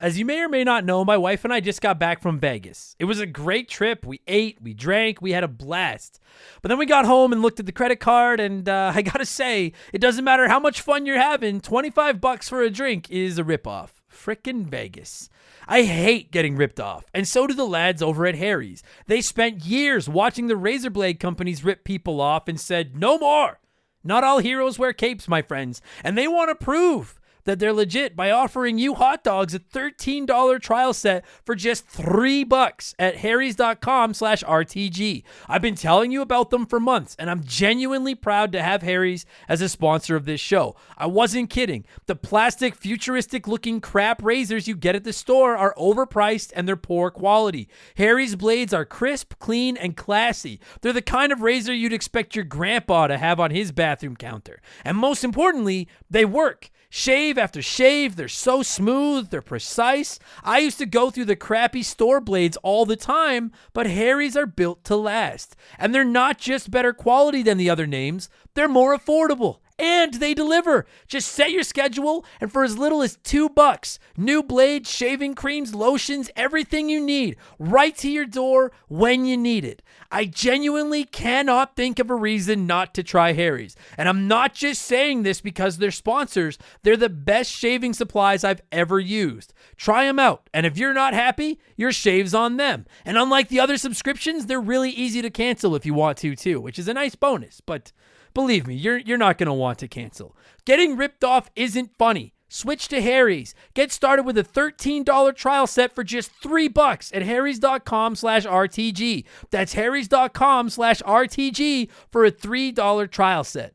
As you may or may not know, my wife and I just got back from Vegas. It was a great trip. We ate, we drank, we had a blast. But then we got home and looked at the credit card, and I gotta say, it doesn't matter how much fun you're having, $25 for a drink is a ripoff. Frickin' Vegas. I hate getting ripped off, and so do the lads over at Harry's. They spent years watching the razor blade companies rip people off and said, no more. Not all heroes wear capes, my friends, and they want to prove that they're legit by offering you hot dogs a $13 trial set for just $3 at harrys.com/RTG. I've been telling you about them for months, and I'm genuinely proud to have Harry's as a sponsor of this show. I wasn't kidding. The plastic, futuristic-looking crap razors you get at the store are overpriced and they're poor quality. Harry's blades are crisp, clean, and classy. They're the kind of razor you'd expect your grandpa to have on his bathroom counter. And most importantly, they work. Shave after shave, they're so smooth, they're precise. I used to go through the crappy store blades all the time, but Harry's are built to last. And they're not just better quality than the other names, they're more affordable. And they deliver. Just set your schedule, and for as little as $2, new blades, shaving creams, lotions, everything you need, right to your door when you need it. I genuinely cannot think of a reason not to try Harry's. And I'm not just saying this because they're sponsors. They're the best shaving supplies I've ever used. Try them out, and if you're not happy, your shave's on them. And unlike the other subscriptions, they're really easy to cancel if you want to too, which is a nice bonus, but believe me, you're not going to want to cancel. Getting ripped off isn't funny. Switch to Harry's. Get started with a $13 trial set for just $3 at harrys.com/RTG. That's harrys.com/RTG for a $3 trial set.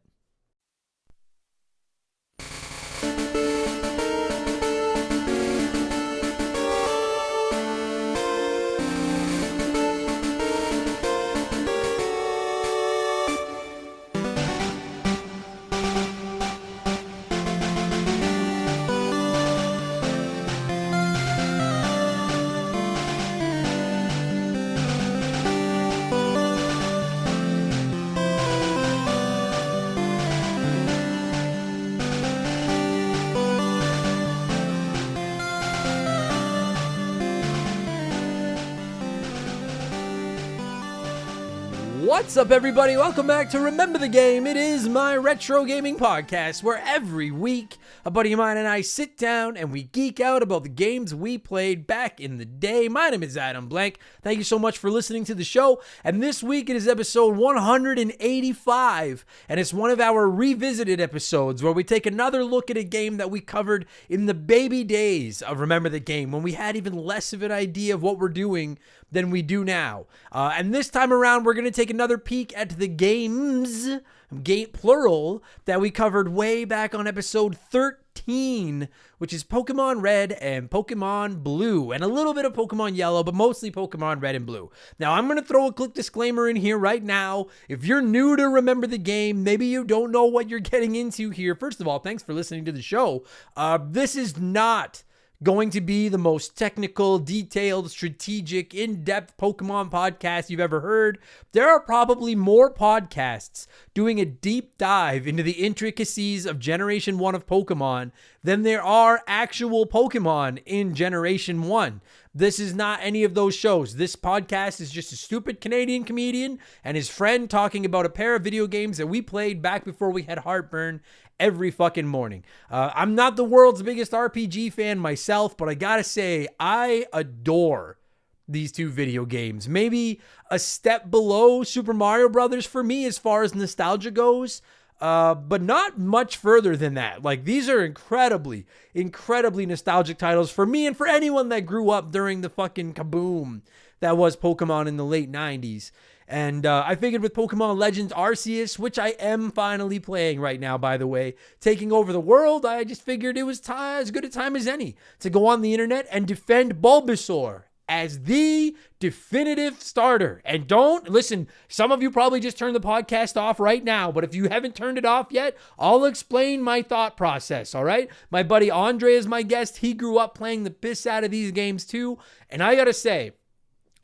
What's up, everybody? Welcome back to Remember the Game. It is my retro gaming podcast where every week a buddy of mine and I sit down and we geek out about the games we played back in the day. My name is Adam Blank. Thank you so much for listening to the show. And this week it is episode 185, and it's one of our revisited episodes where we take another look at a game that we covered in the baby days of Remember the Game, when we had even less of an idea of what we're doing than we do now. And this time around, we're going to take another peek at the games, game plural, that we covered way back on episode 13, which is Pokemon Red and Pokemon Blue, and a little bit of Pokemon Yellow, but mostly Pokemon Red and Blue. Now, I'm going to throw a quick disclaimer in here right now. If you're new to Remember the Game, maybe you don't know what you're getting into here. First of all, thanks for listening to the show. This is not going to be the most technical, detailed, strategic, in-depth Pokemon podcast you've ever heard. There are probably more podcasts doing a deep dive into the intricacies of Generation 1 of Pokemon than there are actual Pokemon in Generation 1. This is not any of those shows. This podcast is just a stupid Canadian comedian and his friend talking about a pair of video games that we played back before we had heartburn every fucking morning. I'm not the world's biggest RPG fan myself, but I gotta say, I adore these two video games. Maybe a step below Super Mario Brothers for me as far as nostalgia goes, but not much further than that. Like, these are incredibly nostalgic titles for me and for anyone that grew up during the fucking kaboom that was Pokemon in the late 90s. And I figured with Pokemon Legends Arceus, which I am finally playing right now, by the way, taking over the world, I just figured it was as good a time as any to go on the internet and defend Bulbasaur as the definitive starter. And don't listen, some of you probably just turned the podcast off right now, but if you haven't turned it off yet, I'll explain my thought process, all right? My buddy Andre is my guest. He grew up playing the piss out of these games too, and I gotta say,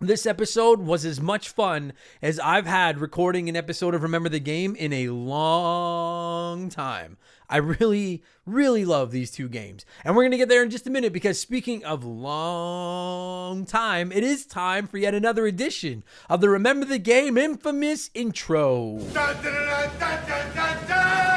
This episode was as much fun as I've had recording an episode of Remember the Game in a long time. I really, really love these two games. And we're going to get there in just a minute because speaking of long time, it is time for yet another edition of the Remember the Game infamous intro. Dun, dun, dun, dun, dun, dun, dun.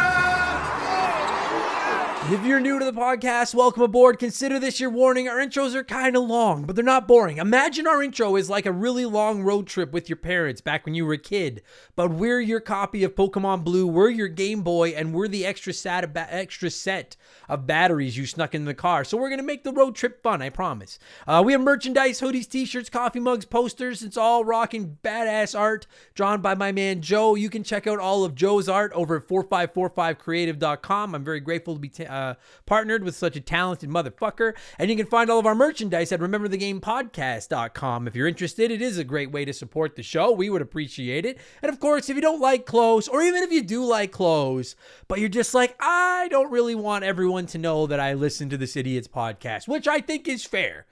If you're new to the podcast, welcome aboard. Consider this your warning. Our intros are kind of long, but they're not boring. Imagine our intro is like a really long road trip with your parents back when you were a kid, but we're your copy of Pokemon Blue, we're your Game Boy, and we're the extra set of batteries you snuck in the car. So we're going to make the road trip fun, I promise. We have merchandise, hoodies, t-shirts, coffee mugs, posters. It's all rocking badass art drawn by my man Joe. You can check out all of Joe's art over at 4545creative.com. I'm very grateful to be partnered with such a talented motherfucker. And you can find all of our merchandise at rememberthegamepodcast.com. If you're interested, it is a great way to support the show. We would appreciate it. And of course, if you don't like clothes, or even if you do like clothes, but you're just like, I don't really want everyone to know that I listen to this idiot's podcast, which I think is fair.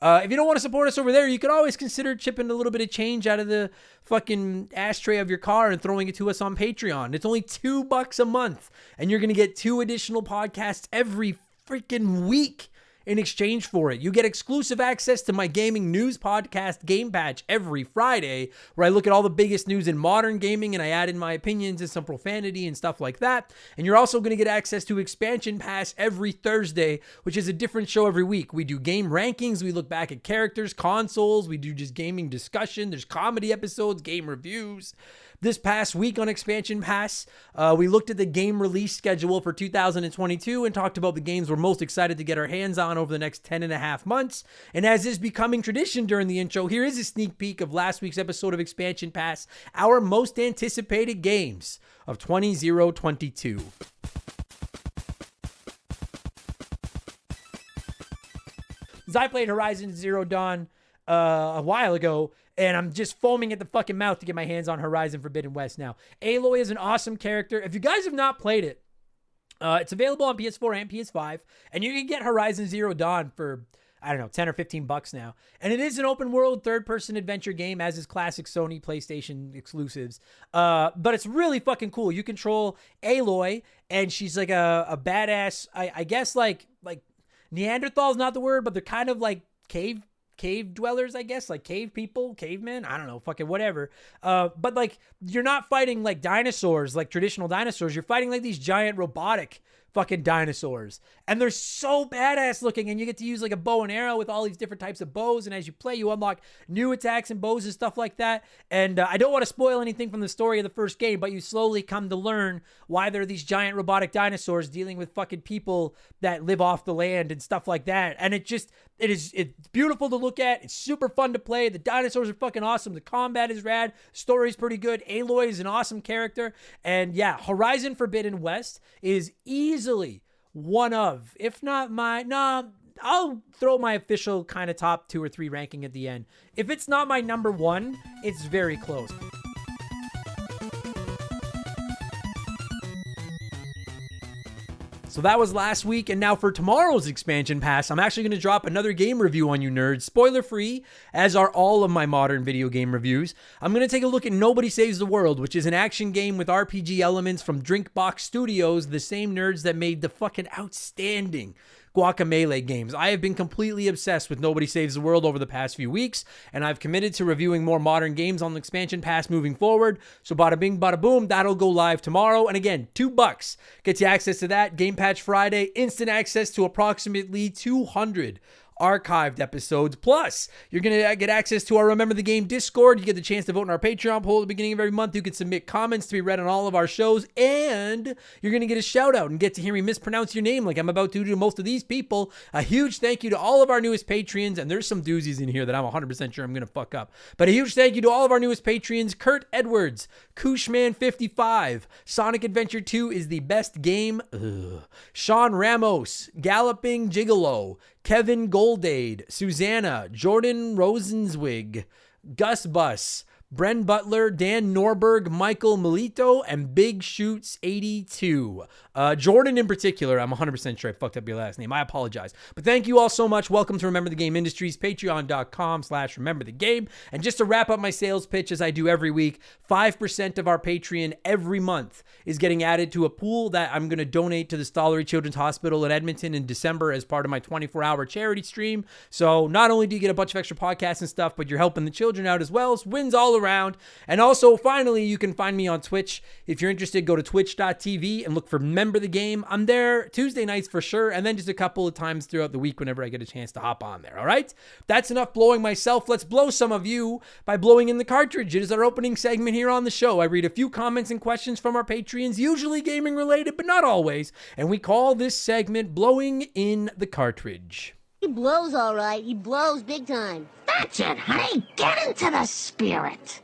If you don't want to support us over there, you could always consider chipping a little bit of change out of the fucking ashtray of your car and throwing it to us on Patreon. It's only $2 a month, and you're going to get 2 additional podcasts every freaking week. In exchange for it, you get exclusive access to my gaming news podcast, Game Patch, every Friday, where I look at all the biggest news in modern gaming and I add in my opinions and some profanity and stuff like that. And you're also going to get access to Expansion Pass every Thursday, which is a different show every week. We do game rankings, we look back at characters, consoles, we do just gaming discussion, there's comedy episodes, game reviews. This past week on Expansion Pass, we looked at the game release schedule for 2022 and talked about the games we're most excited to get our hands on over the next 10 and a half months. And as is becoming tradition during the intro, here is a sneak peek of last week's episode of Expansion Pass, our most anticipated games of 2022. As I played Horizon Zero Dawn a while ago, and I'm just foaming at the fucking mouth to get my hands on Horizon Forbidden West now. Aloy is an awesome character. If you guys have not played it, it's available on PS4 and PS5, and you can get Horizon Zero Dawn for, I don't know, $10 or $15 now. And it is an open world third-person adventure game, as is classic Sony PlayStation exclusives. But it's really fucking cool. You control Aloy, and she's like a badass, I guess like Neanderthal is not the word, but they're kind of like cave dwellers, I guess, like cave people, cavemen, I don't know, fucking whatever. But like, you're not fighting like dinosaurs, like traditional dinosaurs. You're fighting like these giant robotic fucking dinosaurs. And they're so badass looking, and you get to use like a bow and arrow with all these different types of bows. And as you play, you unlock new attacks and bows and stuff like that. And I don't want to spoil anything from the story of the first game, but you slowly come to learn why there are these giant robotic dinosaurs dealing with fucking people that live off the land and stuff like that. And it's beautiful to look at. It's super fun to play. The dinosaurs are fucking awesome. The combat is rad. The story's pretty good. Aloy is an awesome character. And yeah, Horizon Forbidden West is easily one of, if not I'll throw my official kind of top 2 or 3 ranking at the end. If it's not my number 1, it's very close. So that was last week, and now for tomorrow's Expansion Pass, I'm actually going to drop another game review on you nerds, spoiler-free, as are all of my modern video game reviews. I'm going to take a look at Nobody Saves the World, which is an action game with RPG elements from Drinkbox Studios, the same nerds that made the fucking outstanding Guacamelee games. I have been completely obsessed with Nobody Saves the World over the past few weeks, and I've committed to reviewing more modern games on the Expansion Pass moving forward. So bada bing, bada boom, that'll go live tomorrow. And again, $2 gets you access to that. Game Patch Friday, instant access to approximately 200 archived episodes. Plus, you're going to get access to our Remember the Game Discord. You get the chance to vote in our Patreon poll at the beginning of every month. You can submit comments to be read on all of our shows, and you're going to get a shout out and get to hear me mispronounce your name like I'm about to do most of these people. A huge thank you to all of our newest Patreons, and there's some doozies in here that I'm 100% sure I'm going to fuck up. But a huge thank you to all of our newest Patreons: Kurt Edwards, Kushman55, Sonic Adventure 2 is the best game, Sean Ramos, Galloping Gigolo, Kevin Goldade, Susanna, Jordan Rosenzwig, Gus Bus, Bren Butler, Dan Norberg, Michael Melito, and Big Shoots 82. Jordan in particular, I'm 100% sure I fucked up your last name. I apologize. But thank you all so much. Welcome to Remember the Game Industries, patreon.com/rememberthegame. And just to wrap up my sales pitch, as I do every week, 5% of our Patreon every month is getting added to a pool that I'm going to donate to the Stollery Children's Hospital in Edmonton in December as part of my 24-hour charity stream. So not only do you get a bunch of extra podcasts and stuff, but you're helping the children out as well. So wins all around. And also, finally, you can find me on Twitch. If you're interested, go to twitch.tv and look for Remember the Game. I'm there Tuesday nights for sure, and then just a couple of times throughout the week whenever I get a chance to hop on there, all right? That's enough blowing myself. Let's blow some of you by blowing in the cartridge. It is our opening segment here on the show. I read a few comments and questions from our Patreons, usually gaming related, but not always, and we call this segment Blowing in the Cartridge. He blows all right. He blows big time. That's it, honey. Get into the spirit.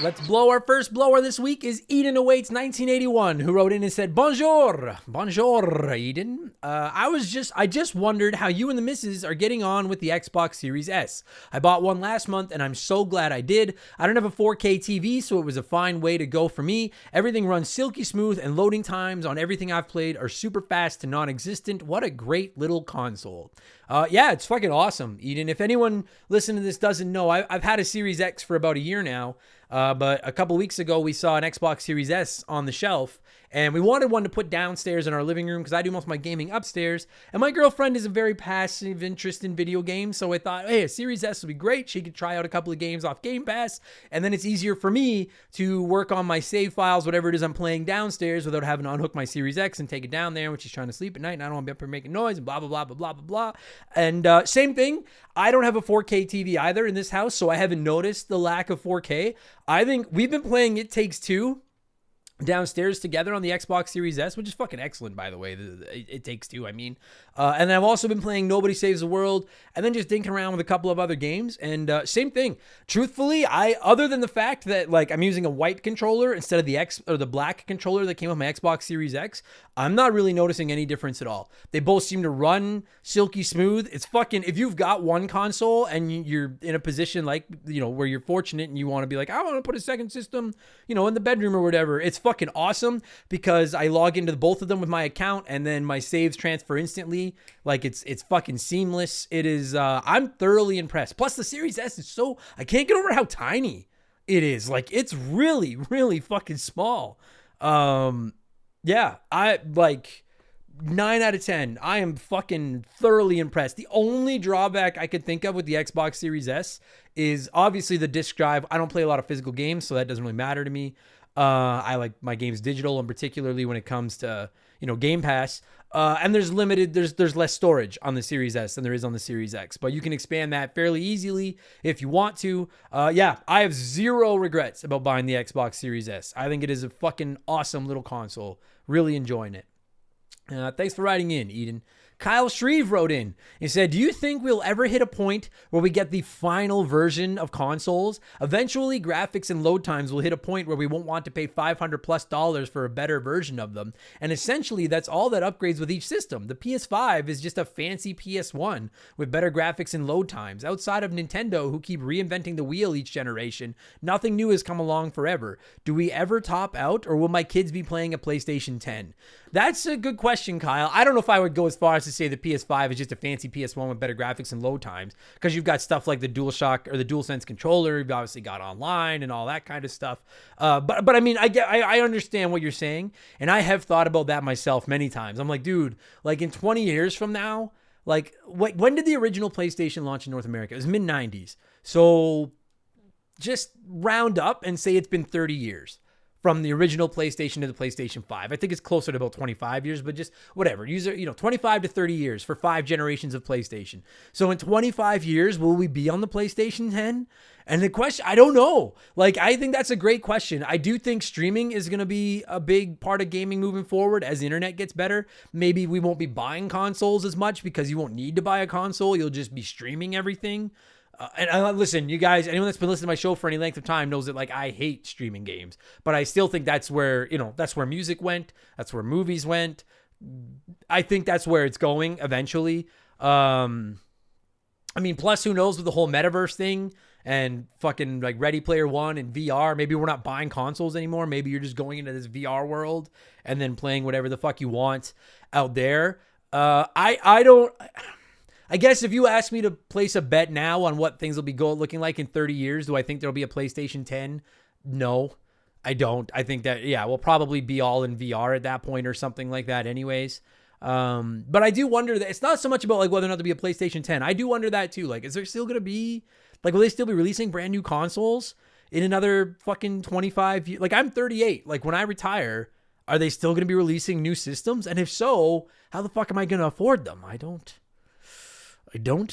Let's blow. Our first blower this week is Eden Awaits 1981, who wrote in and said, Bonjour. Bonjour, Eden. I just wondered how you and the missus are getting on with the Xbox Series S. I bought one last month, and I'm so glad I did. I don't have a 4K TV, so it was a fine way to go for me. Everything runs silky smooth, and loading times on everything I've played are super fast to non-existent. What a great little console. Yeah, it's fucking awesome, Eden. If anyone listening to this doesn't know, I've had a Series X for about a year now. But a couple weeks ago, we saw an Xbox Series S on the shelf, and we wanted one to put downstairs in our living room because I do most of my gaming upstairs, and my girlfriend is a very passive interest in video games, so I thought, hey, a Series S would be great. She could try out a couple of games off Game Pass, and then it's easier for me to work on my save files, whatever it is I'm playing downstairs, without having to unhook my Series X and take it down there when she's trying to sleep at night, and I don't want to be up here making noise, and blah, blah, blah, blah, blah, blah, blah. And same thing, I don't have a 4K TV either in this house, so I haven't noticed the lack of 4K. I think we've been playing It Takes Two downstairs together on the Xbox Series S, which is fucking excellent, by the way. It Takes Two, I mean. And I've also been playing Nobody Saves the World, and then just dinking around with a couple of other games. And same thing. Truthfully, other than the fact that like I'm using a white controller instead of the black controller that came with my Xbox Series X, I'm not really noticing any difference at all. They both seem to run silky smooth. It's fucking, if you've got one console and you're in a position like, you know, where you're fortunate and you want to be like, I want to put a second system, you know, in the bedroom or whatever, it's fucking awesome because I log into both of them with my account and then my saves transfer instantly. Like it's fucking seamless. It is, I'm thoroughly impressed. Plus the Series S is I can't get over how tiny it is. Like it's really, really fucking small. Yeah, I like 9 out of 10. I am fucking thoroughly impressed. The only drawback I could think of with the Xbox Series S is obviously the disc drive. I don't play a lot of physical games, so that doesn't really matter to me. I like my games digital, and particularly when it comes to, you know, Game Pass. And there's less storage on the Series S than there is on the Series X, but you can expand that fairly easily if you want to. Yeah, I have zero regrets about buying the Xbox Series S. I think it is a fucking awesome little console. Really enjoying it. Thanks for writing in, Eden. Kyle Shreve wrote in and said, do you think we'll ever hit a point where we get the final version of consoles? Eventually, graphics and load times will hit a point where we won't want to pay $500+ for a better version of them. And essentially, that's all that upgrades with each system. The PS5 is just a fancy PS1 with better graphics and load times. Outside of Nintendo, who keep reinventing the wheel each generation, nothing new has come along forever. Do we ever top out, or will my kids be playing a PlayStation 10? That's a good question, Kyle. I don't know if I would go as far as to say the PS5 is just a fancy PS1 with better graphics and load times, because you've got stuff like the DualShock or the DualSense controller. You've obviously got online and all that kind of stuff. But I mean, I understand what you're saying, and I have thought about that myself many times. I'm like, dude, like in 20 years from now, like when did the original PlayStation launch in North America? It was mid-90s. So just round up and say it's been 30 years. From the original PlayStation to the PlayStation 5. I think it's closer to about 25 years, but just whatever. 25 to 30 years for 5 generations of PlayStation. So in 25 years, will we be on the PlayStation 10? And the question, I don't know. Like, I think that's a great question. I do think streaming is going to be a big part of gaming moving forward as the internet gets better. Maybe we won't be buying consoles as much because you won't need to buy a console. You'll just be streaming everything. Listen, you guys, anyone that's been listening to my show for any length of time knows that like I hate streaming games, but I still think that's where music went. That's where movies went. I think that's where it's going eventually. I mean, plus who knows with the whole metaverse thing, and fucking like Ready Player One and VR. Maybe we're not buying consoles anymore. Maybe you're just going into this VR world and then playing whatever the fuck you want out there. I guess if you ask me to place a bet now on what things will be looking like in 30 years, do I think there'll be a PlayStation 10? No, I don't. I think that, yeah, we'll probably be all in VR at that point or something like that anyways. But I do wonder that it's not so much about like whether or not there'll be a PlayStation 10. I do wonder that too. Like, is there still going to be, like, will they still be releasing brand new consoles in another fucking 25 years? Like, I'm 38. Like, when I retire, are they still going to be releasing new systems? And if so, how the fuck am I going to afford them? I don't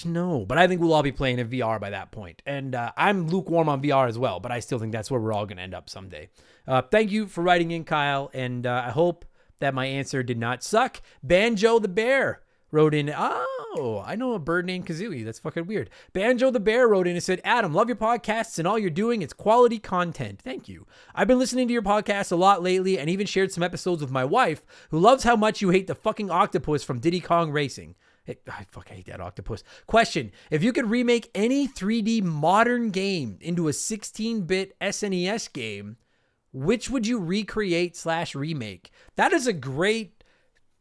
know, but I think we'll all be playing in VR by that point. And I'm lukewarm on VR as well, but I still think that's where we're all going to end up someday. Thank you for writing in, Kyle, and I hope that my answer did not suck. Banjo the Bear wrote in, oh, I know a bird named Kazooie. That's fucking weird. Banjo the Bear wrote in and said, Adam, love your podcasts and all you're doing. It's quality content. Thank you. I've been listening to your podcast a lot lately and even shared some episodes with my wife, who loves how much you hate the fucking octopus from Diddy Kong Racing. I hate that octopus. Question: if you could remake any 3D modern game into a 16-bit SNES game, which would you recreate / remake? That is a great,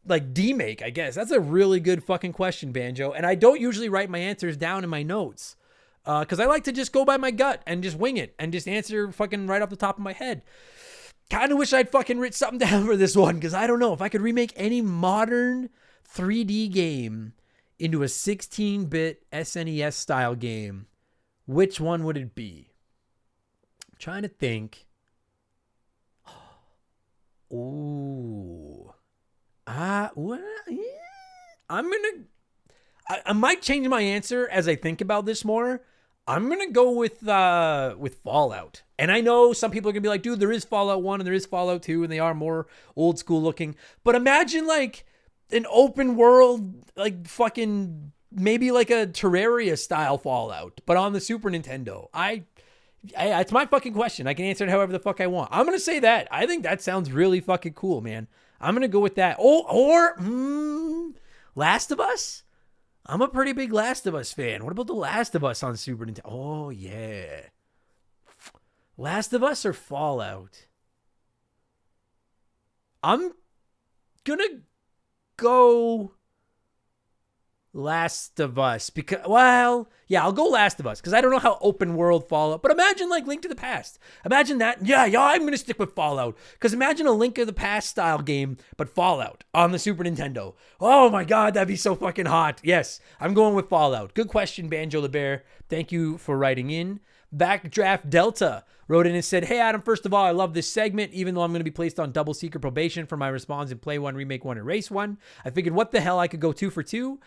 like, demake, I guess. That's a really good fucking question, Banjo. And I don't usually write my answers down in my notes because I like to just go by my gut and just wing it and just answer fucking right off the top of my head. Kind of wish I'd fucking written something down for this one because I don't know. If I could remake any modern 3D game into a 16-bit SNES style game, which one would it be? I'm trying to think. Ooh. I might change my answer as I think about this more. I'm going to go with Fallout. And I know some people are going to be like, dude, there is Fallout 1 and there is Fallout 2 and they are more old school looking. But imagine like an open world, like fucking maybe like a Terraria style Fallout, but on the Super Nintendo. It's my fucking question. I can answer it however the fuck I want. I'm going to say that. I think that sounds really fucking cool, man. I'm going to go with that. Last of Us? I'm a pretty big Last of Us fan. What about The Last of Us on Super Nintendo? Oh, yeah. Last of Us or Fallout? I'm going to go Last of Us because, well, yeah, I'll go Last of Us because I don't know how open world Fallout, but imagine like Link to the Past. Imagine that. Yeah, I'm going to stick with Fallout because imagine a Link to the Past style game, but Fallout on the Super Nintendo. Oh my God, that'd be so fucking hot. Yes, I'm going with Fallout. Good question, Banjo the Bear. Thank you for writing in. Backdraft Delta wrote in and said, hey, Adam, first of all, I love this segment, even though I'm going to be placed on double secret probation for my response in Play 1, Remake 1, and Race 1. I figured what the hell, I could go 2 for 2.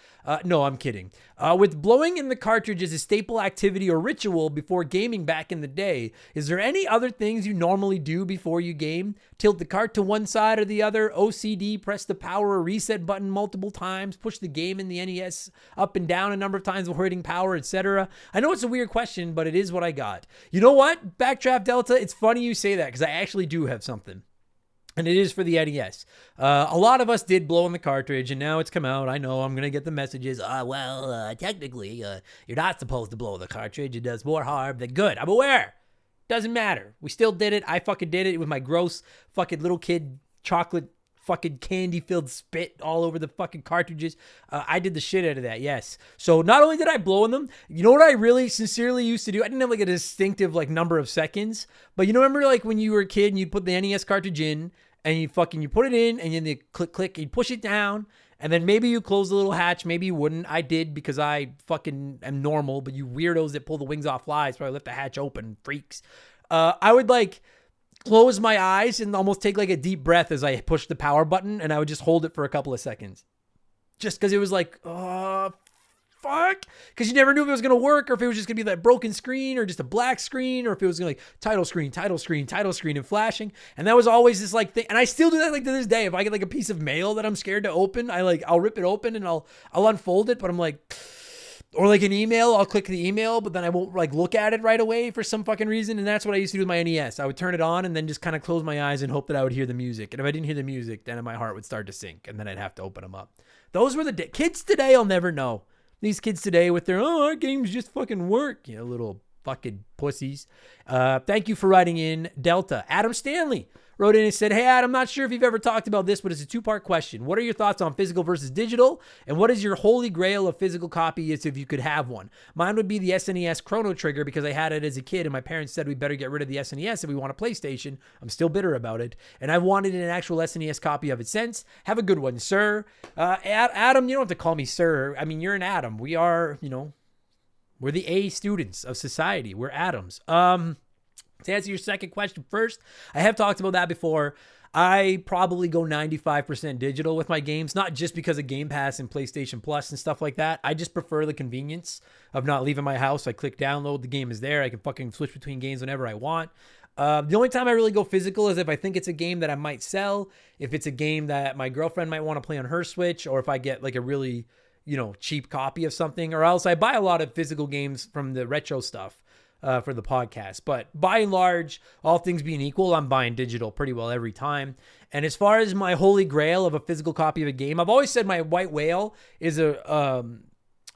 No, I'm kidding. With blowing in the cartridge as a staple activity or ritual before gaming back in the day, is there any other things you normally do before you game? Tilt the cart to one side or the other, OCD, press the power or reset button multiple times, push the game in the NES up and down a number of times before hitting power, etc. I know it's a weird question, but it is what I got. You know what, Backdraft Delta? It's funny you say that because I actually do have something. And it is for the NES. A lot of us did blow in the cartridge, and now it's come out. I know I'm going to get the messages. Technically, you're not supposed to blow the cartridge. It does more harm than good. I'm aware. Doesn't matter. We still did it. I fucking did it with my gross fucking little kid chocolate fucking candy-filled spit all over the fucking cartridges. I did the shit out of that, yes. So not only did I blow in them, you know what I really sincerely used to do? I didn't have like a distinctive like number of seconds, but you know, remember like when you were a kid and you'd put the NES cartridge in and you put it in and then you click, you push it down and then maybe you close the little hatch, maybe you wouldn't. I did because I fucking am normal, but you weirdos that pull the wings off flies probably left the hatch open, freaks. I would like close my eyes and almost take like a deep breath as I push the power button, and I would just hold it for a couple of seconds. Just because it was like, fuck. Because you never knew if it was going to work or if it was just going to be that broken screen or just a black screen or if it was going to like title screen and flashing. And that was always this like thing. And I still do that like to this day. If I get like a piece of mail that I'm scared to open, I'll rip it open and I'll unfold it, but I'm like, or like an email, I'll click the email, but then I won't like look at it right away for some fucking reason. And that's what I used to do with my NES. I would turn it on and then just kind of close my eyes and hope that I would hear the music. And if I didn't hear the music, then my heart would start to sink and then I'd have to open them up. Those were the kids today. I'll never know. These kids today with their, our games just fucking work. You know, little fucking pussies. Thank you for writing in, Delta. Adam Stanley wrote in and said, hey, Adam, I'm not sure if you've ever talked about this, but it's a two-part question. What are your thoughts on physical versus digital? And what is your holy grail of physical copy if you could have one? Mine would be the SNES Chrono Trigger because I had it as a kid and my parents said we better get rid of the SNES if we want a PlayStation. I'm still bitter about it. And I've wanted an actual SNES copy of it since. Have a good one, sir. Adam, you don't have to call me sir. I mean, you're an Adam. We are, we're the A students of society. We're Adams. To answer your second question first, I have talked about that before. I probably go 95% digital with my games, not just because of Game Pass and PlayStation Plus and stuff like that. I just prefer the convenience of not leaving my house. I click download, the game is there. I can fucking switch between games whenever I want. The only time I really go physical is if I think it's a game that I might sell, if it's a game that my girlfriend might want to play on her Switch, or if I get like a really, cheap copy of something, or else I buy a lot of physical games from the retro stuff. For the podcast. But by and large, all things being equal, I'm buying digital pretty well every time. And as far as my holy grail of a physical copy of a game, I've always said my white whale is a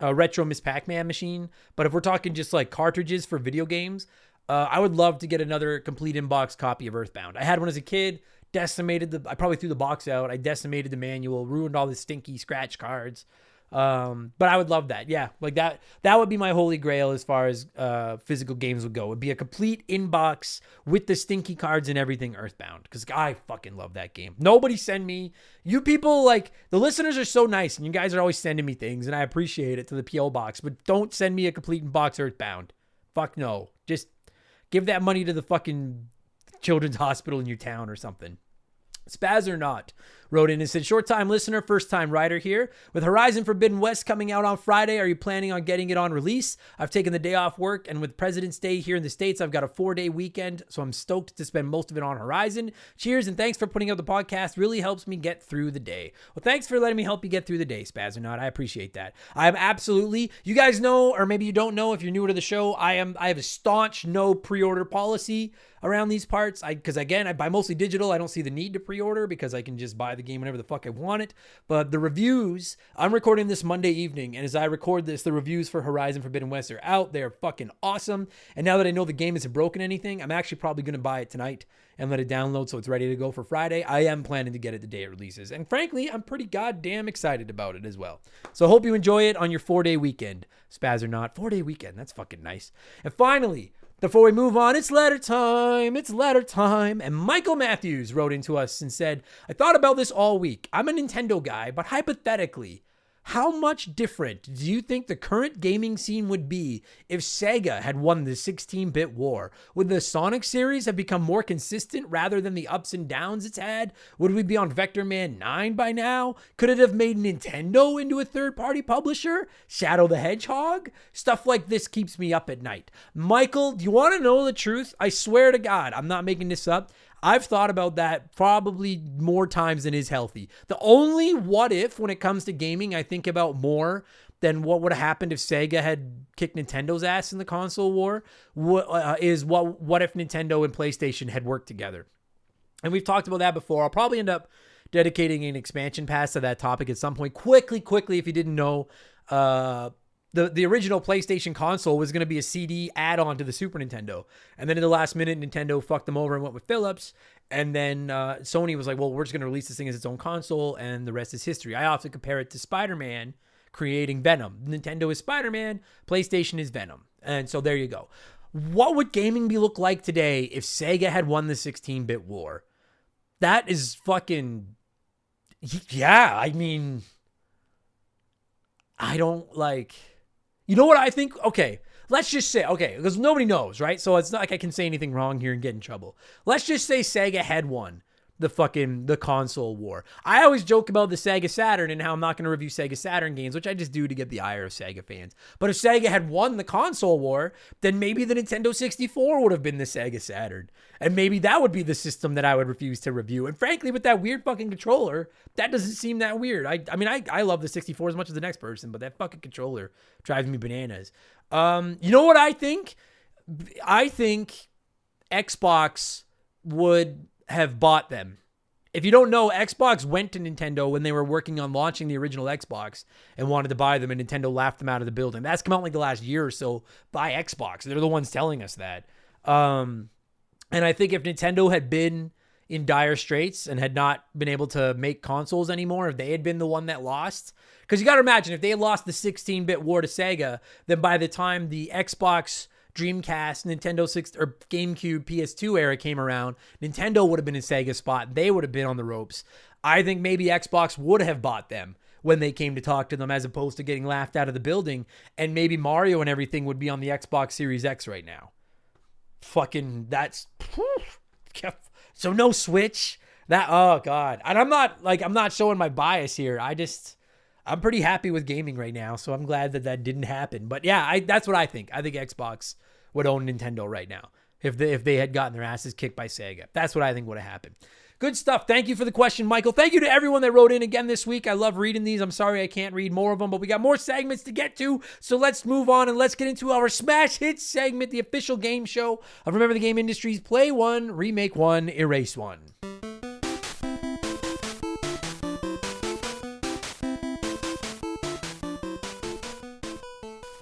retro Miss Pac-Man machine. But if we're talking just like cartridges for video games, I would love to get another complete in-box copy of Earthbound. I had one as a kid, I probably threw the box out. I decimated the manual, ruined all the stinky scratch cards. But I would love that. Yeah. Like that would be my holy grail as far as, physical games would go. It would be a complete inbox with the stinky cards and everything Earthbound. Cause I fucking love that game. Nobody send me, you people, like the listeners are so nice and you guys are always sending me things and I appreciate it to the PO box, but don't send me a complete inbox Earthbound. Fuck no. Just give that money to the fucking children's hospital in your town or something. Spaz or Not wrote in and said, short time listener, first time writer here. With Horizon Forbidden West coming out on Friday, are you planning on getting it on release? I've taken the day off work, and with President's Day here in the States, I've got a 4-day weekend, so I'm stoked to spend most of it on Horizon. Cheers, and thanks for putting out the podcast. Really helps me get through the day. Well, thanks for letting me help you get through the day, Spaz or Not. I appreciate that. I'm absolutely, you guys know, or maybe you don't know if you're newer to the show, I have a staunch no pre-order policy around these parts. Because again, I buy mostly digital. I don't see the need to pre-order because I can just buy the game whenever the fuck I want it. But the reviews, I'm recording this Monday evening, and as I record this, the reviews for Horizon Forbidden West are out. They're fucking awesome. And now that I know the game isn't broken anything, I'm actually probably going to buy it tonight and let it download so it's ready to go for Friday. I am planning to get it the day it releases. And frankly, I'm pretty goddamn excited about it as well. So hope you enjoy it on your 4-day weekend. Spaz or Not, 4-day weekend. That's fucking nice. And finally, before we move on, it's letter time. And Michael Matthews wrote into us and said, I thought about this all week. I'm a Nintendo guy, but hypothetically, how much different do you think the current gaming scene would be if Sega had won the 16-bit war? Would the Sonic series have become more consistent rather than the ups and downs it's had? Would we be on Vector Man 9 by now? Could it have made Nintendo into a third-party publisher? Shadow the Hedgehog? Stuff like this keeps me up at night. Michael, do you want to know the truth? I swear to God, I'm not making this up. I've thought about that probably more times than is healthy. The only what if when it comes to gaming I think about more than what would have happened if Sega had kicked Nintendo's ass in the console war is what if Nintendo and PlayStation had worked together. And we've talked about that before. I'll probably end up dedicating an expansion pass to that topic at some point. Quickly, if you didn't know, the original PlayStation console was going to be a CD add-on to the Super Nintendo. And then in the last minute, Nintendo fucked them over and went with Philips. And then Sony was like, well, we're just going to release this thing as its own console, and the rest is history. I often compare it to Spider-Man creating Venom. Nintendo is Spider-Man, PlayStation is Venom. And so there you go. What would gaming look like today if Sega had won the 16-bit war? That is fucking... Yeah, I mean... I don't like... You know what I think? Okay, let's just say, because nobody knows, right? So it's not like I can say anything wrong here and get in trouble. Let's just say Sega had won the console war. I always joke about the Sega Saturn and how I'm not going to review Sega Saturn games, which I just do to get the ire of Sega fans. But if Sega had won the console war, then maybe the Nintendo 64 would have been the Sega Saturn. And maybe that would be the system that I would refuse to review. And frankly, with that weird fucking controller, that doesn't seem that weird. I mean, I love the 64 as much as the next person, but that fucking controller drives me bananas. You know what I think? I think Xbox would have bought them If you don't know, Xbox went to Nintendo when they were working on launching the original Xbox and wanted to buy them, and Nintendo laughed them out of the building. That's come out like the last year or so by Xbox. They're the ones telling us that. And I think if Nintendo had been in dire straits and had not been able to make consoles anymore, if they had been the one that lost, because you got to imagine if they had lost the 16-bit war to Sega, then by the time the Xbox, Dreamcast, Nintendo 6 or GameCube, PS2 era came around, Nintendo would have been in Sega's spot. They would have been on the ropes. I think maybe Xbox would have bought them when they came to talk to them, as opposed to getting laughed out of the building. And maybe Mario and everything would be on the Xbox Series X right now. Fucking, that's... So no Switch. That, oh God. And I'm not showing my bias here. I'm pretty happy with gaming right now, so I'm glad that didn't happen. But yeah, that's what I think. I think Xbox would own Nintendo right now if they had gotten their asses kicked by Sega. That's what I think would have happened. Good stuff. Thank you for the question, Michael. Thank you to everyone that wrote in again this week. I love reading these. I'm sorry I can't read more of them, but we got more segments to get to. So let's move on and let's get into our Smash Hits segment, the official game show of Remember the Game Industries. Play one, remake one, erase one.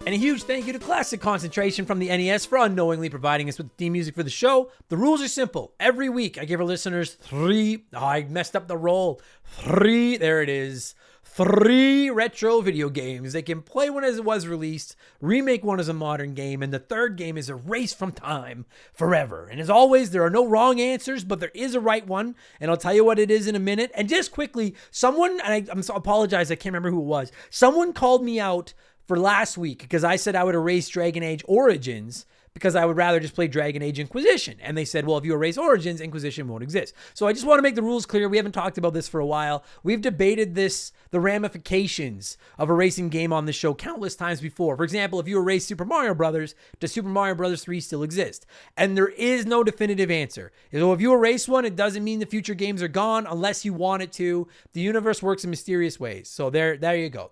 And a huge thank you to Classic Concentration from the NES for unknowingly providing us with the theme music for the show. The rules are simple. Every week, I give our listeners I messed up the roll. There it is. 3 retro video games. They can play one as it was released, remake one as a modern game, and the third game is erased from time forever. And as always, there are no wrong answers, but there is a right one, and I'll tell you what it is in a minute. And just quickly, someone, and I apologize, I can't remember who it was, someone called me out for last week because I said I would erase Dragon Age Origins because I would rather just play Dragon Age Inquisition. And they said, well, if you erase Origins, Inquisition won't exist. So I just want to make the rules clear. We haven't talked about this for a while. We've debated this, the ramifications of erasing game on the show countless times before. For example, if you erase Super Mario Brothers, does Super Mario Brothers 3 still exist? And there is no definitive answer. So if you erase one, it doesn't mean the future games are gone unless you want it to. The universe works in mysterious ways. So there you go.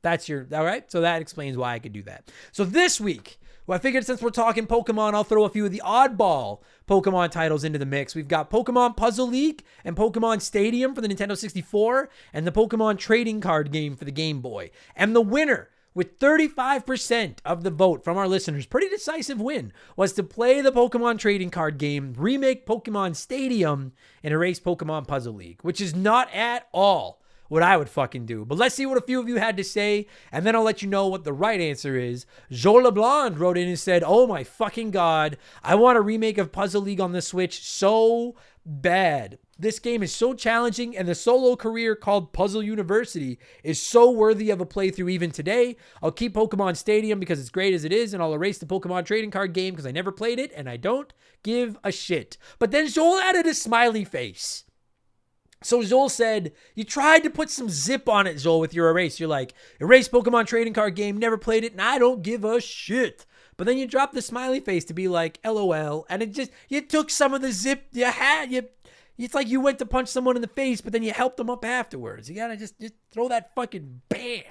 That's your, all right? So that explains why I could do that. So this week, well, I figured since we're talking Pokemon, I'll throw a few of the oddball Pokemon titles into the mix. We've got Pokemon Puzzle League and Pokemon Stadium for the Nintendo 64 and the Pokemon Trading Card Game for the Game Boy. And the winner, with 35% of the vote from our listeners, pretty decisive win, was to play the Pokemon Trading Card Game, remake Pokemon Stadium, and erase Pokemon Puzzle League, which is not at all what I would fucking do. But let's see what a few of you had to say, and then I'll let you know what the right answer is. Joe LeBlanc wrote in and said, oh my fucking God, I want a remake of Puzzle League on the Switch so bad. This game is so challenging, and the solo career called Puzzle University is so worthy of a playthrough even today. I'll keep Pokemon Stadium because it's great as it is, and I'll erase the Pokemon Trading Card Game because I never played it, and I don't give a shit. But then Joel added a smiley face. So Joel said, you tried to put some zip on it, Joel, with your erase. You're like, erase Pokemon Trading Card Game, never played it, and I don't give a shit. But then you dropped the smiley face to be like, LOL, and it just, you took some of the zip you had, it's like you went to punch someone in the face, but then you helped them up afterwards. You gotta just throw that fucking bam.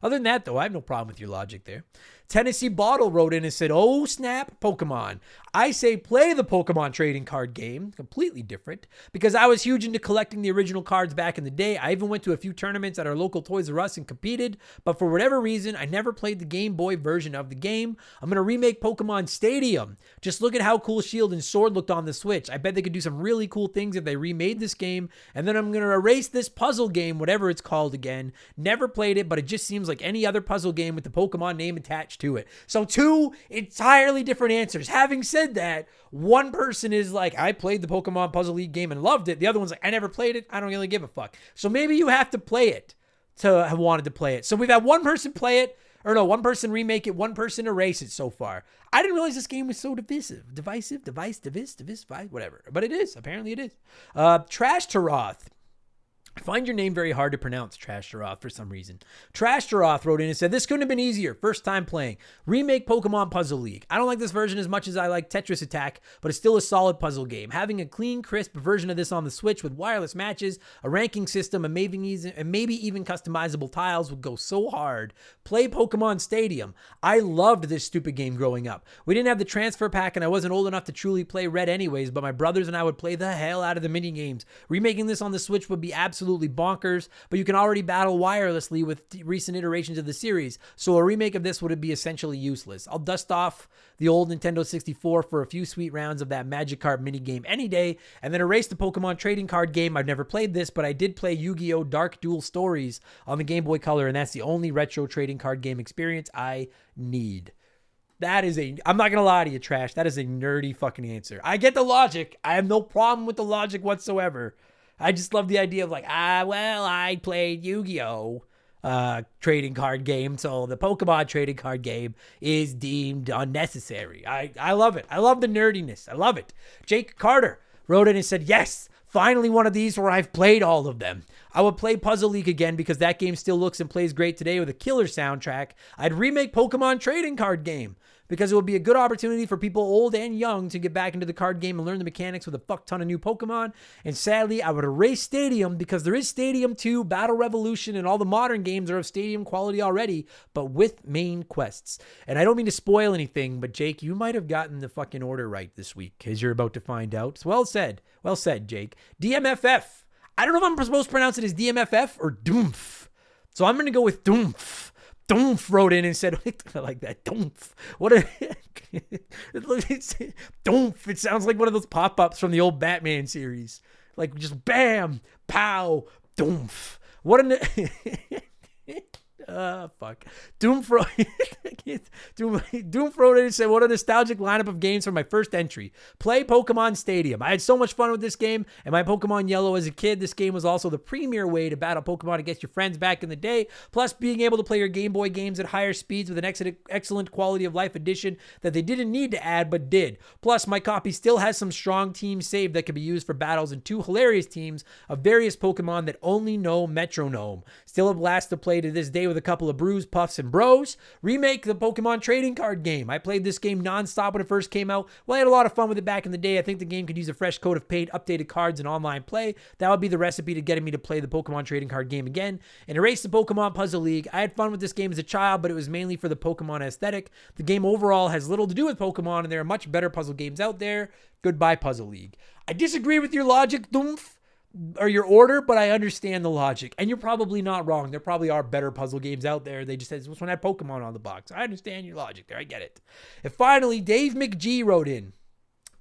Other than that, though, I have no problem with your logic there. Tennessee Bottle wrote in and said, oh, snap, Pokemon. I say play the Pokemon Trading Card Game, completely different, because I was huge into collecting the original cards back in the day. I even went to a few tournaments at our local Toys R Us and competed, but for whatever reason, I never played the Game Boy version of the game. I'm going to remake Pokemon Stadium. Just look at how cool Shield and Sword looked on the Switch. I bet they could do some really cool things if they remade this game, and then I'm going to erase this puzzle game, whatever it's called again. Never played it, but it just seems like any other puzzle game with the Pokemon name attached to it. So 2 entirely different answers. Having said that, one person is like, I played the Pokemon Puzzle League game and loved it. The other one's like, I never played it. I don't really give a fuck. So maybe you have to play it to have wanted to play it. So we've had one person play it, or no, one person remake it, one person erase it so far. I didn't realize this game was so divisive, whatever. But it is. Apparently it is. Trash Taroth I find your name very hard to pronounce, Trashtaroth, for some reason. Trashtaroth wrote in and said, this couldn't have been easier. First time playing. Remake Pokemon Puzzle League. I don't like this version as much as I like Tetris Attack, but it's still a solid puzzle game. Having a clean, crisp version of this on the Switch with wireless matches, a ranking system, and maybe even customizable tiles would go so hard. Play Pokemon Stadium. I loved this stupid game growing up. We didn't have the transfer pack, and I wasn't old enough to truly play Red anyways, but my brothers and I would play the hell out of the mini games. Remaking this on the Switch would be absolutely bonkers, but you can already battle wirelessly with recent iterations of the series, so a remake of this would be essentially useless. I'll dust off the old Nintendo 64 for a few sweet rounds of that Magikarp minigame any day, and then erase the Pokemon trading card game. I've never played this, but I did play Yu-Gi-Oh! Dark Duel Stories on the Game Boy Color, and that's the only retro trading card game experience I need. I'm not going to lie to you, Trash. That is a nerdy fucking answer. I get the logic. I have no problem with the logic whatsoever. I just love the idea of like, I played Yu-Gi-Oh! Trading card game, so the Pokemon trading card game is deemed unnecessary. I love it. I love the nerdiness. I love it. Jake Carter wrote in and said, yes, finally one of these where I've played all of them. I would play Puzzle League again because that game still looks and plays great today with a killer soundtrack. I'd remake Pokemon trading card game because it would be a good opportunity for people old and young to get back into the card game and learn the mechanics with a fuck ton of new Pokemon. And sadly, I would erase Stadium because there is Stadium 2, Battle Revolution, and all the modern games are of Stadium quality already, but with main quests. And I don't mean to spoil anything, but Jake, you might have gotten the fucking order right this week, as you're about to find out. It's well said. Well said, Jake. DMFF. I don't know if I'm supposed to pronounce it as DMFF or Doomph. So I'm going to go with Doomph. Doomph wrote in and said, I like that. Doomph. What a Doomph. It sounds like one of those pop-ups from the old Batman series. Like just bam, pow, Doomph. What an fuck. Doomph wrote in and said, what a nostalgic lineup of games for my first entry. Play Pokemon Stadium. I had so much fun with this game and my Pokemon Yellow as a kid. This game was also the premier way to battle Pokemon against your friends back in the day. Plus, being able to play your Game Boy games at higher speeds with an excellent quality of life addition that they didn't need to add but did. Plus, my copy still has some strong teams saved that can be used for battles and 2 hilarious teams of various Pokemon that only know Metronome. Still a blast to play to this day with a couple of brews, puffs, and bros. Remake the Pokemon trading card game. I played this game nonstop when it first came out. Well, I had a lot of fun with it back in the day. I think the game could use a fresh coat of paint, updated cards, and online play. That would be the recipe to getting me to play the Pokemon trading card game again. And erase the Pokemon Puzzle League. I had fun with this game as a child, but it was mainly for the Pokemon aesthetic. The game overall has little to do with Pokemon, and there are much better puzzle games out there. Goodbye, Puzzle League. I disagree with your logic, Doomph, or your order, but I understand the logic. And you're probably not wrong. There probably are better puzzle games out there. They just said this one had Pokemon on the box. I understand your logic there. I get it. And finally, Dave McGee wrote in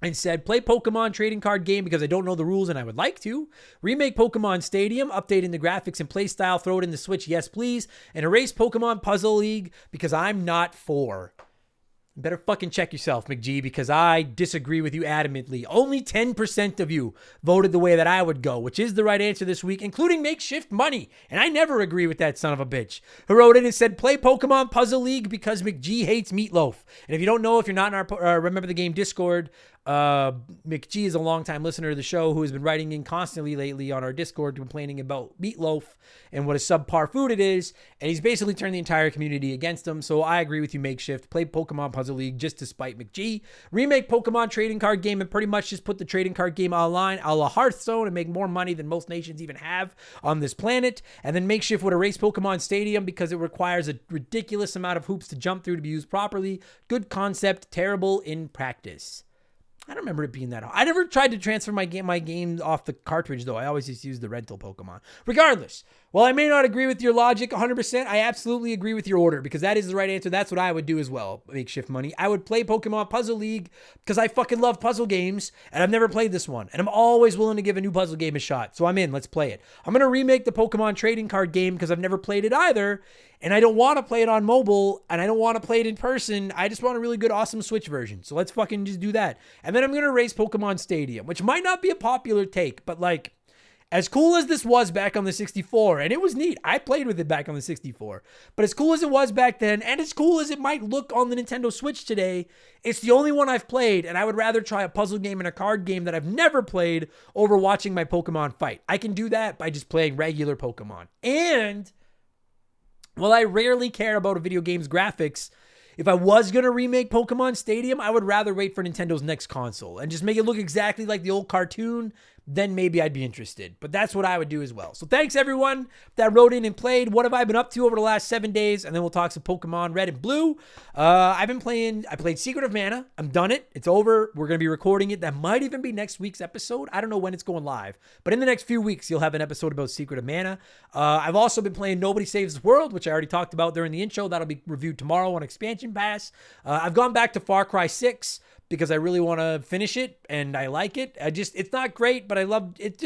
and said, play Pokemon trading card game because I don't know the rules and I would like to. Remake Pokemon Stadium, updating the graphics and play style, throw it in the Switch, yes please. And erase Pokemon Puzzle League because I'm not for. You better fucking check yourself, McGee, because I disagree with you adamantly. Only 10% of you voted the way that I would go, which is the right answer this week, including Makeshift Money. And I never agree with that son of a bitch, who wrote in and said, play Pokemon Puzzle League because McGee hates meatloaf. And if you don't know, if you're not in our Remember the Game Discord, McGee is a longtime listener to the show who has been writing in constantly lately on our Discord complaining about meatloaf and what a subpar food it is, and he's basically turned the entire community against him. So I agree with you, Makeshift. Play Pokemon Puzzle League just to spite McGee. Remake Pokemon trading card game and pretty much just put the trading card game online a la Hearthstone and make more money than most nations even have on this planet. And then Makeshift would erase Pokemon Stadium because it requires a ridiculous amount of hoops to jump through to be used properly. Good concept, terrible in practice. I don't remember it being that hard. I never tried to transfer my game off the cartridge, though. I always just used the rental Pokemon. Regardless, while I may not agree with your logic 100%, I absolutely agree with your order because that is the right answer. That's what I would do as well, Makeshift Money. I would play Pokemon Puzzle League because I fucking love puzzle games, and I've never played this one. And I'm always willing to give a new puzzle game a shot. So I'm in. Let's play it. I'm going to remake the Pokemon trading card game because I've never played it either. And I don't want to play it on mobile, and I don't want to play it in person. I just want a really good, awesome Switch version. So let's fucking just do that. And then I'm going to erase Pokemon Stadium, which might not be a popular take, but like, As cool as this was back on the 64, and it was neat. I played with it back on the 64. But as cool as it was back then, and as cool as it might look on the Nintendo Switch today, it's the only one I've played, and I would rather try a puzzle game and a card game that I've never played over watching my Pokemon fight. I can do that by just playing regular Pokemon. And while I rarely care about a video game's graphics, if I was going to remake Pokemon Stadium, I would rather wait for Nintendo's next console and just make it look exactly like the old cartoon. Then maybe I'd be interested. But that's what I would do as well. So thanks everyone that wrote in and played. What have I been up to over the last 7 days? And then we'll talk some Pokemon Red and Blue. I played Secret of Mana. I'm done it. It's over. We're going to be recording it. That might even be next week's episode. I don't know when it's going live. But in the next few weeks, you'll have an episode about Secret of Mana. I've also been playing Nobody Saves the World, which I already talked about during the intro. That'll be reviewed tomorrow on Expansion Pass. I've gone back to Far Cry 6. Because I really want to finish it and I like it. It's not great, but I love it.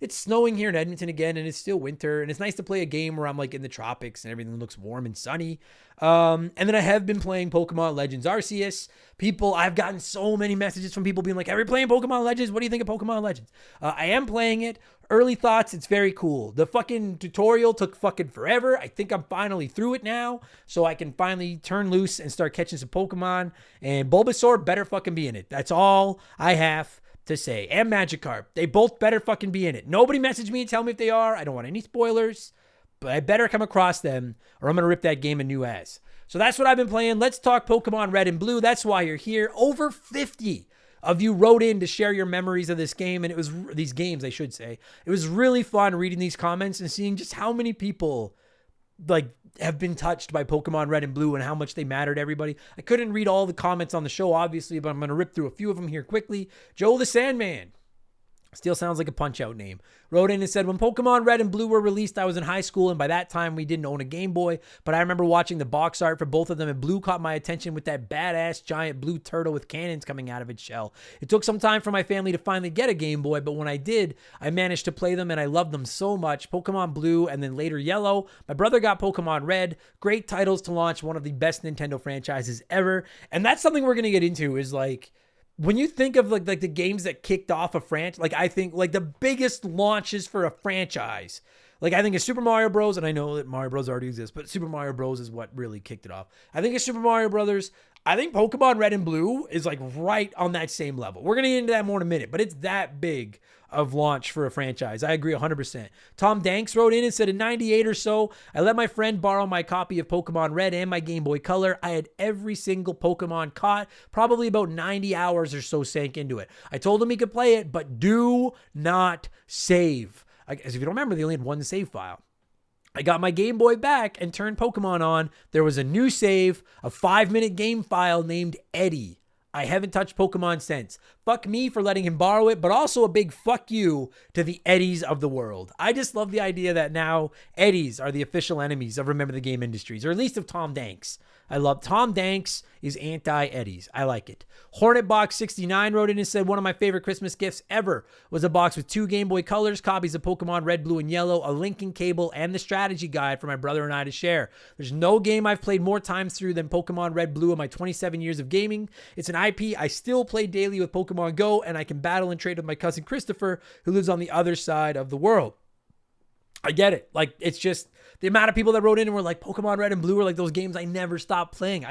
It's snowing here in Edmonton again and it's still winter and it's nice to play a game where I'm like in the tropics and everything looks warm and sunny. And then I have been playing Pokemon Legends Arceus. I've gotten so many messages from people being like, are we playing Pokemon Legends? What do you think of Pokemon Legends? I am playing it. Early thoughts, it's very cool. The fucking tutorial took fucking forever. I think I'm finally through it now, so I can finally turn loose and start catching some Pokemon. And Bulbasaur better fucking be in it. That's all I have to say. And Magikarp. They both better fucking be in it. Nobody message me and tell me if they are. I don't want any spoilers, but I better come across them or I'm going to rip that game a new ass. So that's what I've been playing. Let's talk Pokemon Red and Blue. That's why you're here. Over 50 of you wrote in to share your memories of this game, and it was these games, I should say. It was really fun reading these comments and seeing just how many people like have been touched by Pokemon Red and Blue and how much they matter to everybody. I couldn't read all the comments on the show, obviously, but I'm going to rip through a few of them here quickly. Joe the Sandman. Still sounds like a Punch-Out name. Wrote in and said, when Pokemon Red and Blue were released, I was in high school, and by that time, we didn't own a Game Boy, but I remember watching the box art for both of them, and Blue caught my attention with that badass giant blue turtle with cannons coming out of its shell. It took some time for my family to finally get a Game Boy, but when I did, I managed to play them, and I loved them so much. Pokemon Blue, and then later Yellow. My brother got Pokemon Red. Great titles to launch one of the best Nintendo franchises ever, and that's something we're going to get into is like, when you think of like the games that kicked off a franchise, like I think like the biggest launches for a franchise, like I think it's Super Mario Bros. And I know that Mario Bros. Already exists, but Super Mario Bros. Is what really kicked it off. I think it's Super Mario Brothers. I think Pokemon Red and Blue is like right on that same level. We're going to get into that more in a minute, but it's that big of launch for a franchise. I agree 100%. Tom Danks wrote in and said in 98 or so, I let my friend borrow my copy of Pokemon Red and my Game Boy Color. I had every single Pokemon caught, probably about 90 hours or so sank into it. I told him he could play it, but do not save. As if you don't remember, they only had one save file. I got my Game Boy back and turned Pokemon on. There was a new save, a 5-minute game file named Eddie. I haven't touched Pokemon since. Fuck me for letting him borrow it, but also a big fuck you to the Eddies of the world. I just love the idea that now Eddies are the official enemies of Remember the Game Industries, or at least of Tom Danks. I love Tom Danks is anti-Eddies. I like it. HornetBox69 wrote in and said, one of my favorite Christmas gifts ever was a box with 2 Game Boy Colors, copies of Pokemon Red, Blue, and Yellow, a linking cable, and the strategy guide for my brother and I to share. There's no game I've played more times through than Pokemon Red, Blue in my 27 years of gaming. It's an IP I still play daily with Pokemon Go, and I can battle and trade with my cousin Christopher, who lives on the other side of the world. I get it. Like, it's just the amount of people that wrote in and were like, Pokemon Red and Blue are like those games I never stopped playing.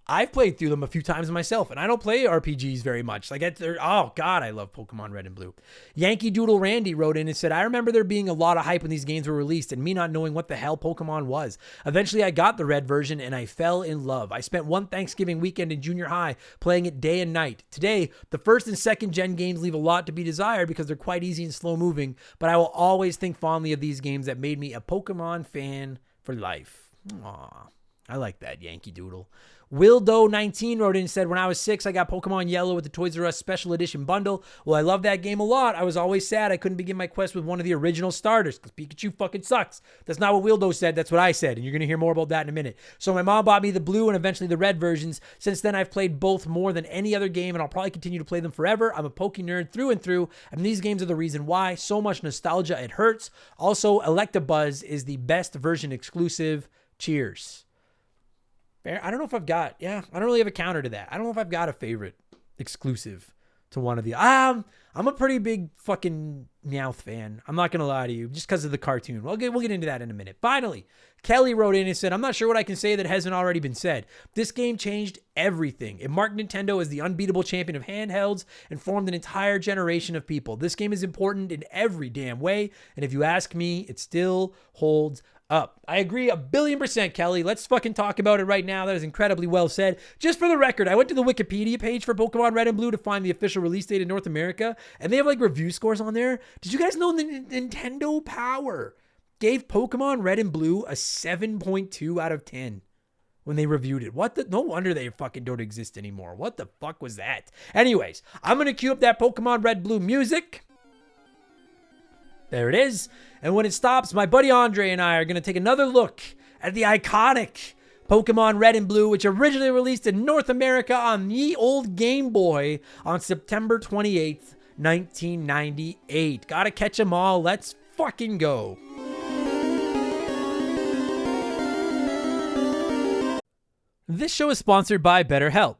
I've played through them a few times myself, and I don't play RPGs very much. Like, oh God, I love Pokemon Red and Blue. Yankee Doodle Randy wrote in and said, I remember there being a lot of hype when these games were released and me not knowing what the hell Pokemon was. Eventually, I got the Red version and I fell in love. I spent one Thanksgiving weekend in junior high playing it day and night. Today, the first and second gen games leave a lot to be desired because they're quite easy and slow moving, but I will always think fondly of these games that made me a Pokemon fan for life. Aw, I like that, Yankee Doodle. Wildo19 wrote in and said, when I was 6, I got Pokemon Yellow with the Toys R Us Special Edition bundle. Well, I love that game a lot. I was always sad I couldn't begin my quest with one of the original starters because Pikachu fucking sucks. That's not what Wildo said. That's what I said, and you're going to hear more about that in a minute. So my mom bought me the blue and eventually the red versions. Since then, I've played both more than any other game, and I'll probably continue to play them forever. I'm a Poke nerd through and through, and these games are the reason why. So much nostalgia, it hurts. Also, Electabuzz is the best version exclusive. Cheers. I don't know if I don't really have a counter to that. I don't know if I've got a favorite exclusive to one of the I'm a pretty big fucking Meowth fan. I'm not gonna lie to you, just because of the cartoon. We'll get into that in a minute. Finally, Kelly wrote in and said, I'm not sure what I can say that hasn't already been said. This game changed everything. It marked Nintendo as the unbeatable champion of handhelds and formed an entire generation of people. This game is important in every damn way, and if you ask me, it still holds up. I agree 1,000,000,000%, Kelly. Let's fucking talk about it right now. That is incredibly well said. Just for the record, I went to the Wikipedia page for Pokemon Red and Blue to find the official release date in North America, and they have like review scores on there. Did you guys know the Nintendo Power gave Pokemon Red and Blue a 7.2 out of 10 when they reviewed it? No wonder they fucking don't exist anymore. What the fuck was that? Anyways, I'm going to cue up that Pokemon Red Blue music. There it is. And when it stops, my buddy Andre and I are going to take another look at the iconic Pokemon Red and Blue, which originally released in North America on the old Game Boy on September 28th, 1998. Gotta catch them all. Let's fucking go. This show is sponsored by BetterHelp.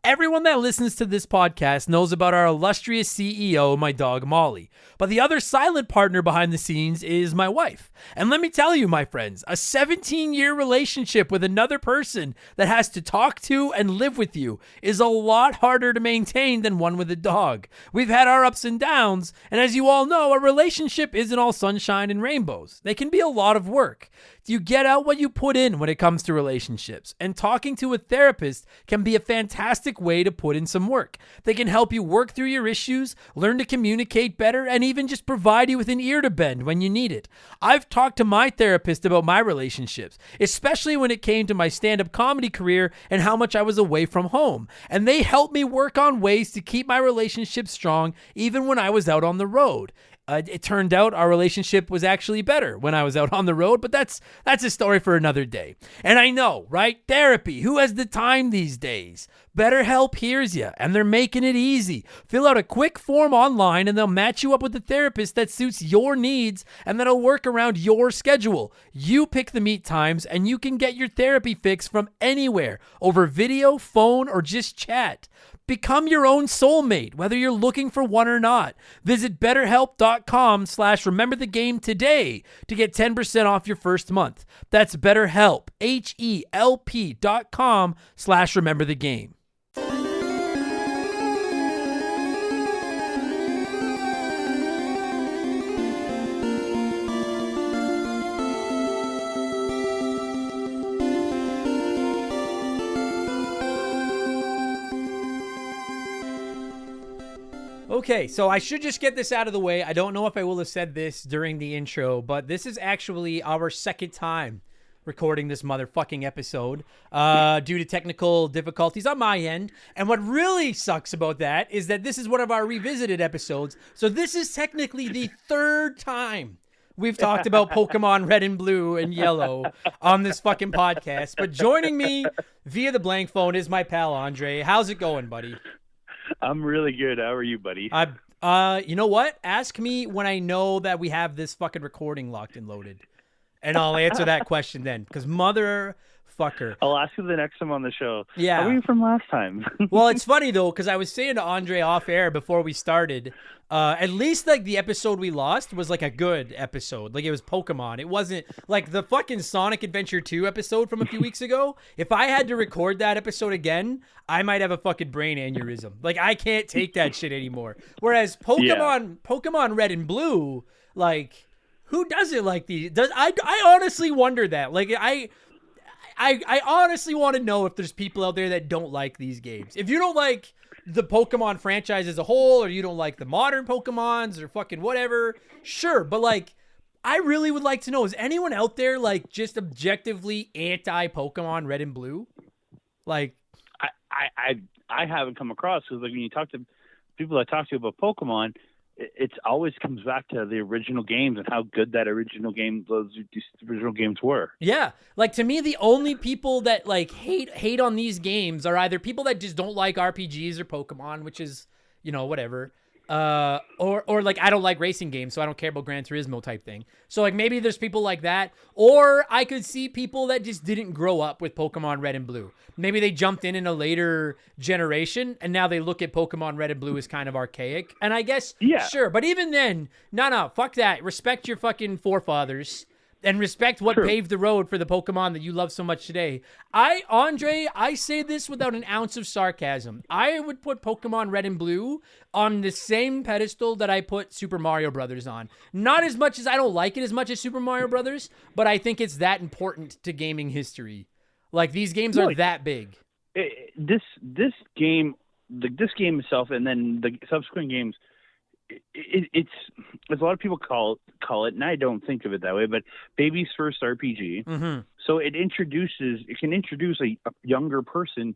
Everyone that listens to this podcast knows about our illustrious CEO, my dog Molly. But the other silent partner behind the scenes is my wife. And let me tell you, my friends, a 17-year relationship with another person that has to talk to and live with you is a lot harder to maintain than one with a dog. We've had our ups and downs, and as you all know, a relationship isn't all sunshine and rainbows. They can be a lot of work. You get out what you put in when it comes to relationships, and talking to a therapist can be a fantastic way to put in some work. They can help you work through your issues, learn to communicate better, and even just provide you with an ear to bend when you need it. I've talked to my therapist about my relationships, especially when it came to my stand-up comedy career and how much I was away from home, and they helped me work on ways to keep my relationship strong even when I was out on the road. It turned out our relationship was actually better when I was out on the road, but that's a story for another day. And I know, right? Therapy. Who has the time these days? BetterHelp hears you, and they're making it easy. Fill out a quick form online, and they'll match you up with a therapist that suits your needs and that'll work around your schedule. You pick the meet times, and you can get your therapy fix from anywhere, over video, phone, or just chat. Become your own soulmate, whether you're looking for one or not. Visit BetterHelp.com/rememberthegame today to get 10% off your first month. That's BetterHelp, HELP.com/rememberthegame. Okay, so I should just get this out of the way. I don't know if I will have said this during the intro, but this is actually our second time recording this motherfucking episode due to technical difficulties on my end. And what really sucks about that is that this is one of our revisited episodes. So this is technically the third time we've talked about Pokemon Red and Blue and Yellow on this fucking podcast. But joining me via the blank phone is my pal Andre. How's it going, buddy? I'm really good. How are you, buddy? You know what? Ask me when I know that we have this fucking recording locked and loaded, and I'll answer that question then. Because motherfucker, I'll ask you the next time on the show. Yeah. How are you from last time? Well, it's funny though, because I was saying to Andre off air before we started, at least like the episode we lost was like a good episode. Like it was Pokemon. It wasn't like the fucking Sonic Adventure 2 episode from a few weeks ago. If I had to record that episode again, I might have a fucking brain aneurysm. Like I can't take that shit anymore. Whereas Pokemon Red and Blue, like who does it like these? I honestly wonder that. Like I honestly want to know if there's people out there that don't like these games. If you don't like the Pokemon franchise as a whole, or you don't like the modern Pokemons or fucking whatever, sure. But like, I really would like to know, is anyone out there like just objectively anti-Pokemon Red and Blue? Like, I haven't come across, because like when you talk to people that talk to you about Pokemon, it always comes back to the original games and how good those original games were. Yeah, like to me, the only people that like hate on these games are either people that just don't like RPGs or Pokemon, which is, you know, whatever. Or like I don't like racing games, so I don't care about Gran Turismo type thing. So like maybe there's people like that, or I could see people that just didn't grow up with Pokemon Red and Blue. Maybe they jumped in a later generation, and now they look at Pokemon Red and Blue as kind of archaic. And I guess sure, but even then, no, fuck that. Respect your fucking forefathers. And respect what paved the road for the Pokemon that you love so much today. Andre, I say this without an ounce of sarcasm. I would put Pokemon Red and Blue on the same pedestal that I put Super Mario Brothers on. Not as much as I don't like it as much as Super Mario Brothers, but I think it's that important to gaming history. Like, these games are that big. This game itself, and then the subsequent games, it's as a lot of people call it, and I don't think of it that way, but baby's first RPG. Mm-hmm. So it can introduce a younger person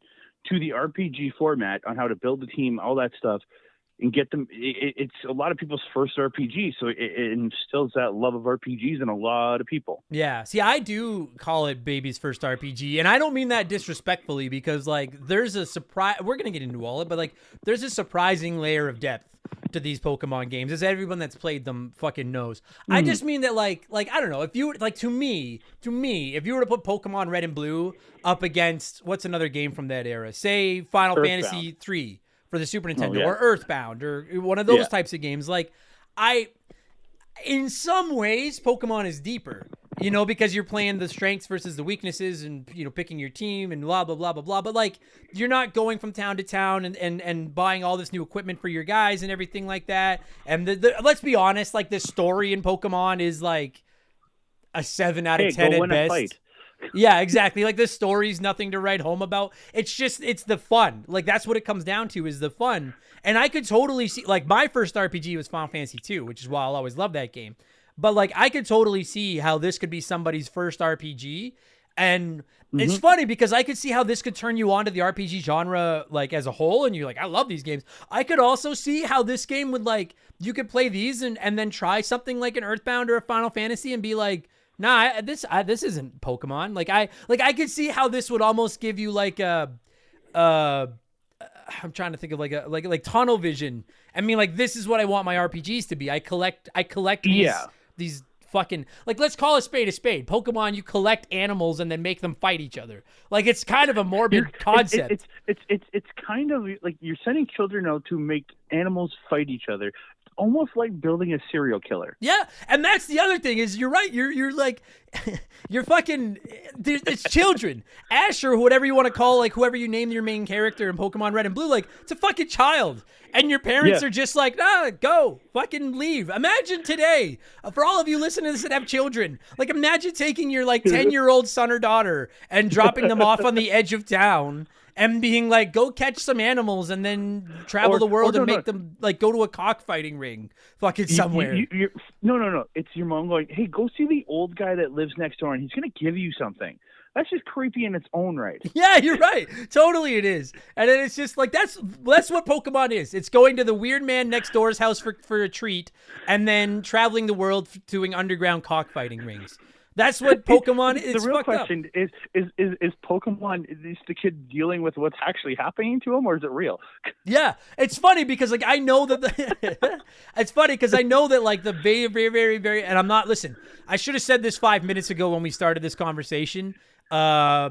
to the RPG format on how to build a team, all that stuff, and get them. It's a lot of people's first RPG, so it instills that love of RPGs in a lot of people. Yeah, see, I do call it baby's first RPG, and I don't mean that disrespectfully, because like there's a surprise. We're gonna get into all it, but like there's a surprising layer of depth to these Pokemon games, as everyone that's played them fucking knows. I just mean that like I don't know, if you like to me, if you were to put Pokemon Red and Blue up against what's another game from that era, say Final Fantasy 3 for the Super Nintendo, or Earthbound, or one of those types of games, like in some ways Pokemon is deeper, you know, because you're playing the strengths versus the weaknesses, and you know, picking your team and blah blah blah blah blah. But like, you're not going from town to town and buying all this new equipment for your guys and everything like that. And let's be honest, like the story in Pokemon is like a 7 out of 10 at best. Yeah, exactly. Like, the story's nothing to write home about. It's the fun. Like, that's what it comes down to, is the fun. And I could totally see, like, my first RPG was Final Fantasy 2, which is why I'll always love that game. But like, I could totally see how this could be somebody's first RPG. And it's funny because I could see how this could turn you on to the RPG genre, like, as a whole. And you're like, I love these games. I could also see how this game would, like, you could play these and then try something like an Earthbound or a Final Fantasy and be like, nah, this isn't Pokemon. Like I could see how this would almost give you like I'm trying to think of like tunnel vision. I mean, like, this is what I want my RPGs to be. I collect these fucking, like, let's call a spade. Pokemon, you collect animals and then make them fight each other. Like, it's kind of a morbid concept. It's kind of like you're sending children out to make animals fight each other. Almost like building a serial killer. Yeah, and that's the other thing, is you're right. You're like, you're fucking, it's children. Ash, or whatever you want to call, like, whoever you name your main character in Pokemon Red and Blue, like, it's a fucking child. And your parents are just like, nah, go, fucking leave. Imagine today, for all of you listening to this that have children, like, imagine taking your, like, 10-year-old son or daughter and dropping them off on the edge of town and being like, go catch some animals and then travel the world and make them, like, go to a cockfighting ring fucking somewhere. No. It's your mom going, hey, go see the old guy that lives next door and he's going to give you something. That's just creepy in its own right. Yeah, you're right. Totally it is. And then it's just like, that's what Pokemon is. It's going to the weird man next door's house for a treat and then traveling the world doing underground cockfighting rings. That's what Pokemon is. The real question is Pokemon, is the kid dealing with what's actually happening to him, or is it real? Yeah, it's funny because, like, I know that it's funny because I know that, like, the very, very, very, very, and I'm not, listen, I should have said this 5 minutes ago when we started this conversation. I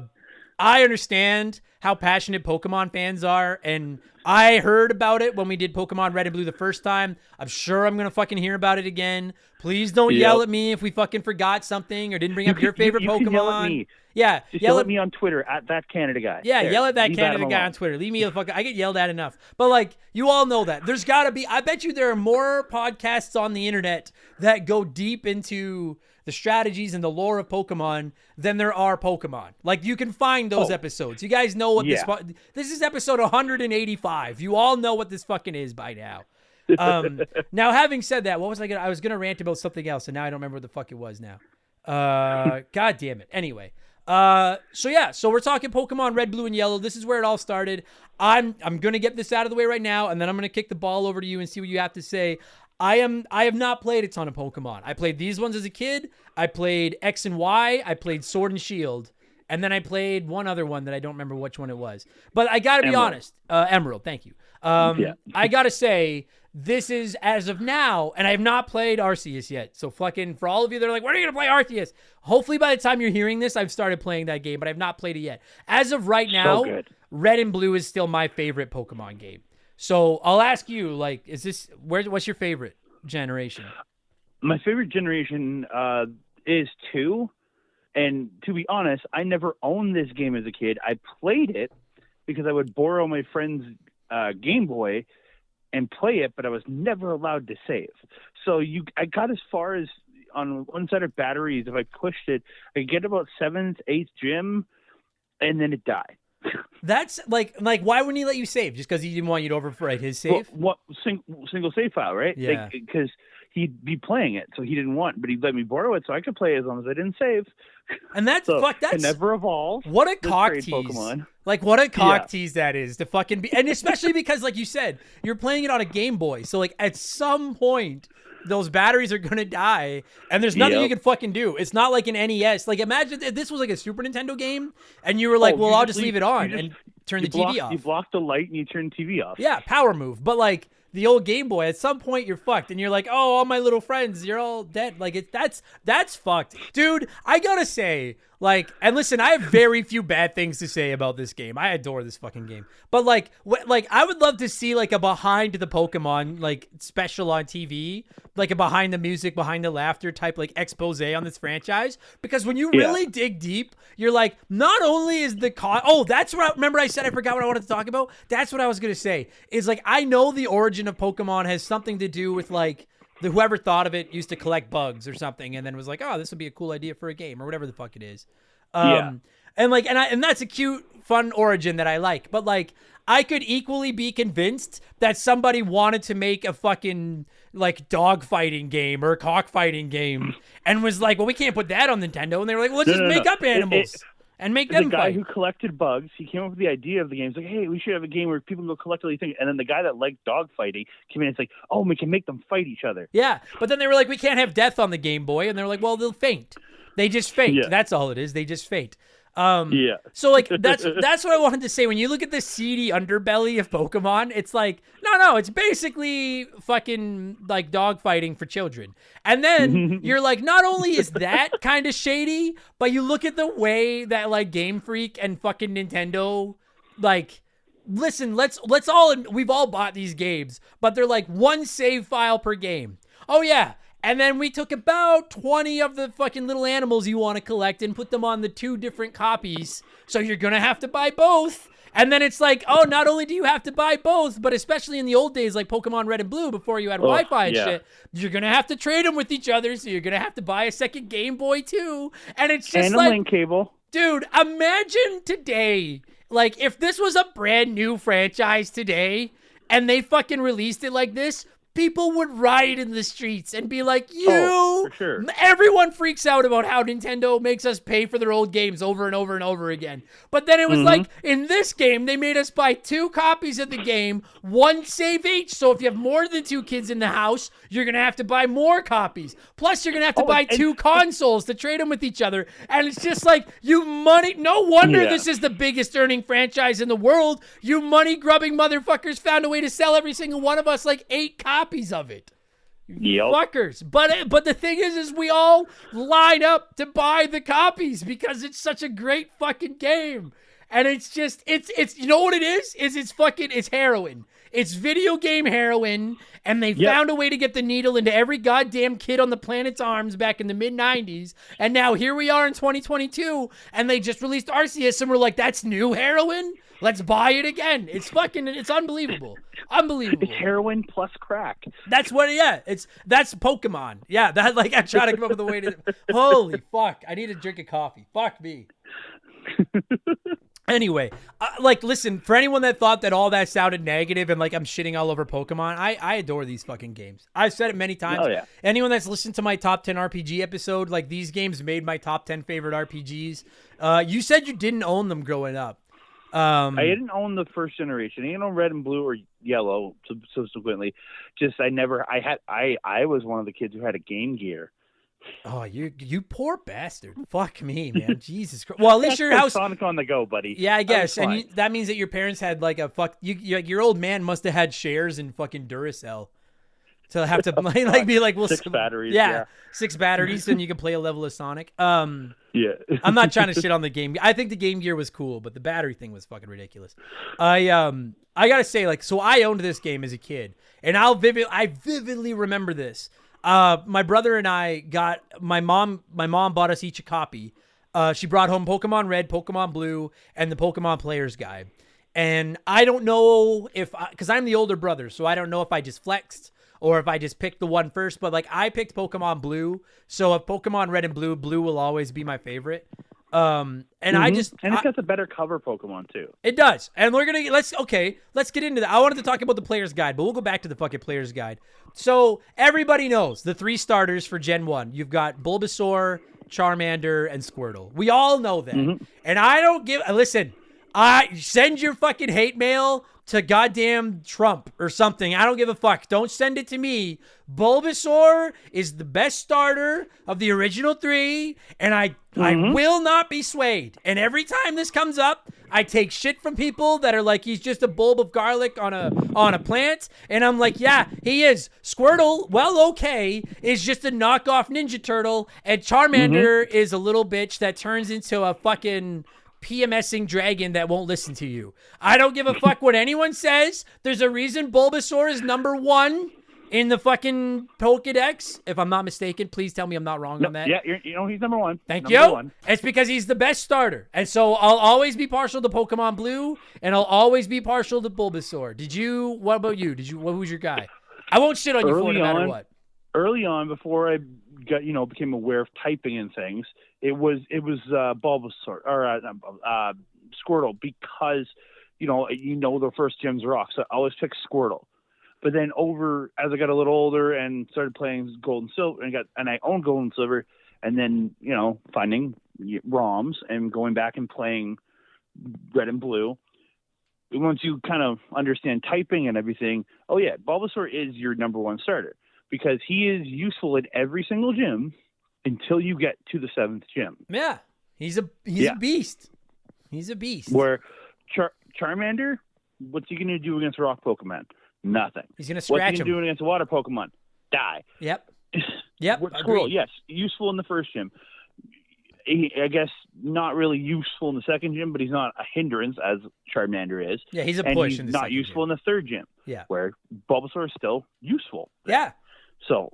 understand how passionate Pokemon fans are, and I heard about it when we did Pokemon Red and Blue the first time. I'm sure I'm going to fucking hear about it again. Please don't yell at me if we fucking forgot something or didn't bring up your favorite Pokemon. Can yell at me. Yeah. Just yell at me on Twitter, at that Canada guy. Yeah, there, yell at that Canada guy on Twitter. Leave me the fuck. I get yelled at enough. But, like, you all know that. There's got to be, I bet you there are more podcasts on the internet that go deep into the strategies and the lore of Pokemon than there are Pokemon. Like, you can find those episodes. You guys know what this is episode 185. You all know what this fucking is by now. Now, having said that, what was I was gonna rant about something else, and now I don't remember what the fuck it was now. God damn it. Anyway, so we're talking Pokemon Red, Blue, and Yellow. This is where it all started. I'm gonna get this out of the way right now, and then I'm gonna kick the ball over to you and see what you have to say. I have not played a ton of Pokemon. I played these ones as a kid. I played X and Y. I played Sword and Shield. and then I played one other one that I don't remember which one it was. But I got to be Emerald. honest. Emerald, thank you. I got to say, this is, as of now, and I have not played Arceus yet. So fucking, for all of you that are like, when are you going to play Arceus? Hopefully by the time you're hearing this, I've started playing that game, but I've not played it yet. As of right now, good. Red and Blue is still my favorite Pokemon game. So I'll ask you, like, what's your favorite generation? My favorite generation is 2. And to be honest, I never owned this game as a kid. I played it because I would borrow my friend's Game Boy and play it, but I was never allowed to save. So I got as far as on one side of batteries. If I pushed it, I could get about 7th, 8th gym, and then it died. That's like why wouldn't he let you save? Just because he didn't want you to overwrite his save? What single save file, right? Yeah. Because he'd be playing it, so he didn't want, but he'd let me borrow it so I could play as long as I didn't save. And that's So that's it never evolved. what a cock trade tease. Pokemon. Like what a cock tease that is to fucking be, and especially because like you said, you're playing it on a Game Boy, so like at some point those batteries are gonna die, and there's nothing you can fucking do. It's not like an NES. Like imagine if this was like a Super Nintendo game, and you were like, "Well, I'll just leave it on and turn the TV off." You block the light and you turn the TV off. Yeah, power move. But like the old Game Boy, at some point you're fucked, and you're like, "Oh, all my little friends, you're all dead." Like that's fucked, dude. I gotta say, like, and listen, I have very few bad things to say about this game. I adore this fucking game, but like, I would love to see like a behind the Pokemon like special on TV, like a behind the music, behind the laughter type like expose on this franchise. Because when you really dig deep, you're like, not only is the that's what remember I said I forgot what I wanted to talk about. That's what I was gonna say. Is like I know the origin of Pokemon has something to do with like. Whoever thought of it used to collect bugs or something, and then was like, "Oh, this would be a cool idea for a game," or whatever the fuck it is. And that's a cute, fun origin that I like. But like, I could equally be convinced that somebody wanted to make a fucking like dog fighting game or a cockfighting game, and was like, "Well, we can't put that on Nintendo." And they were like, "Well, let's just make up animals." And make them the guy fight. who collected bugs, he came up with the idea of the game. He's like, hey, we should have a game where people can go collectively think. And then the guy that liked dog fighting came in and it's like, oh, we can make them fight each other. Yeah, but then they were like, we can't have death on the Game Boy. And they're like, well, they'll faint. They just faint. Yeah. That's all it is. They just faint. Yeah. So like that's what I wanted to say. When you look at the seedy underbelly of Pokemon, it's like no, it's basically fucking like dog fighting for children. And then you're like, not only is that kind of shady, but you look at the way that like Game Freak and fucking Nintendo, like, listen, we've all bought these games, but they're like one save file per game. Oh yeah. And then we took about 20 of the fucking little animals you want to collect and put them on the 2 different copies. So you're going to have to buy both. And then it's like, oh, not only do you have to buy both, but especially in the old days, like Pokemon Red and Blue, before you had Wi-Fi and shit, you're going to have to trade them with each other. So you're going to have to buy a second Game Boy too. And it's just and like, a link cable. Dude, imagine today, like if this was a brand new franchise today and they fucking released it like this, people would riot in the streets and be like, for sure. Everyone freaks out about how Nintendo makes us pay for their old games over and over and over again. But then it was like, in this game, they made us buy 2 copies of the game, 1 save each. So if you have more than 2 kids in the house, you're going to have to buy more copies. Plus, you're going to have to buy 2 consoles to trade them with each other. And it's just like, no wonder this is the biggest earning franchise in the world. You money-grubbing motherfuckers found a way to sell every single one of us like 8 copies of it. Yep. Fuckers. But the thing is we all line up to buy the copies because it's such a great fucking game. And it's just it's you know what it is? It's heroin. It's video game heroin, and they found a way to get the needle into every goddamn kid on the planet's arms back in the mid-90s. And now here we are in 2022, and they just released Arceus, and we're like, that's new heroin? Let's buy it again. It's unbelievable. Unbelievable. It's heroin plus crack. That's that's Pokemon. Yeah, that like I'm trying to come up with a way to. Holy fuck! I need to drink a coffee. Fuck me. Anyway, like, listen, for anyone that thought that all that sounded negative and like I'm shitting all over Pokemon, I adore these fucking games. I've said it many times. Oh, yeah. Anyone that's listened to my top 10 RPG episode, like these games made my top 10 favorite RPGs. You said you didn't own them growing up. I didn't own the first generation. I didn't own Red and Blue or Yellow subsequently. Just I was one of the kids who had a Game Gear. Oh, you poor bastard. Fuck me, man. Jesus Christ. Well, at least your house. Sonic on the go, buddy. Yeah, I guess. That was And that means that your parents had like a your old man must have had shares in fucking Duracell. To have to be like, well, 6 batteries. Yeah, 6 batteries, and you can play a level of Sonic. Yeah. I'm not trying to shit on the game. I think the Game Gear was cool, but the battery thing was fucking ridiculous. I gotta say, like, so I owned this game as a kid, and I vividly remember this. My brother and I got my mom bought us each a copy. She brought home Pokemon Red, Pokemon Blue, and the Pokemon Player's Guide. And I don't know because I'm the older brother, so I don't know if I just flexed or if I just picked the one first, but like I picked Pokemon Blue. So if Pokemon Red and Blue will always be my favorite. And it's got the better cover Pokemon too. It does. And let's get into that. I wanted to talk about the player's guide, but we'll go back to the fucking player's guide. So everybody knows the 3 starters for Gen 1. You've got Bulbasaur, Charmander, and Squirtle. We all know that. And I don't listen, I send your fucking hate mail to goddamn Trump or something. I don't give a fuck. Don't send it to me. Bulbasaur is the best starter of the original 3, and I will not be swayed. And every time this comes up, I take shit from people that are like, he's just a bulb of garlic on a plant, and I'm like, yeah, he is. Squirtle, well, okay, is just a knockoff Ninja Turtle, and Charmander is a little bitch that turns into a fucking PMSing dragon that won't listen to you. I don't give a fuck what anyone says. There's a reason Bulbasaur is number 1 in the fucking Pokedex. If I'm not mistaken, please tell me I'm not wrong on that. Yeah, he's number 1. Thank number you. 1. It's because he's the best starter. And so I'll always be partial to Pokemon Blue, and I'll always be partial to Bulbasaur. What about you? What was your guy? I won't shit on you for it no matter what. Early on, before I got became aware of typing and things, it was Bulbasaur or Squirtle, because the first gym's rock, so I always pick Squirtle. But then as I got a little older and started playing Gold and Silver, and I owned Gold and Silver, and then finding ROMs and going back and playing Red and Blue. Once you kind of understand typing and everything, Bulbasaur is your number 1 starter, because he is useful in every single gym until you get to the 7th gym. Yeah, he's a beast. He's a beast. Where Charmander, what's he going to do against rock Pokemon? Nothing. He's going to scratch him. What's he going to do against water Pokemon? Die. Yep. Squirrel, yes, useful in the first gym. I guess not really useful in the second gym, but he's not a hindrance as Charmander is. Yeah, he's a push. He's in the not useful gym. in the third gym. Yeah, where Bulbasaur is still useful. Yeah. So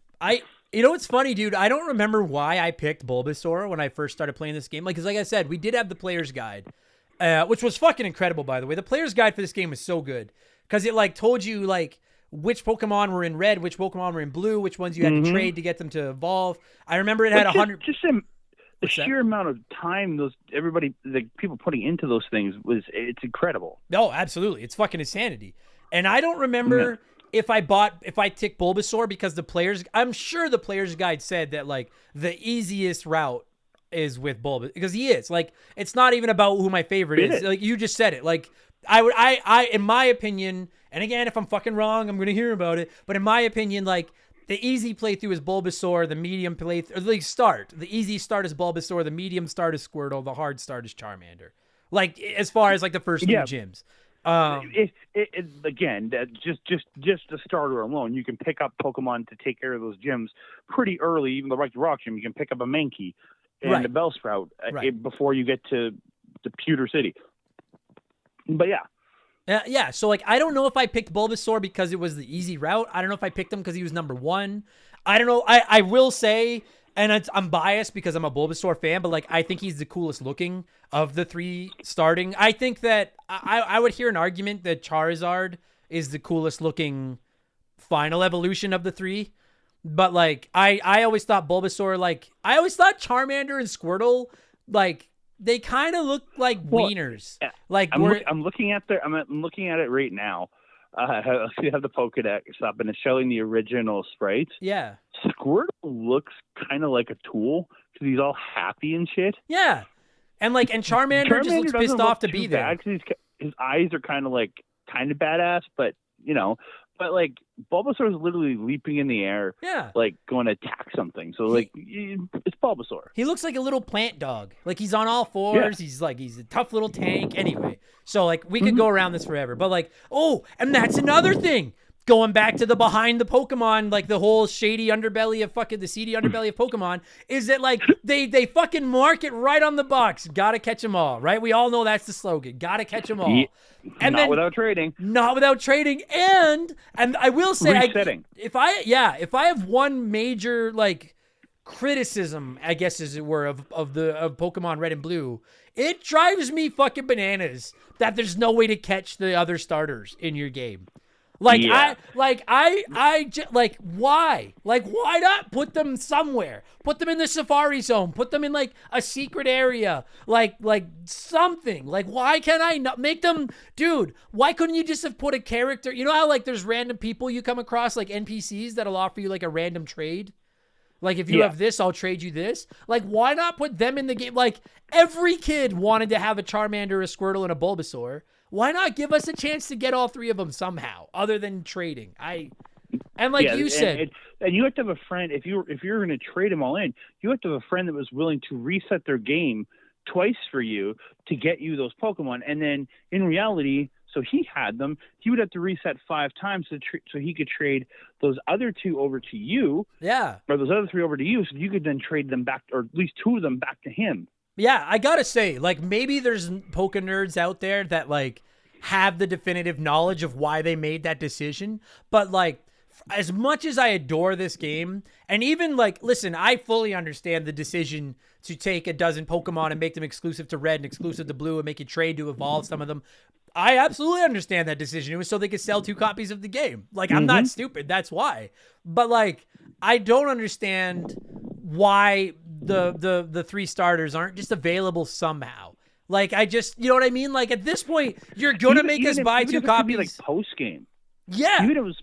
it's funny, dude. I don't remember why I picked Bulbasaur when I first started playing this game. Because like I said, we did have the player's guide, which was fucking incredible, by the way. The player's guide for this game was so good because it like told you like which Pokemon were in red, which Pokemon were in blue, which ones you had to trade to get them to evolve. I remember it had 100. The sheer amount of time people putting into those things it's incredible. No, absolutely. It's fucking insanity. And I don't remember if I ticked Bulbasaur because I'm sure the player's guide said that like the easiest route is with Bulbasaur because he is like, it's not even about who my favorite is. Like you just said it. Like I in my opinion, and again, if I'm fucking wrong, I'm going to hear about it. But in my opinion, like, the easy playthrough is Bulbasaur, the medium playthrough, or the easy start is Bulbasaur, the medium start is Squirtle, the hard start is Charmander. Like, as far as like the first 2 gyms. Again, just the starter alone, you can pick up Pokemon to take care of those gyms pretty early. Even the Rock gym, you can pick up a Mankey and a Bellsprout before you get to the Pewter City. But yeah, so like I don't know if I picked Bulbasaur because it was the easy route. I don't know if I picked him because he was number 1. I don't know. I will say, and I'm biased because I'm a Bulbasaur fan, but like I think he's the coolest looking of the 3 starting. I think that I would hear an argument that Charizard is the coolest looking final evolution of the 3. But like I always thought Bulbasaur, like I always thought Charmander and Squirtle, like they kind of look like wieners. Like I'm looking at it right now. You have the Pokedex up, and it's showing the original sprites. Yeah. Squirtle looks kind of like a tool because he's all happy and shit. Yeah. And Charmander just looks pissed off to be there. His eyes are kind of badass, but but like Bulbasaur is literally leaping in the air, Yeah. like going to attack something. So like it's Bulbasaur. He looks like a little plant dog. Like he's on all fours. Yeah. He's a tough little tank. Anyway, so like we could go around this forever. But like, oh, and that's another thing. Going back to the behind the Pokemon, like the whole shady underbelly of fucking the seedy underbelly of Pokemon, is that like they fucking mark it right on the box. Gotta catch them all, right? We all know that's the slogan. Gotta catch them all. Yeah. And Not then, without trading. Not without trading. And I will say, Resetting. if I have one major like criticism, I guess as it were, of Pokemon Red and Blue, it drives me fucking bananas that there's no way to catch the other starters in your game. Like Yeah. why? Like why not put them somewhere? Put them in the Safari Zone. Put them in like a secret area. Like something. Like why can't I not make them, dude? Why couldn't you just have put a character? You know how like there's random people you come across, like NPCs that'll offer you like a random trade. Like if you have this, I'll trade you this. Like why not put them in the game? Like every kid wanted to have a Charmander, a Squirtle, and a Bulbasaur. Why not give us a chance to get all three of them somehow, other than trading? And like you said, and you have to have a friend. If you're going to trade them all in, you have to have a friend that was willing to reset their game twice for you to get you those Pokemon. And then in reality, so he had them. He would have to reset 5 times so he could trade those other 2 over to you. Yeah, or those other 3 over to you, so you could then trade them back, or at least 2 of them back to him. Yeah, I gotta say, like, maybe there's Poke nerds out there that, like, have the definitive knowledge of why they made that decision. But, like, as much as I adore this game, and even, like, listen, I fully understand the decision to take a dozen Pokemon and make them exclusive to Red and exclusive to Blue and make a trade to evolve some of them. I absolutely understand that decision. It was so they could sell 2 copies of the game. Like, I'm not stupid. That's why. But, like, I don't understand why the 3 starters aren't just available somehow. Like, I just, you know what I mean? Like, at this point, you're going to make us buy 2 copies. Be like post-game. Yeah. Even if it was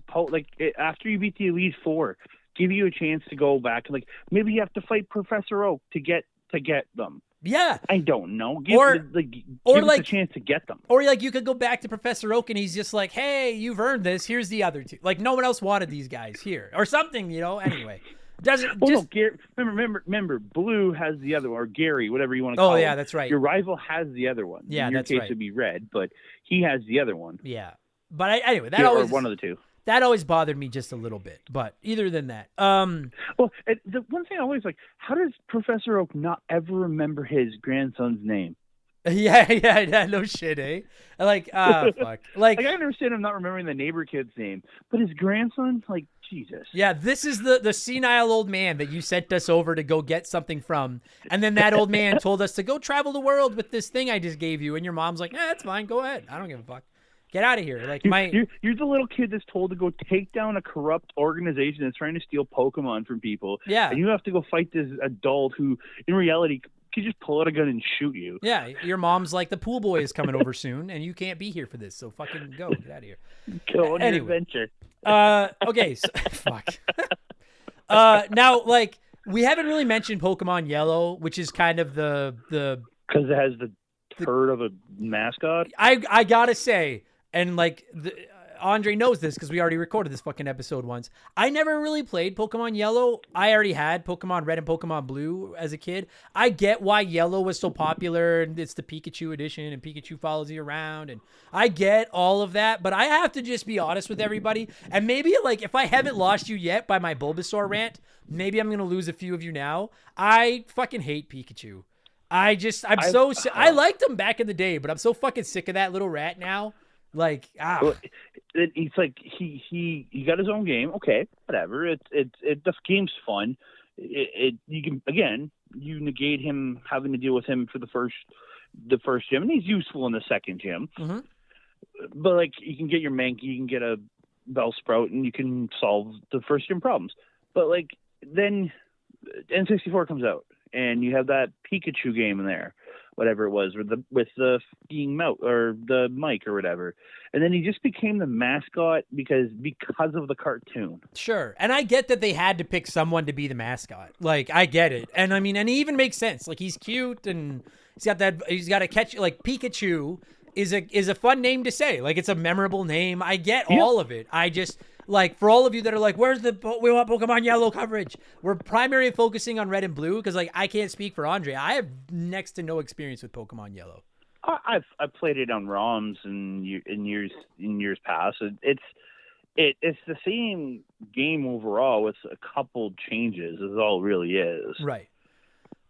after you beat the Elite Four, give you a chance to go back. Like, maybe you have to fight Professor Oak to get them. Yeah. I don't know. Give or us a chance to get them. Or, like, you could go back to Professor Oak and he's just like, hey, you've earned this. Here's the other 2. Like, no one else wanted these guys here. Or something, you know? Anyway. No, Gary, remember, Blue has the other one, or Gary, whatever you want to call it. Oh, yeah, that's right. Your rival has the other one. Yeah, in your that's case, right. it'd be Red, but he has the other one. Yeah. But anyway, or one of the 2. That always bothered me just a little bit. But either than that. Well, the one thing I always like, how does Professor Oak not ever remember his grandson's name? Yeah, no shit, eh? Like, fuck. Like, I understand him not remembering the neighbor kid's name, but his grandson, like, Jesus. Yeah, this is the senile old man that you sent us over to go get something from. And then that old man told us to go travel the world with this thing I just gave you. And your mom's like, that's fine. Go ahead. I don't give a fuck. Get out of here. Like you're the little kid that's told to go take down a corrupt organization that's trying to steal Pokemon from people. Yeah. And you have to go fight this adult who, in reality, could just pull out a gun and shoot you. Yeah. Your mom's like, the pool boy is coming over soon, and you can't be here for this. So fucking go. Get out of here. Go on your adventure. Okay. So, fuck. Now, like, we haven't really mentioned Pokemon Yellow, which is kind of the because it has the turd of a mascot. I gotta say. And, like, Andre knows this because we already recorded this fucking episode once. I never really played Pokemon Yellow. I already had Pokemon Red and Pokemon Blue as a kid. I get why Yellow was so popular, and it's the Pikachu edition, and Pikachu follows you around, and I get all of that, but I have to just be honest with everybody, and maybe, like, if I haven't lost you yet by my Bulbasaur rant, maybe I'm going to lose a few of you now. I fucking hate Pikachu. I liked him back in the day, but I'm so fucking sick of that little rat now. Like, it's like he got his own game. Okay, whatever. The game's fun. You can, again, you negate him having to deal with him for the first gym, and he's useful in the second gym. Mm-hmm. But, like, you can get your Mankey, you can get a Bellsprout, and you can solve the first gym problems. But, like, then N64 comes out, and you have that Pikachu game in there, whatever it was, with the skiing mount or the mic or whatever, and then he just became the mascot because of the cartoon. Sure, and I get that they had to pick someone to be the mascot. Like, I get it, and I mean, and he even makes sense. Like, he's cute, and he's got a catch. Like, Pikachu is a fun name to say. Like, it's a memorable name. I get all of it. I just, like, for all of you that are like, where's we want Pokemon Yellow coverage? We're primarily focusing on Red and Blue because, like, I can't speak for Andre. I have next to no experience with Pokemon Yellow. I've played it on ROMs in years past. It's the same game overall with a couple changes. Is all it really is. Right.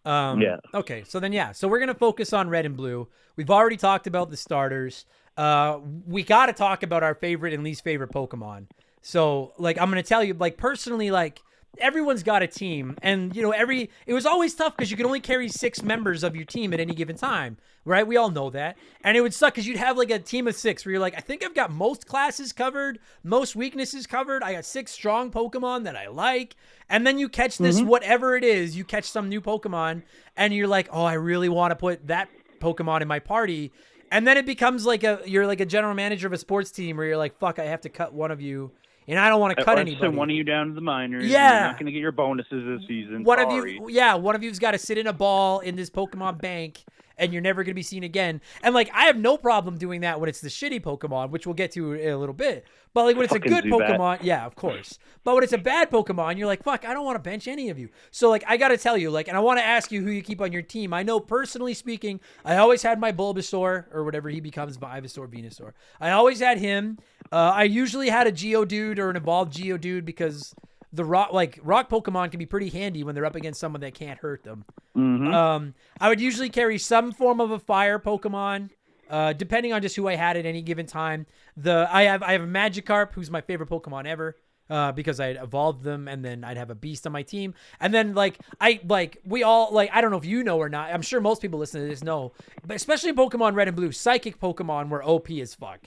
Okay. So then, so we're going to focus on Red and Blue. We've already talked about the starters. We got to talk about our favorite and least favorite Pokemon. So, like, I'm going to tell you, like, personally, like, everyone's got a team, and, you know, it was always tough because you could only carry 6 members of your team at any given time, right? We all know that. And it would suck because you'd have, like, a team of 6 where you're like, I think I've got most classes covered, most weaknesses covered. I got 6 strong Pokemon that I like. And then you catch this, whatever it is, you catch some new Pokemon, and you're like, oh, I really want to put that Pokemon in my party. And then it becomes like you're like a general manager of a sports team where you're like, fuck, I have to cut one of you. And I don't want to cut anybody. Send one of you down to the minors. Yeah. You're not going to get your bonuses this season. One of you's got to sit in a ball in this Pokemon bank, and you're never going to be seen again. And, like, I have no problem doing that when it's the shitty Pokemon, which we'll get to in a little bit. But, like, when it's a good Pokemon, yeah, of course. But when it's a bad Pokemon, you're like, fuck, I don't want to bench any of you. So, like, I got to tell you, like, and I want to ask you who you keep on your team. I know, personally speaking, I always had my Bulbasaur, or whatever he becomes, Ivysaur, Venusaur. I always had him. I usually had a Geodude or an evolved Geodude because the rock Pokemon can be pretty handy when they're up against someone that can't hurt them. I would usually carry some form of a fire Pokemon, depending on just who I had at any given time. I have a Magikarp, who's my favorite Pokemon ever, because I had evolved them, and then I'd have a Beast on my team. And then, I don't know if you know or not. I'm sure most people listening to this know, but especially in Pokemon Red and Blue, Psychic Pokemon were OP as fuck.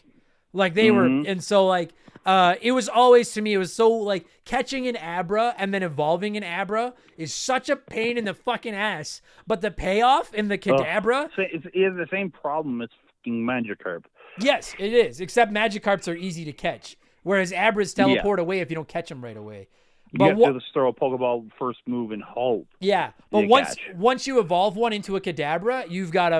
Like, they were, and so, like, it was always, to me, it was so, like, catching an Abra and then evolving an Abra is such a pain in the fucking ass. But the payoff in the Kadabra... It is the same problem as fucking Magikarp. Yes, it is, except Magikarps are easy to catch, whereas Abras teleport away if you don't catch them right away. But you have to just throw a Pokeball first move and hope. Yeah, but once you evolve one into a Kadabra, you've got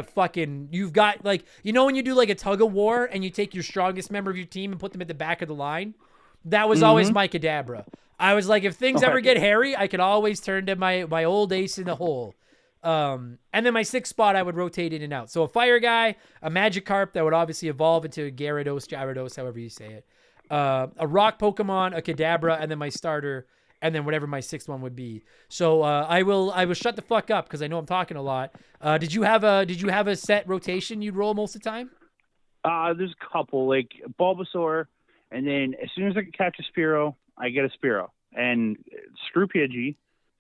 like, you know when you do like a tug of war and you take your strongest member of your team and put them at the back of the line? That was always my Kadabra. I was like, if things ever get hairy, I could always turn to my old ace in the hole. And then my 6th spot, I would rotate in and out. So a fire guy, a Magikarp that would obviously evolve into Gyarados, however you say it. A rock Pokemon, a Kadabra, and then my starter, and then whatever my 6th one would be. So I will shut the fuck up because I know I'm talking a lot. Did you have a set rotation you'd roll most of the time? There's a couple, like Bulbasaur, and then as soon as I can catch a Spearow, I get a Spearow. And screw Pidgey,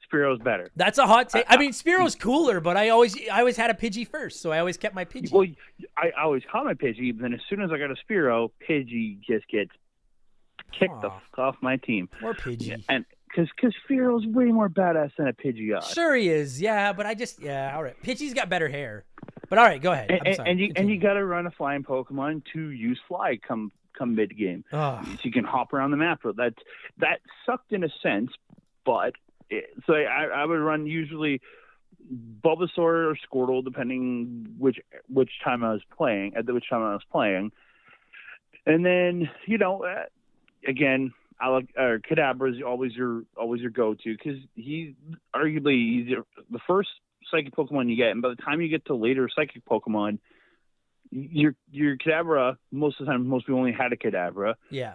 Spearow's better. That's a hot take. I mean, Spearow's cooler, but I always had a Pidgey first, so I always kept my Pidgey. Well, I always caught my Pidgey, but then as soon as I got a Spearow, Pidgey just gets kicked the fuck off my team. Poor Pidgey. And because Spearow's way more badass than a Pidgeot. Sure he is, yeah, but all right. Pidgey's got better hair. But all right, go ahead. And you got to run a flying Pokemon to use Fly come mid game, so you can hop around the map. But that sucked in a sense, but I would run usually Bulbasaur or Squirtle, depending which time I was playing. And then again, I like Kadabra is always your go-to because he's arguably the first psychic Pokemon you get, and by the time you get to later psychic Pokemon, your Kadabra, most of the time, most people only had a Kadabra. Yeah.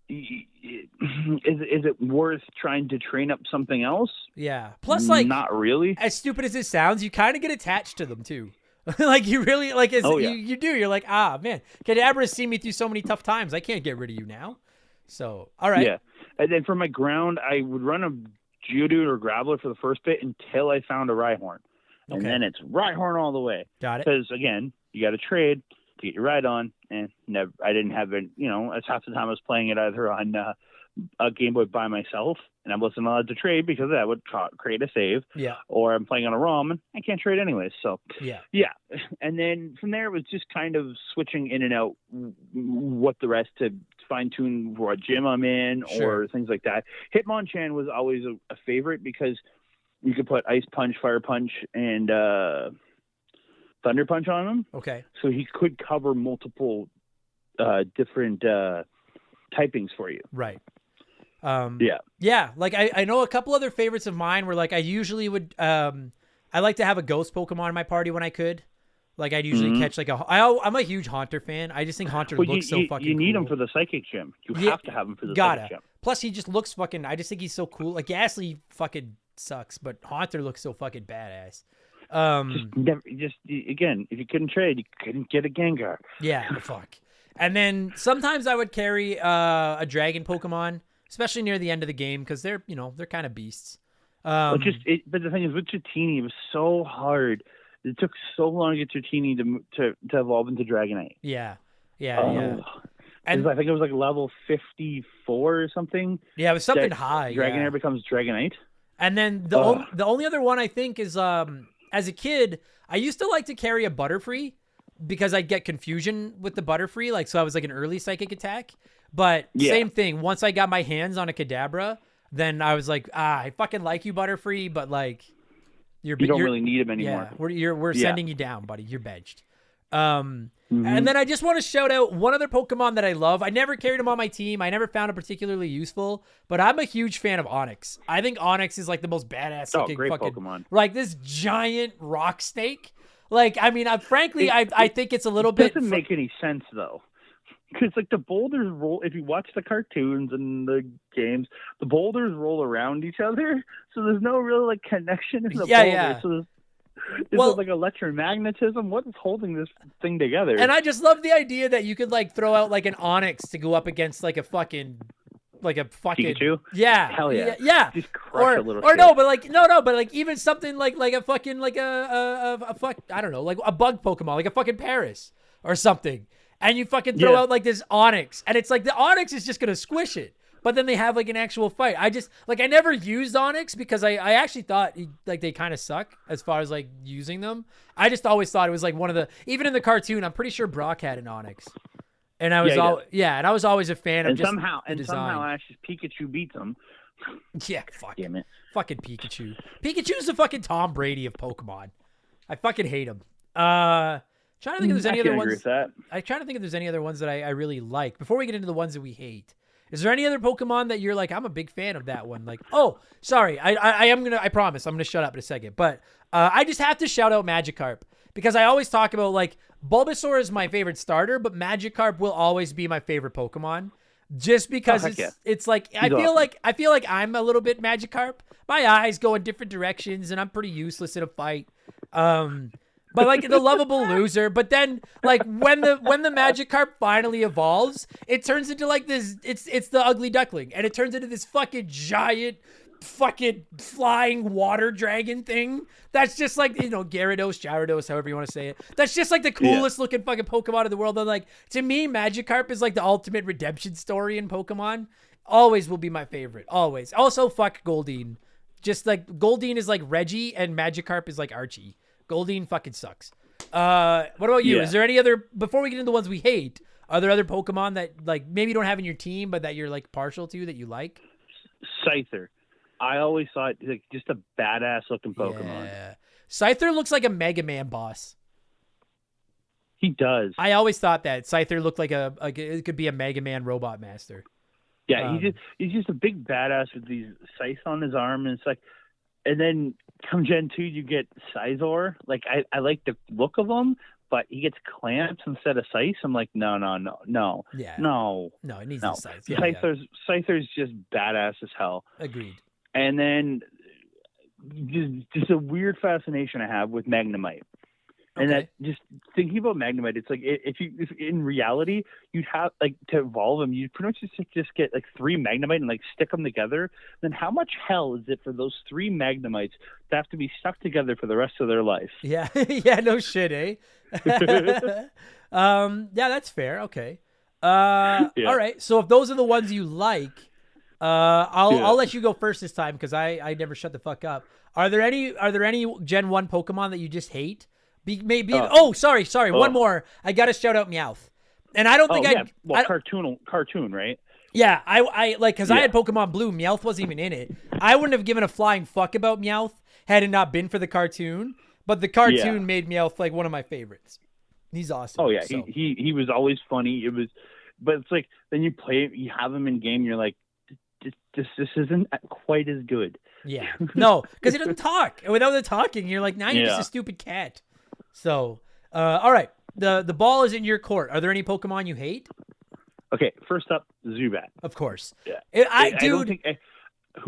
Is it worth trying to train up something else? Yeah. Plus, like, not really. As stupid as it sounds, you kind of get attached to them too. Like, you really like. You do. You're like, man, Kadabra's seen me through so many tough times. I can't get rid of you now. So, all right. Yeah. And then for my ground, I would run a Geodude or Graveler for the first bit until I found a Rhyhorn. And then it's Rhyhorn all the way. Got it. Because, again, you got to trade to get your ride on. And I didn't have it, as half the time I was playing it either on a Game Boy by myself, and I wasn't allowed to trade because that would create a save. Yeah. Or I'm playing on a ROM, and I can't trade anyways. So, yeah. And then from there, it was just kind of switching in and out what the rest to fine-tune what gym I'm in or things like that. Hitmonchan was always a favorite because you could put Ice Punch, Fire Punch, and Thunder Punch on him, Okay. so he could cover multiple different typings for you. Right. Yeah. Yeah. Like I know a couple other favorites of mine were like I usually would I like to have a ghost Pokemon in my party when I could. Like I'd usually catch like I'm a huge Haunter fan. I just think Haunter looks so fucking You need cool. him for the Psychic Gym. You have to have him for the Gotta. Psychic Gym. Plus he just looks fucking. I just think he's so cool. Like Ghastly fucking sucks, but Haunter looks so fucking badass. Again, if you couldn't trade, you couldn't get a Gengar. Yeah, fuck. And then sometimes I would carry a dragon Pokemon, especially near the end of the game because they're kind of beasts. But the thing is, with Dratini, it was so hard. It took so long to get Dratini to evolve into Dragonite. Yeah. And I think it was like level 54 or something. Yeah, it was something high. Dragonair becomes Dragonite. And then the only other one I think is as a kid, I used to like to carry a Butterfree because I'd get confusion with the Butterfree. Like, so I was like an early Psychic Attack. But same thing. Once I got my hands on a Kadabra, then I was like, I fucking like you, Butterfree, but like, you don't really need him anymore. Yeah, we're sending you down, buddy. You're benched. And then I just want to shout out one other Pokemon that I love. I never carried him on my team. I never found him particularly useful, but I'm a huge fan of Onix. I think Onix is like the most badass looking great fucking Pokemon. Like this giant rock snake. Like, I mean, frankly, I think it's a little bit. It doesn't make any sense though. Because like the boulders roll, if you watch the cartoons and the games, the boulders roll around each other, so there's no real like connection in the boulder. Yeah. So there's like electromagnetism. What is holding this thing together? And I just love the idea that you could like throw out like an Onix to go up against like a fucking Pikachu. Yeah, hell yeah, yeah. Just crush a little. Or shit. no, but like even something like a fucking like a I don't know, like a bug Pokemon, like a fucking Paris or something. And you fucking throw out like this Onix, and it's like the Onix is just gonna squish it. But then they have like an actual fight. I just I never used Onix because I actually thought like they kind of suck as far as like using them. I just always thought it was like one of the, even in the cartoon, I'm pretty sure Brock had an Onix, and I was and I was always a fan of somehow Ash's Pikachu beats him. Yeah, fuck. Damn it, fucking Pikachu. Pikachu's the fucking Tom Brady of Pokemon. I fucking hate him. Trying to think if there's any other ones. I'm trying to think if there's any other ones that I really like. Before we get into the ones that we hate, is there any other Pokemon that you're like, I'm a big fan of that one? Like, oh, sorry, I promise I'm gonna shut up in a second. But I just have to shout out Magikarp because I always talk about like Bulbasaur is my favorite starter, but Magikarp will always be my favorite Pokemon. Just because it's like I feel like I'm a little bit Magikarp. My eyes go in different directions, and I'm pretty useless in a fight. But like the lovable loser, but then like when the Magikarp finally evolves, it turns into like this. It's the ugly duckling, and it turns into this fucking giant, fucking flying water dragon thing. That's just like Gyarados, however you want to say it. That's just like the coolest looking fucking Pokemon in the world. And like to me, Magikarp is like the ultimate redemption story in Pokemon. Always will be my favorite. Always. Also, fuck Goldeen. Just like Goldeen is like Reggie, and Magikarp is like Archie. Goldeen fucking sucks. What about you? Is there any other, before we get into the ones we hate, are there other Pokemon that like maybe you don't have in your team, but that you're like partial to that you like? Scyther. I always thought like just a badass looking Pokemon. Yeah. Scyther looks like a Mega Man boss. He does. I always thought that Scyther looked like it could be a Mega Man robot master. Yeah, he's just a big badass with these scythes on his arm, and it's like, and then come Gen 2, you get Scizor. Like, I like the look of him, but he gets clamps instead of scythes. I'm like, no. Yeah. No, it needs the scythes. Yeah, Scyther's just badass as hell. Agreed. And then just a weird fascination I have with Magnemite. And that just thinking about Magnemite, it's like if in reality you'd have like to evolve them, you'd pretty much just get like 3 Magnemite and like stick them together. Then how much hell is it for those 3 Magnemites to have to be stuck together for the rest of their life? Yeah, yeah, no shit, eh? Yeah, that's fair. Okay. All right. So if those are the ones you like, I'll let you go first this time because I never shut the fuck up. Are there any Gen 1 Pokemon that you just hate? Sorry. One more. I got to shout out Meowth. And I don't think cartoon, right? Yeah, I like, because I had Pokemon Blue. Meowth wasn't even in it. I wouldn't have given a flying fuck about Meowth had it not been for the cartoon. but the cartoon made Meowth like one of my favorites. He's awesome. Oh yeah, so. he was always funny. But it's like then you play it, you have him in game, you're like, this isn't quite as good. Yeah, no, because he doesn't talk. And without the talking, you're like, now you're just a stupid cat. So, all right, the ball is in your court. Are there any Pokemon you hate? Okay, first up, Zubat. Of course. Yeah, I don't think.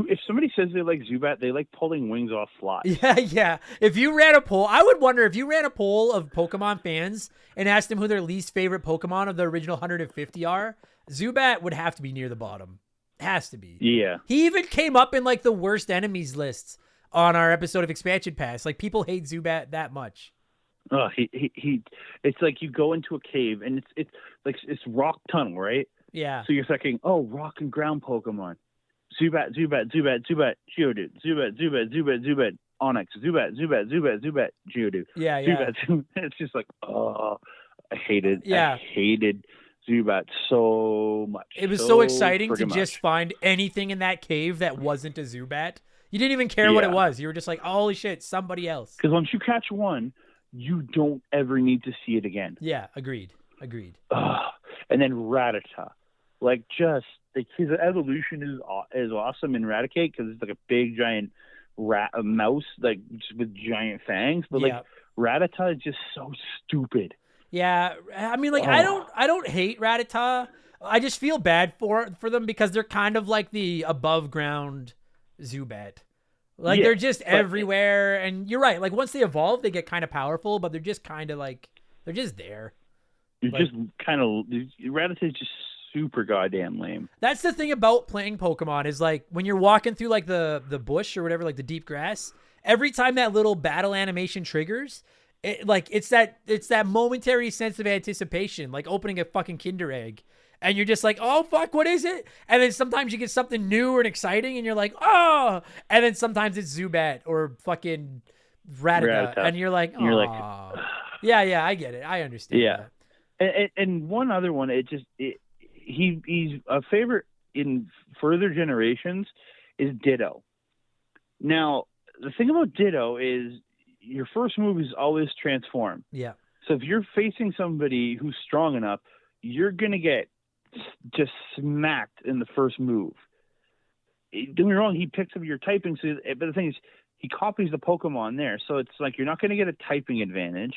If somebody says they like Zubat, they like pulling wings off flies. Yeah. If you ran a poll, I would wonder if you ran a poll of Pokemon fans and asked them who their least favorite Pokemon of the original 150 are, Zubat would have to be near the bottom. Has to be. Yeah. He even came up in like the worst enemies lists on our episode of Expansion Pass. Like people hate Zubat that much. Oh, he it's like you go into a cave and it's like it's rock tunnel, right? Yeah. So you're thinking, oh, rock and ground Pokemon. Zubat, Geodude, Zubat, Onix, Zubat, Geodude. Yeah. Zubat. It's just like, oh, I hated Zubat so much. It was so exciting to just find anything in that cave that wasn't a Zubat. You didn't even care what it was. You were just like, holy shit, somebody else. Because once you catch one, you don't ever need to see it again. Yeah, agreed. And then Rattata. His evolution is awesome in Raticate because it's like a big giant mouse, like just with giant fangs. But like Rattata is just so stupid. Yeah, I mean, like I don't hate Rattata. I just feel bad for them because they're kind of like the above ground Zubat. Like they're just everywhere, and you're right. Like once they evolve, they get kind of powerful, but they're just kind of like they're just there. Rattata is just super goddamn lame. That's the thing about playing Pokemon is like when you're walking through like the bush or whatever, like the deep grass, every time that little battle animation triggers, it's that momentary sense of anticipation, like opening a fucking Kinder Egg. And you're just like, oh, fuck, what is it? And then sometimes you get something new and exciting, and you're like, oh. And then sometimes it's Zubat or fucking Rattata. And you're like, oh. Yeah, I get it. I understand that. And one other one, he's a favorite in further generations is Ditto. Now, the thing about Ditto is your first move is always transform. Yeah. So if you're facing somebody who's strong enough, you're going to get just smacked in the first move. Don't get me wrong, he picks up your typing, but the thing is, he copies the Pokemon there. So it's like you're not going to get a typing advantage.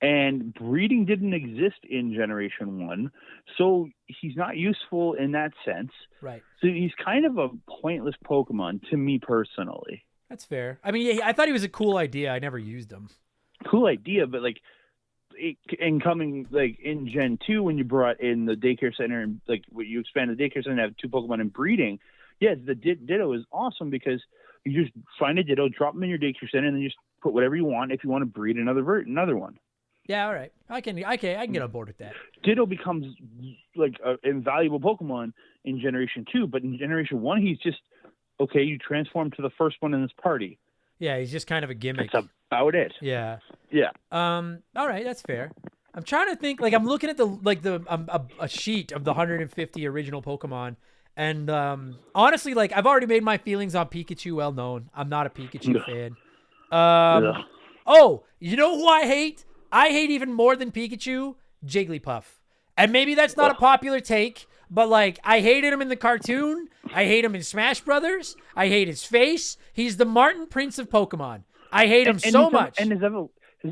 And breeding didn't exist in Generation 1, so he's not useful in that sense. Right. So he's kind of a pointless Pokemon to me personally. That's fair. I mean, I thought he was a cool idea. I never used him. Cool idea, but like in Gen 2 when you brought in the daycare center and like when you expanded the daycare center and have two Pokemon in breeding, the Ditto is awesome because you just find a Ditto, drop them in your daycare center, and then you just put whatever you want if you want to breed another one. Yeah, all right. I can get on board with that. Ditto becomes like an invaluable Pokemon in Generation 2, but in Generation 1, he's just, okay, you transform to the first one in this party. Yeah, he's just kind of a gimmick. That's about it. Yeah. Yeah. All right, that's fair. I'm trying to think, like I'm looking at a sheet of the 150 original Pokemon, and honestly, like I've already made my feelings on Pikachu well known. I'm not a Pikachu fan. Oh, you know who I hate? I hate even more than Pikachu, Jigglypuff. And maybe that's not a popular take, but like I hated him in the cartoon. I hate him in Smash Brothers. I hate his face. He's the Martin Prince of Pokemon. I hate him so much. And his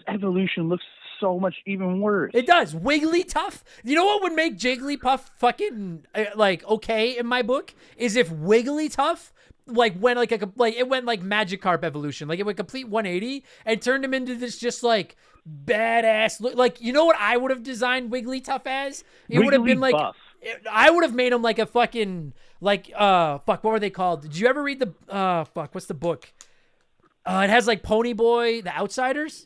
evolution looks so much even worse. It does. Wigglytuff. You know what would make Jigglypuff fucking like okay in my book is if Wigglytuff went it went like Magikarp evolution, like it went complete 180 and turned him into this just like badass look. Like, you know what I would have designed Wigglytuff as? It would have been like I would have made him like a fucking what were they called? Did you ever read the what's the book? It has like Ponyboy, The Outsiders.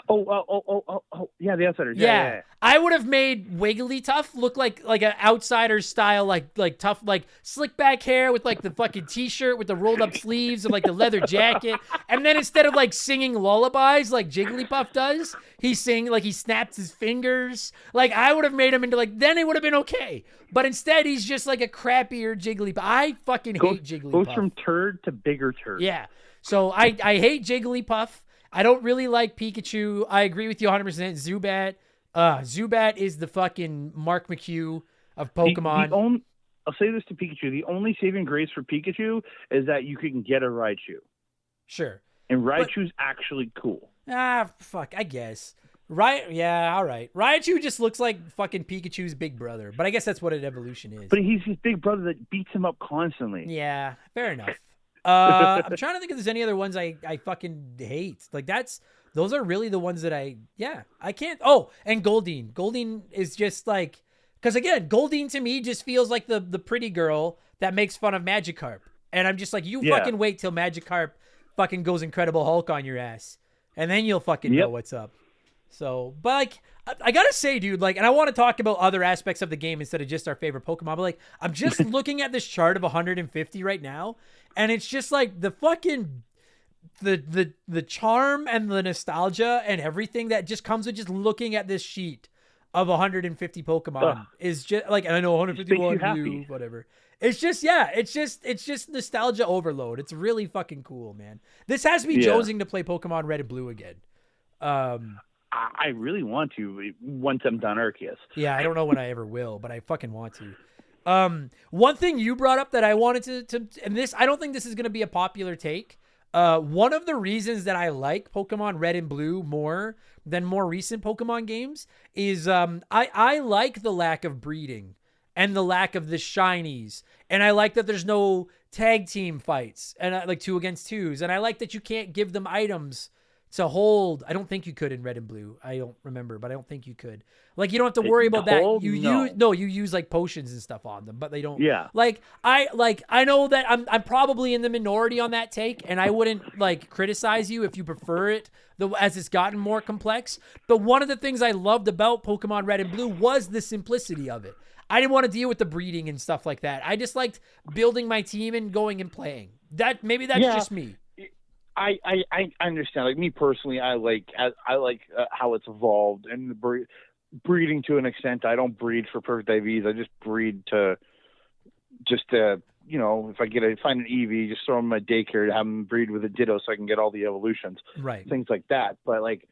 Yeah, The Outsiders. Yeah. I would have made Wigglytuff look like an outsider style, like tough, like slick back hair with like the fucking t-shirt with the rolled up sleeves and like the leather jacket. And then instead of like singing lullabies like Jigglypuff does, he snaps his fingers. Like I would have made him into then it would have been okay. But instead he's just like a crappier Jigglypuff. I fucking hate Jigglypuff. Goes from turd to bigger turd. Yeah. So I hate Jigglypuff. I don't really like Pikachu. I agree with you 100%. Zubat. Zubat is the fucking Mark McHugh of Pokemon. I'll say this to Pikachu. The only saving grace for Pikachu is that you can get a Raichu. Sure. And Raichu's actually cool. Fuck, I guess. Right, yeah, all right. Raichu just looks like fucking Pikachu's big brother, but I guess that's what an evolution is. But he's his big brother that beats him up constantly. Yeah, fair enough. I'm trying to think if there's any other ones I fucking hate. Like those are really the ones that I can't. Oh, and Goldeen. Goldeen is just like, because again, Goldeen to me just feels like the pretty girl that makes fun of Magikarp. And I'm just like, you fucking wait till Magikarp fucking goes Incredible Hulk on your ass. And then you'll fucking know what's up. So, but like, I gotta say, dude, like, and I want to talk about other aspects of the game instead of just our favorite Pokemon, but like, I'm just looking at this chart of 150 right now, and it's just like the fucking, the charm and the nostalgia and everything that just comes with just looking at this sheet of 150 Pokemon is just like, and I know 151, whatever. It's just, it's just nostalgia overload. It's really fucking cool, man. This has me jonesing to play Pokemon Red and Blue again. I really want to once I'm done Arceus. Yeah, I don't know when I ever will, but I fucking want to. One thing you brought up that I wanted to and this, I don't think this is going to be a popular take. One of the reasons that I like Pokemon Red and Blue more than more recent Pokemon games is I like the lack of breeding and the lack of the shinies. And I like that there's no tag team fights and like 2 against 2s. And I like that you can't give them items to hold. I don't think you could in Red and Blue. I don't remember, but I don't think you could. Like, you don't have to worry about that. You use like potions and stuff on them, but they don't. Yeah. I know that I'm probably in the minority on that take, and I wouldn't like criticize you if you prefer it as it's gotten more complex. But one of the things I loved about Pokemon Red and Blue was the simplicity of it. I didn't want to deal with the breeding and stuff like that. I just liked building my team and going and playing. Maybe that's just me. I understand. Like me personally, I like how it's evolved and the breeding to an extent. I don't breed for perfect IVs. I just breed to if I find an EV, just throw them in my daycare to have them breed with a Ditto so I can get all the evolutions, right? Things like that. But like,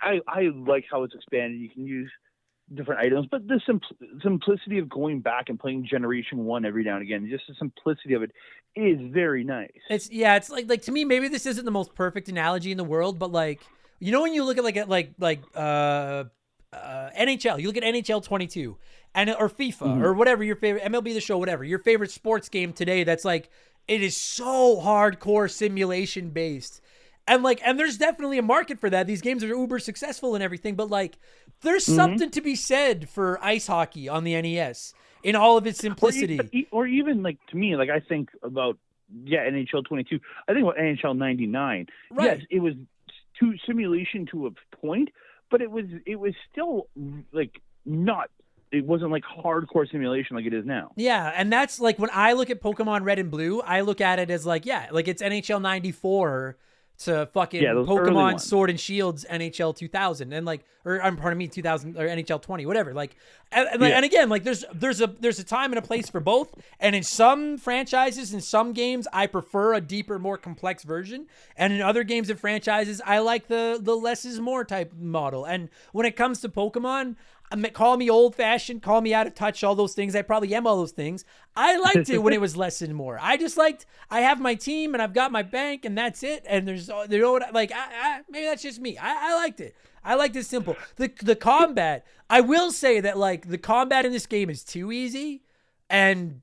I like how it's expanded. You can use different items, but the simplicity of going back and playing Generation 1 every now and again, just the simplicity of it is very nice. It's like to me, maybe this isn't the most perfect analogy in the world, but like, when you look at NHL, you look at NHL 22 or FIFA or whatever your favorite MLB The Show, whatever your favorite sports game today. That's like, it is so hardcore simulation based. And there's definitely a market for that. These games are uber successful and everything, but like, there's something to be said for ice hockey on the NES in all of its simplicity. Or even like, to me, like I think about, NHL 22. I think about NHL 99. Right. Yes, it was simulation to a point, but it was still like not, it wasn't like hardcore simulation like it is now. Yeah, and that's like, when I look at Pokemon Red and Blue, I look at it as like, it's NHL 94 to fucking Pokemon Sword and Shield's NHL 2000 and 2000 or NHL 20, whatever. Like, and again, like there's a time and a place for both. And in some franchises, in some games, I prefer a deeper, more complex version. And in other games and franchises, I like the less is more type model. And when it comes to Pokemon, call me old fashioned, call me out of touch, all those things. I probably am all those things. I liked it when it was less and more. I just liked, I have my team and I've got my bank and that's it. And maybe that's just me. I liked it. I liked it simple. The combat, I will say that like the combat in this game is too easy. And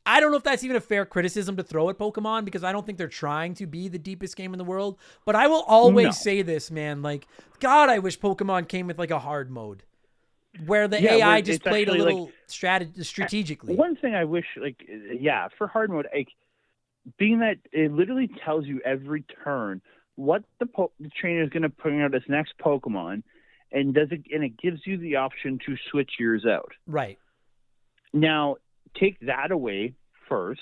I don't know if that's even a fair criticism to throw at Pokemon, because I don't think they're trying to be the deepest game in the world. But I will always say this, man, like, God, I wish Pokemon came with like a hard mode, where the AI just played a little strategically. One thing I wish, for hard mode, being that it literally tells you every turn what the trainer is going to bring out its next Pokemon, and it gives you the option to switch yours out. Right. Now, take that away first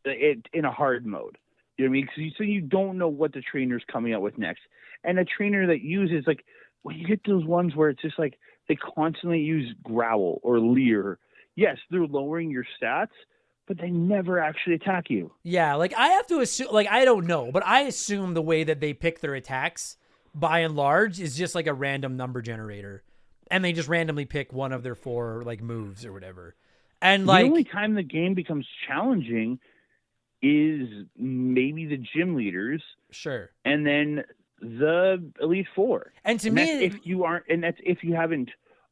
in a hard mode. You know what I mean? So you don't know what the trainer's coming out with next. And a trainer that uses, like, when you get those ones where it's just like, they constantly use Growl or Leer. Yes, they're lowering your stats, but they never actually attack you. Yeah, like I have to assume, like I don't know, but I assume the way that they pick their attacks, by and large, is just like a random number generator, and they just randomly pick one of their 4 like moves or whatever. And like the only time the game becomes challenging is maybe the gym leaders, sure, and then the Elite Four. and to And me, that's if you haven't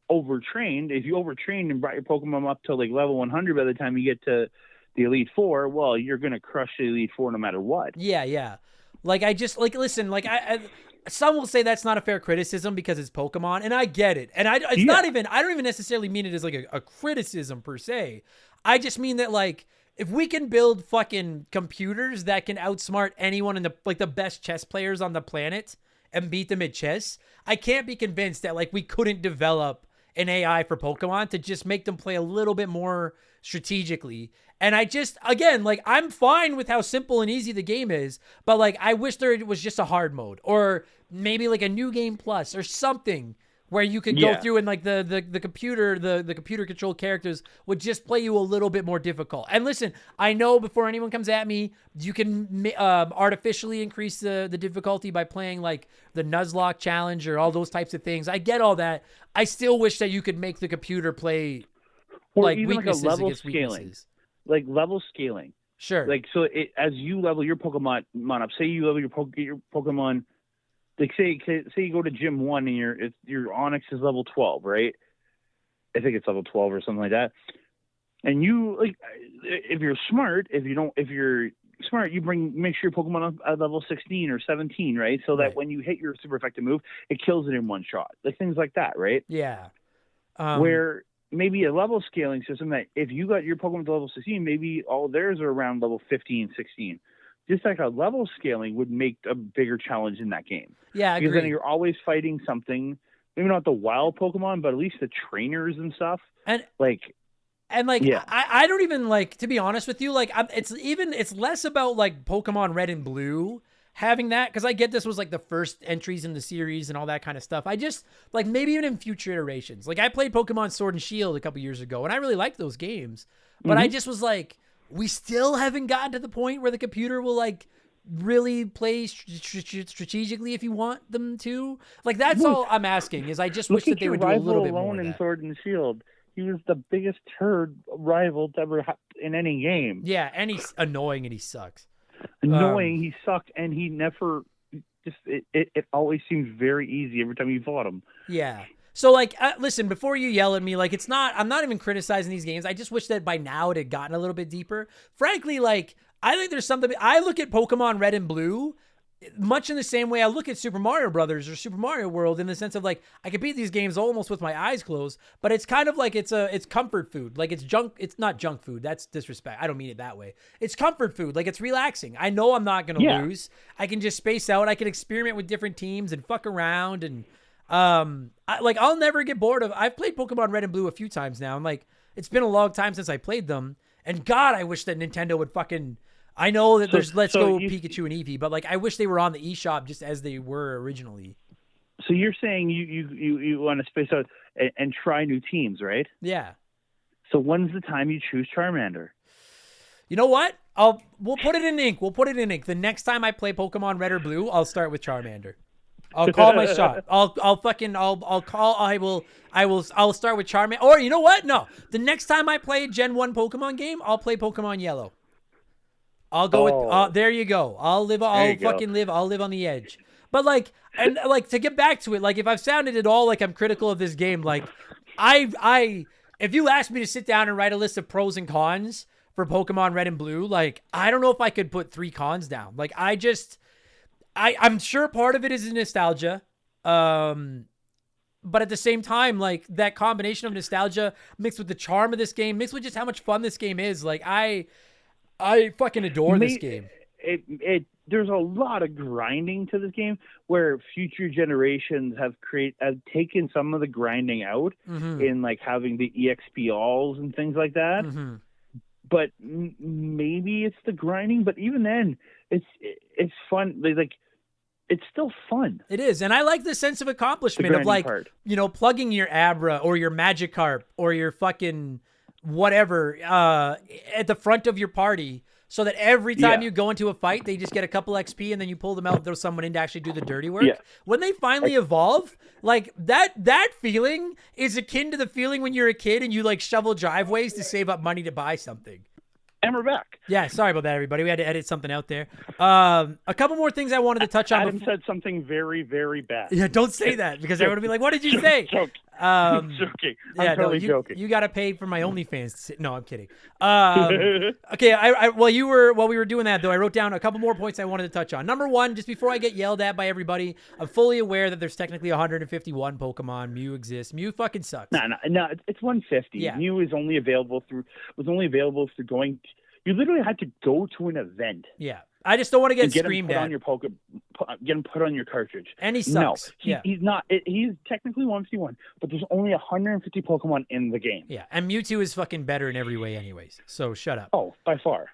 overtrained. If you overtrained and brought your Pokemon up to like level 100 by the time you get to the Elite Four, well, you're gonna crush the Elite Four no matter what. yeah. Like I just like listen, like I some will say that's not a fair criticism because it's Pokemon, and I get it. And it's not even, I don't even necessarily mean it as like a criticism per se. I just mean that like if we can build fucking computers that can outsmart anyone in the like the best chess players on the planet and beat them at chess, I can't be convinced that like we couldn't develop an AI for Pokemon to just make them play a little bit more strategically. And I just, again, like I'm fine with how simple and easy the game is, but like I wish there was just a hard mode or maybe like a new game plus or something where you could go through and like the computer controlled characters would just play you a little bit more difficult. And listen, I know before anyone comes at me, you can artificially increase the difficulty by playing like the Nuzlocke challenge or all those types of things. I get all that. I still wish that you could make the computer play Or like even weaknesses like a level against scaling. weaknesses. Like level scaling. Sure. Like so, as you level your Pokemon up, say you level your Pokemon. Like say you go to Gym 1 and your Onix is level 12, right? I think it's level 12 or something like that. And you like, if you're smart, if you're smart, you make sure your Pokemon up at level 16 or 17, right? So that when you hit your super effective move, it kills it in one shot. Like things like that, right? Yeah. Where maybe a level scaling system that if you got your Pokemon to level 16, maybe all theirs are around level 15, 16. Just like a level scaling would make a bigger challenge in that game. Yeah, I because agree. then you're always fighting something, maybe not the wild Pokemon, but at least the trainers and stuff. And yeah. I don't even like, to be honest with you, like it's less about like Pokemon Red and Blue having that, because I get this was like the first entries in the series and all that kind of stuff. I just like maybe even in future iterations. Like I played Pokemon Sword and Shield a couple years ago, and I really liked those games, but I just was like, we still haven't gotten to the point where the computer will like really play strategically if you want them to. Like that's all I'm asking is I just wish that they would do a little bit more of in that. Sword and Shield. He was the biggest turd rival to ever in any game. Yeah, and he's annoying and he sucks. Annoying, he sucked, and he never just. It always seems very easy every time you fought him. Yeah. So like, listen, before you yell at me, like I'm not even criticizing these games. I just wish that by now it had gotten a little bit deeper. Frankly, like I think there's something. I look at Pokemon Red and Blue much in the same way I look at Super Mario Brothers or Super Mario World, in the sense of like I can beat these games almost with my eyes closed, but it's kind of like it's comfort food. Like it's not junk food. That's disrespect. I don't mean it that way. It's comfort food. Like it's relaxing. I know I'm not going to lose. I can just space out. I can experiment with different teams and fuck around, and I'll never get bored of. I've played Pokemon Red and Blue a few times now, and like it's been a long time since I played them, and God, I wish that Nintendo would fucking. I know that there's Let's Go Pikachu and Eevee, but like I wish they were on the eShop just as they were originally. So you're saying you want to space out and try new teams, right? Yeah. So when's the time you choose Charmander? You know what? We'll put it in ink. The next time I play Pokemon Red or Blue, I'll start with Charmander. I'll call my shot. I'll start with Charmander. Or you know what? No. The next time I play a Gen 1 Pokemon game, I'll play Pokemon Yellow. I'll go with there you go. I'll live on the edge. But like, and like to get back to it, like if I've sounded at all like I'm critical of this game, like if you asked me to sit down and write a list of pros and cons for Pokemon Red and Blue, like I don't know if I could put 3 cons down. Like I'm sure part of it is nostalgia. But at the same time, like that combination of nostalgia mixed with the charm of this game, mixed with just how much fun this game is, like I fucking adore this game. There's a lot of grinding to this game where future generations have taken some of the grinding out in like having the EXP alls and things like that. Mm-hmm. But maybe it's the grinding. But even then, it's fun. Like it's still fun. It is, and I like the sense of accomplishment of like plugging your Abra or your Magikarp or your fucking whatever at the front of your party, so that every time you go into a fight, they just get a couple XP, and then you pull them out and throw someone in to actually do the dirty work. Yeah. When they finally evolve, like that feeling is akin to the feeling when you're a kid and you like shovel driveways to save up money to buy something. And we're back. Yeah, sorry about that, everybody. We had to edit something out there. A couple more things I wanted to touch on. Adam said something very, very bad. Yeah, don't say that, because everyone would be like, "What did you say?" I'm joking. I'm totally joking. You got to pay for my OnlyFans. No, I'm kidding. Okay, while we were doing that though, I wrote down a couple more points I wanted to touch on. Number one, just before I get yelled at by everybody, I'm fully aware that there's technically 151 Pokemon. Mew exists. Mew fucking sucks. No, it's 150. Yeah. Mew was only available through going. You literally had to go to an event. Yeah. I just don't want to get screamed at. Get him put on your cartridge. And he sucks. He's not. He's technically 151, but there's only 150 Pokemon in the game. Yeah, and Mewtwo is fucking better in every way anyways, so shut up. Oh, by far.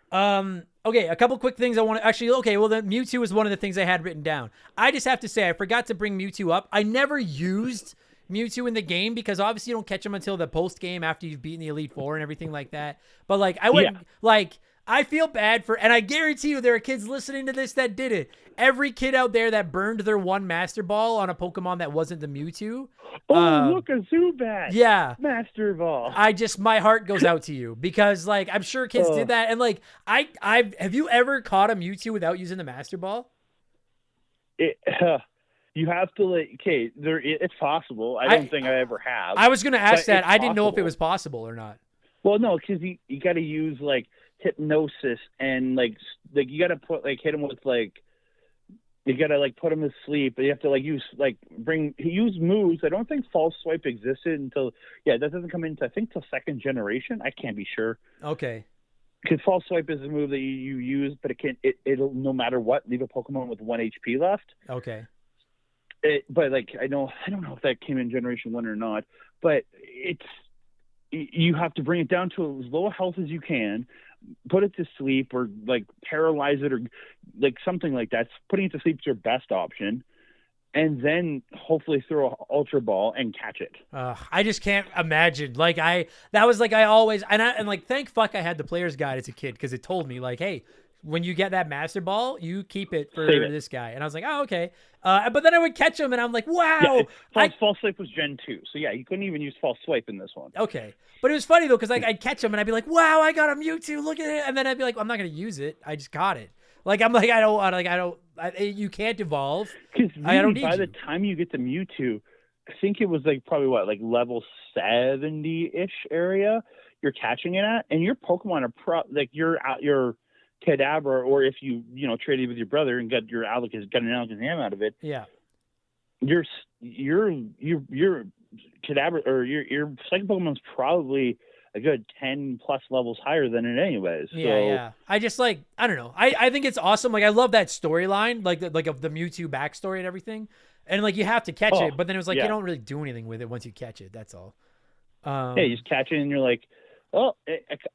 Okay, a couple quick things I want to... Actually, okay, well, then Mewtwo is one of the things I had written down. I just have to say, I forgot to bring Mewtwo up. I never used Mewtwo in the game, because obviously you don't catch him until the post-game after you've beaten the Elite Four and everything like that. But, like, I wouldn't... Like... I feel bad for, and I guarantee you there are kids listening to this that did it. Every kid out there that burned their one Master Ball on a Pokemon that wasn't the Mewtwo. Oh, look, a Zubat. Yeah. Master Ball. My heart goes out to you, because like, I'm sure kids did that. And like, have you ever caught a Mewtwo without using the Master Ball? You have to it's possible. I don't think I ever have. I was going to ask that. I didn't know if it was possible or not. Well, no, because you got to use like hypnosis and like you got to put hit him with you got to put him to sleep, but you have to use moves. I don't think False Swipe existed until that doesn't come into I think till second generation. I can't be sure. Okay. Because False Swipe is a move that you use, but it'll no matter what leave a Pokemon with 1 HP left. Okay. But I don't know if that came in Generation 1 or not, but you have to bring it down to as low a health as you can, put it to sleep, or paralyze it, or something like that. Putting it to sleep is your best option, and then hopefully throw an Ultra Ball and catch it. I just can't imagine. I always thank fuck I had the player's guide as a kid, because it told me hey, when you get that Master Ball, you keep it for this guy. And I was like, oh, okay. But then I would catch him, and I'm like, wow. Yeah, False Swipe was Gen 2. So, yeah, you couldn't even use False Swipe in this one. Okay. But it was funny, though, because I'd catch him, and I'd be like, wow, I got a Mewtwo. Look at it. And then I'd be like, I'm not going to use it. I just got it. You can't evolve. Because by the time you get to Mewtwo, I think it was probably level 70-ish area you're catching it at. And your Pokemon are your Kadabra, or if you traded with your brother and got an Alakazam out of it, your Kadabra or your second Pokemon's probably a good 10 plus levels higher than it anyways. So. Yeah. I just I don't know. I think it's awesome. I love that storyline, of the Mewtwo backstory and everything. And you have to catch it, but then it was you don't really do anything with it once you catch it. That's all. You just catch it and you're like, well,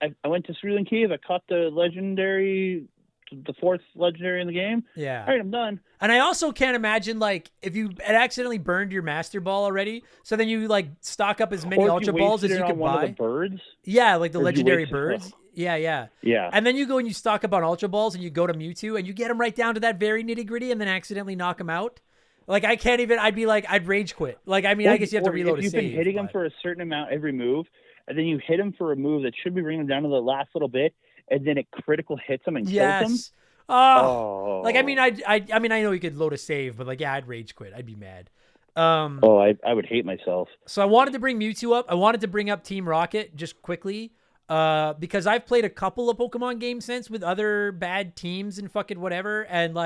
I went to Cerulean Cave. I caught the fourth legendary in the game. Yeah. All right, I'm done. And I also can't imagine, if you had accidentally burned your Master Ball already, so then you, stock up as many Ultra Balls as you could buy. One of the birds? Yeah, the legendary birds. Yeah. Yeah. And then you go and you stock up on Ultra Balls, and you go to Mewtwo, and you get him right down to that very nitty-gritty, and then accidentally knock him out. I can't even, I'd rage quit. I guess you have to reload a save. If you've been hitting him for a certain amount every move, and then you hit him for a move that should be bringing him down to the last little bit, and then it critical hits him and kills him. Oh. I know you could load a save, but I'd rage quit. I'd be mad. I would hate myself. So I wanted to bring Mewtwo up. I wanted to bring up Team Rocket just quickly, because I've played a couple of Pokemon games since with other bad teams and fucking whatever, and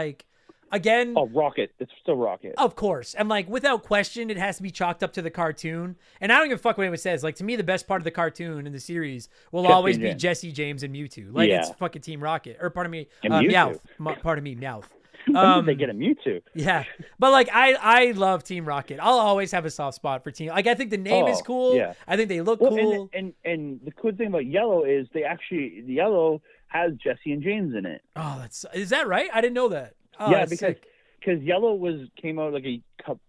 again... Oh, Rocket. It's still Rocket. Of course. And, without question, it has to be chalked up to the cartoon. And I don't give a fuck what anyone says. To me, the best part of the cartoon in the series will always be Jesse, James, and Mewtwo. It's fucking Team Rocket. Or, pardon me, Meowth. Pardon me, Meowth. When did they get a Mewtwo? Yeah. But, I love Team Rocket. I'll always have a soft spot for Team... I think the name is cool. Yeah. I think they look cool. And the cool thing about Yellow is the Yellow has Jesse and James in it. Oh, is that right? I didn't know that. Oh, yeah, because Yellow came out a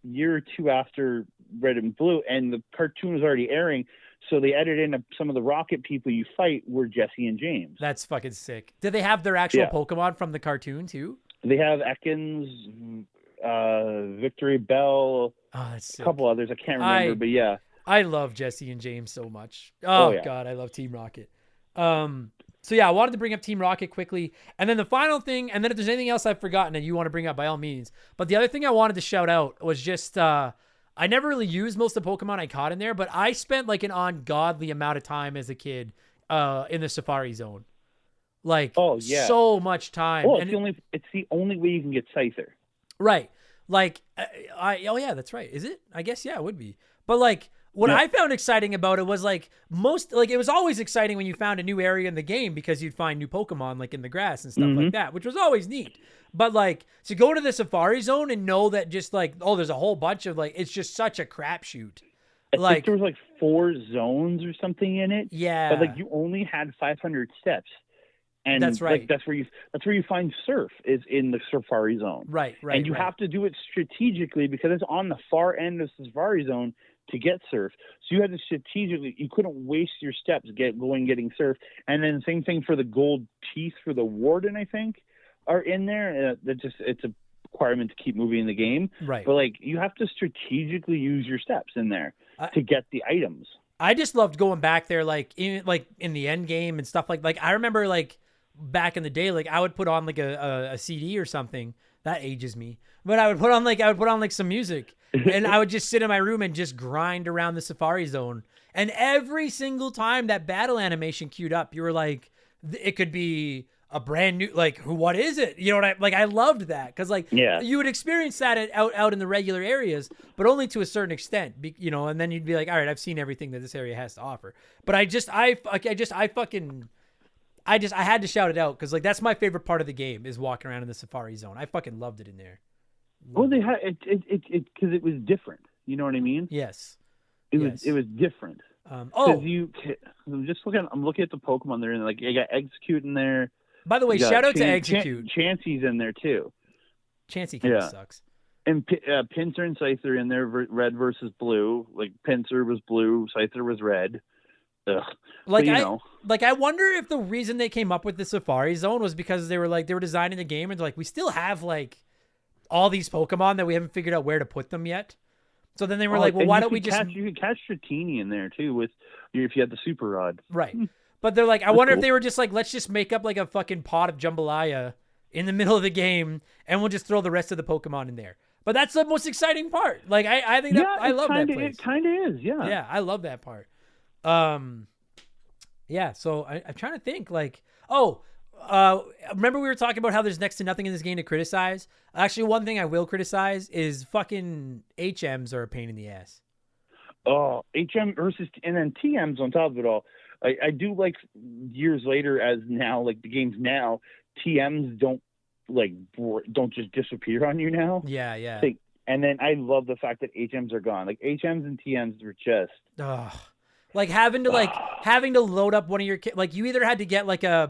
year or two after Red and Blue, and the cartoon was already airing, so they edited in some of the Rocket people you fight were Jesse and James. That's fucking sick. Did they have their actual Pokemon from the cartoon too? They have Ekans, Victory Bell, that's sick. a couple others I can't remember, but yeah. I love Jesse and James so much. Oh yeah. God, I love Team Rocket. So yeah, I wanted to bring up Team Rocket quickly. And then the final thing, and then if there's anything else I've forgotten that you want to bring up, by all means. But the other thing I wanted to shout out was just, I never really used most of the Pokemon I caught in there, but I spent like an ungodly amount of time as a kid in the Safari Zone. Like, so much time. Well, it's the only way you can get Scyther. Right. Like, oh yeah, that's right. Is it? I guess, yeah, it would be. But like, what I found exciting about it was like it was always exciting when you found a new area in the game because you'd find new Pokemon like in the grass and stuff like that, which was always neat. But like to go to the Safari Zone and know that just like, oh, there's a whole bunch of like, it's just such a crapshoot. I think there was like 4 zones or something in it. Yeah. But like you only had 500 steps. And that's right. Like, that's where you find surf is in the Safari Zone. Right. And you have to do it strategically because it's on the far end of the Safari Zone to get surf. So you had to strategically, you couldn't waste your steps getting surf. And then same thing for the gold teeth for the warden, I think, are in there. It's a requirement to keep moving in the game. Right. But like you have to strategically use your steps in there to get the items. I just loved going back there, like in the end game and stuff like I remember like back in the day, like I would put on like a CD or something. That ages me. But I would put on some music and I would just sit in my room and just grind around the Safari Zone. And every single time that battle animation queued up, you were like, it could be a brand new, like, what is it? You know what I loved that. Cause like, you would experience that out in the regular areas, but only to a certain extent, you know, and then you'd be like, all right, I've seen everything that this area has to offer. But I had to shout it out because like that's my favorite part of the game is walking around in the Safari Zone. I fucking loved it in there. Well, they had it because it was different. You know what I mean? Yes. It was different. I'm looking at the Pokemon there, and like you got Execute in there. By the way, shout out to Execute. Chansey's in there too. Chansey kind of sucks. And Pinsir and Scyther in there, red versus blue. Like Pinsir was blue, Scyther was red. Ugh. I wonder if the reason they came up with the Safari Zone was because they were designing the game and they're like, we still have like all these Pokemon that we haven't figured out where to put them yet. So then they were like, well, why don't we just... You could catch Dratini in there too if you had the Super Rod. Right. But they're like, I wonder if they were just like, let's just make up like a fucking pot of jambalaya in the middle of the game and we'll just throw the rest of the Pokemon in there. But that's the most exciting part. Like, I think I love that place. It kind of is, yeah. Yeah, I love that part. Yeah, so I'm trying to think like, remember we were talking about how there's next to nothing in this game to criticize? Actually, one thing I will criticize is fucking HMs are a pain in the ass. Oh, HM versus, and then TMs on top of it all. I do like years later as now, like the games now, TMs don't just disappear on you now. Yeah, yeah. And then I love the fact that HMs are gone. Like HMs and TMs were just... Like having to load up one of your like you either had to get like I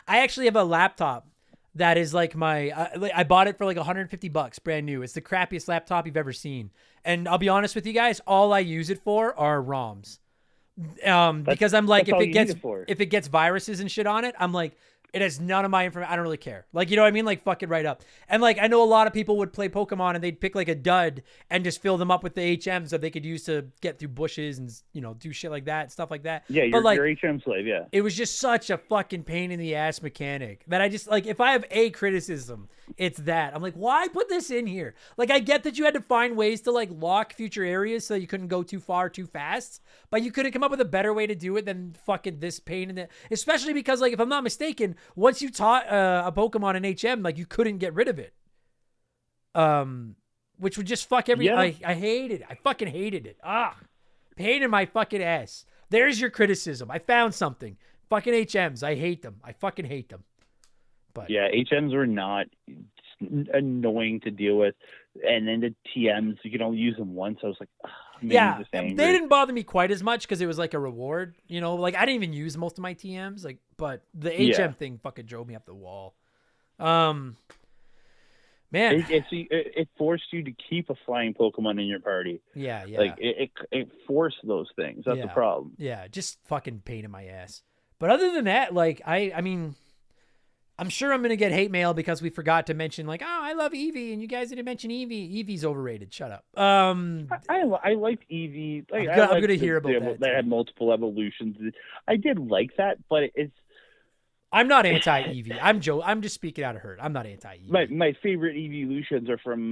actually have a laptop that is like I bought it for like $150 brand new. It's the crappiest laptop you've ever seen. And I'll be honest with you guys, all I use it for are ROMs. Because I'm like if it gets viruses and shit on it, I'm like it has none of my information. I don't really care. Like, you know what I mean? Like, fuck it right up. And like, I know a lot of people would play Pokemon and they'd pick like a dud and just fill them up with the HMs that they could use to get through bushes and, you know, do shit like that, stuff like that. Yeah, you're HM slave, yeah. It was just such a fucking pain in the ass mechanic that I just, like, if I have a criticism, it's that. I'm like, why put this in here? Like, I get that you had to find ways to, like, lock future areas so you couldn't go too far too fast, but you couldn't come up with a better way to do it than fucking this pain in the... Especially because, like, if I'm not mistaken, once you taught a Pokemon an HM, like, you couldn't get rid of it. Which would just fuck every... Yeah. I hated it. I fucking hated it. Pain in my fucking ass. There's your criticism. I found something. Fucking HMs. I hate them. I fucking hate them. But yeah, HMs were not annoying to deal with. And then the TMs, you can only use them once. I was like, yeah, they didn't bother me quite as much because it was like a reward, you know, like I didn't even use most of my TMs, like, but the HM thing fucking drove me up the wall. Man. It forced you to keep a flying Pokemon in your party. Yeah. Like it forced those things. That's the problem. Yeah, just fucking pain in my ass. But other than that, like I mean, I'm sure I'm gonna get hate mail because we forgot to mention like, oh, I love Eevee, and you guys didn't mention Eevee. Eevee's overrated. Shut up. I liked Eevee. Like, I'm gonna hear about that. They had multiple evolutions. I did like that, but it's. I'm not anti Eevee. I'm just speaking out of hurt. I'm not anti Eevee. My favorite evolutions are from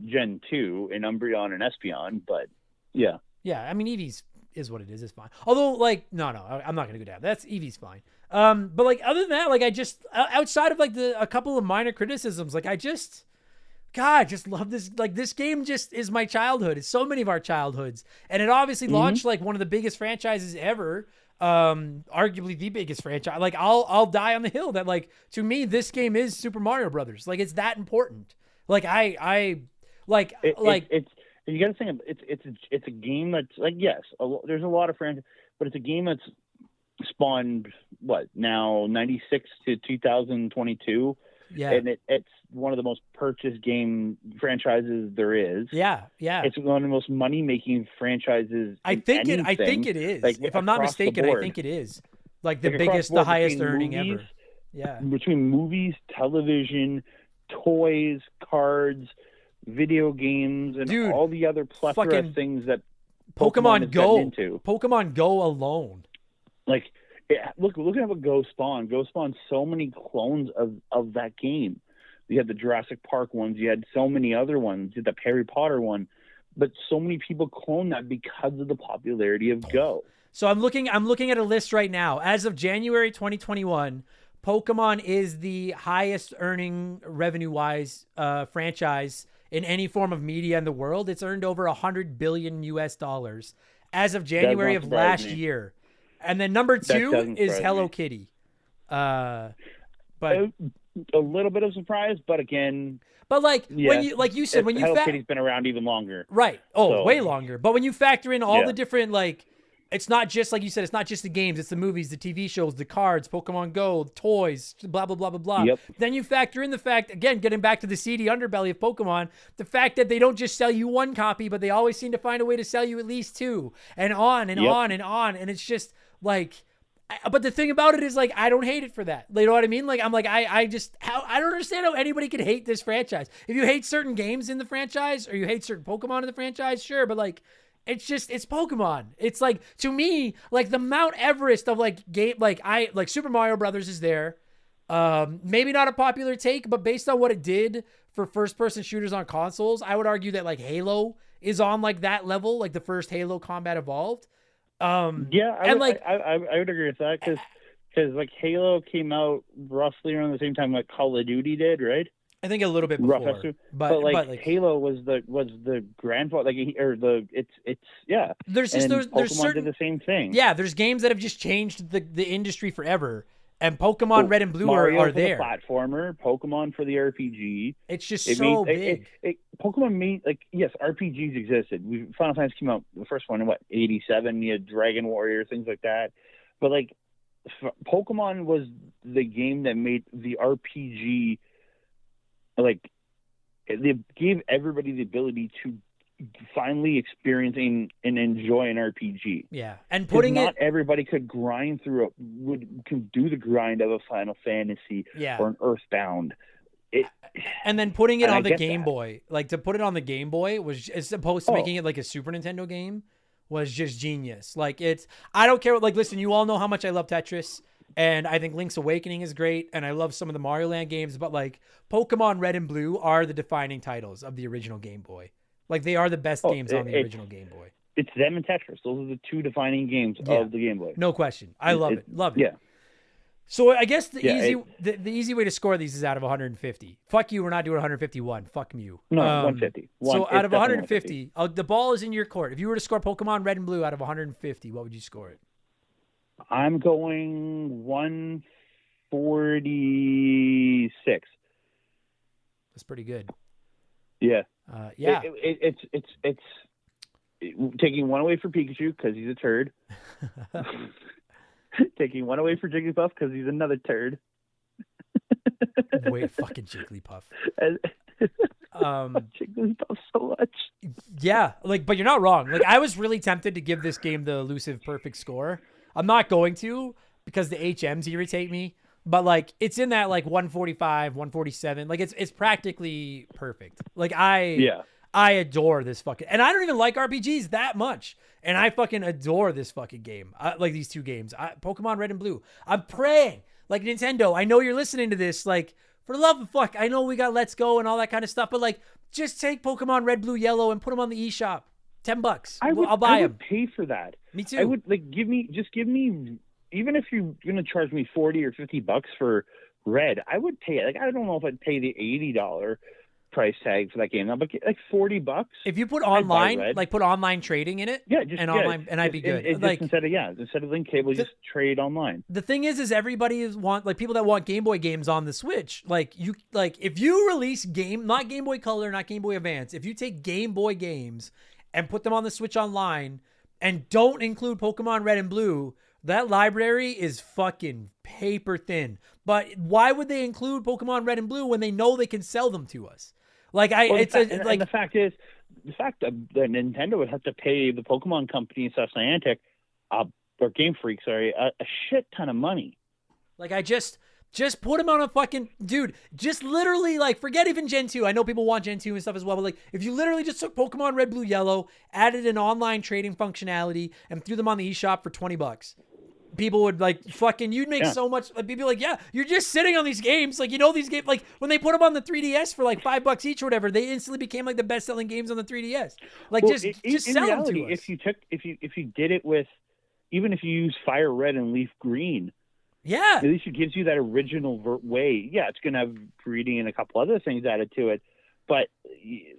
Gen 2 in Umbreon and Espeon, but yeah. Yeah, I mean Eevee's is what it is. It's fine. Although, like, no, I'm not gonna go down. That's Eevee's fine. But like other than that, like I just outside of like a couple of minor criticisms, like I just love this. Like this game just is my childhood. It's so many of our childhoods, and it obviously launched like one of the biggest franchises ever. Arguably the biggest franchise. Like I'll die on the hill that like to me this game is Super Mario Brothers. Like it's that important. Like it's you got to think it's a game that's like yes, there's a lot of franchises, but it's a game that's spawned what now 96 to 2022. Yeah, and it's one of the most purchased game franchises there is. Yeah. It's one of the most money-making franchises. I think it is. Like, if I'm not mistaken, I think it is. Like the biggest, the highest earning ever. Yeah. Between movies, television, toys, cards, video games, and all the other plethora of things that Pokemon Go into. Pokemon Go alone. Like, look at what Go spawned. Go spawned so many clones of that game. You had the Jurassic Park ones. You had so many other ones. You had the Harry Potter one. But so many people cloned that because of the popularity of Go. So I'm looking at a list right now. As of January 2021, Pokemon is the highest earning revenue-wise franchise in any form of media in the world. It's earned over $100 billion US as of January of last year. And then number 2 is Hello Kitty. But a little bit of surprise, but again, when you said Hello Kitty's been around even longer, right? Way longer. But when you factor in all the different it's not just like you said, it's not just the games, it's the movies, the TV shows, the cards, Pokemon Go, toys, blah blah blah blah blah. Yep. Then you factor in the fact, again, getting back to the seedy underbelly of Pokemon, the fact that they don't just sell you one copy, but they always seem to find a way to sell you at least 2, and on and on and on, and it's just like. But the thing about it is, like, I don't hate it for that. You know what I mean? Like, I'm like, I don't understand how anybody could hate this franchise. If you hate certain games in the franchise or you hate certain Pokemon in the franchise, sure. But like, it's Pokemon. It's like, to me, like the Mount Everest of like game, like Super Mario Brothers is there. Maybe not a popular take, but based on what it did for first person shooters on consoles, I would argue that like Halo is on like that level, like the first Halo Combat Evolved. I would agree with that because like Halo came out roughly around the same time like Call of Duty did, right? I think a little bit before, but Halo was the grandfather, There's Pokemon certain did the same thing. Yeah, there's games that have just changed the industry forever, and Pokemon Red and Blue are there. The platformer, Pokemon for the RPG. It's just so big. Pokemon made RPGs existed. Final Fantasy came out the first one in 87. You had Dragon Warrior, things like that. But like Pokemon was the game that made the RPG like they gave everybody the ability to finally experience and enjoy an RPG. Yeah, and not everybody could grind through could do the grind of a Final Fantasy or an Earthbound. And then putting it on the Game Boy, like to put it on the Game Boy was as opposed to making it like a Super Nintendo game was just genius. Like I don't care. Like, listen, you all know how much I love Tetris. And I think Link's Awakening is great, and I love some of the Mario Land games, but like Pokemon Red and Blue are the defining titles of the original Game Boy. Like they are the best games on the original Game Boy. It's them and Tetris. Those are the 2 defining games of the Game Boy. No question. I love it. Love it. Yeah. So I guess the easy way to score these is out of 150. Fuck you, we're not doing 151. Fuck you. No, 150. So out of 150, the ball is in your court. If you were to score Pokemon Red and Blue out of 150, what would you score it? I'm going 146. That's pretty good. Yeah. Yeah. It's taking one away for Pikachu because he's a turd. Taking one away for Jigglypuff because he's another turd. Wait, fucking Jigglypuff. Jigglypuff so much. Yeah, like, but you're not wrong. Like, I was really tempted to give this game the elusive perfect score. I'm not going to because the HMs irritate me. But like, it's in that like 145, 147. Like, it's practically perfect. Like, I adore this fucking, and I don't even like RPGs that much, and I fucking adore this fucking game. Like these two games, Pokemon Red and Blue. I'm praying, like, Nintendo, I know you're listening to this. Like, for the love of fuck, I know we got Let's Go and all that kind of stuff, but like, just take Pokemon Red, Blue, Yellow and put them on the eShop. $10. I'll buy them. I would pay for that. Me too. I would give me, even if you're gonna charge me $40 or $50 for Red, I would pay it. Like, I don't know if I'd pay the $80 price tag for that game now, but like $40. If you put online, like put online trading in it, online, and I'd be good. Like instead of link cable, just trade online. The thing is everybody want, like, people that want Game Boy games on the Switch. Like, if you release not Game Boy Color, not Game Boy Advance, if you take Game Boy games and put them on the Switch online and don't include Pokemon Red and Blue, that library is fucking paper thin. But why would they include Pokemon Red and Blue when they know they can sell them to us? Like, and the fact is, that Nintendo would have to pay the Pokemon company and stuff, Niantic, or Game Freak, a shit ton of money. Like, I just put them on a fucking, dude, just literally, like, forget even Gen 2. I know people want Gen 2 and stuff as well, but like, if you literally just took Pokemon Red, Blue, Yellow, added an online trading functionality, and threw them on the eShop for $20, people would like fucking, you'd make so much. Like, people like, yeah, you're just sitting on these games. Like, these games, like when they put them on the 3DS for like $5 each or whatever, they instantly became like the best selling games on the 3DS. Like, just sell reality, them to us. If you did it with, even if you use Fire Red and Leaf Green, at least it gives you that original way. Yeah, it's going to have breeding and a couple other things added to it, but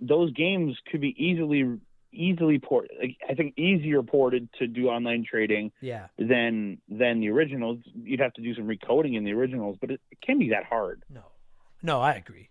those games could be easily ported. Like, I think easier ported to do online trading than the originals. You'd have to do some recoding in the originals, but it can't be that hard. No, I agree.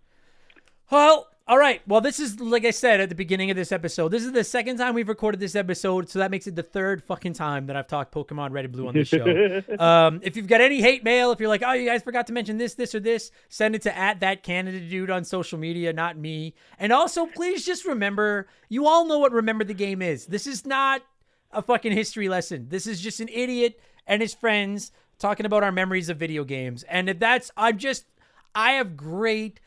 Well, all right. Well, this is, like I said at the beginning of this episode, this is the second time we've recorded this episode, so that makes it the third fucking time that I've talked Pokemon Red and Blue on this show. If you've got any hate mail, if you're like, oh, you guys forgot to mention this or this, send it to @ThatCanadaDude on social media, not me. And also, please just remember, you all know what Remember the Game is. This is not a fucking history lesson. This is just an idiot and his friends talking about our memories of video games. And if that's, I have great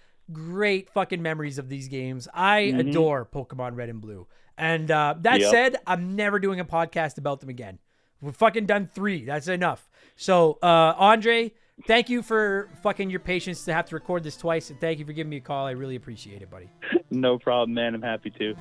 fucking memories of these games. I adore Pokemon Red and Blue. And that said, I'm never doing a podcast about them again. We've fucking done 3. That's enough. So, Andre, thank you for fucking your patience to have to record this twice. And thank you for giving me a call. I really appreciate it, buddy. No problem, man. I'm happy to.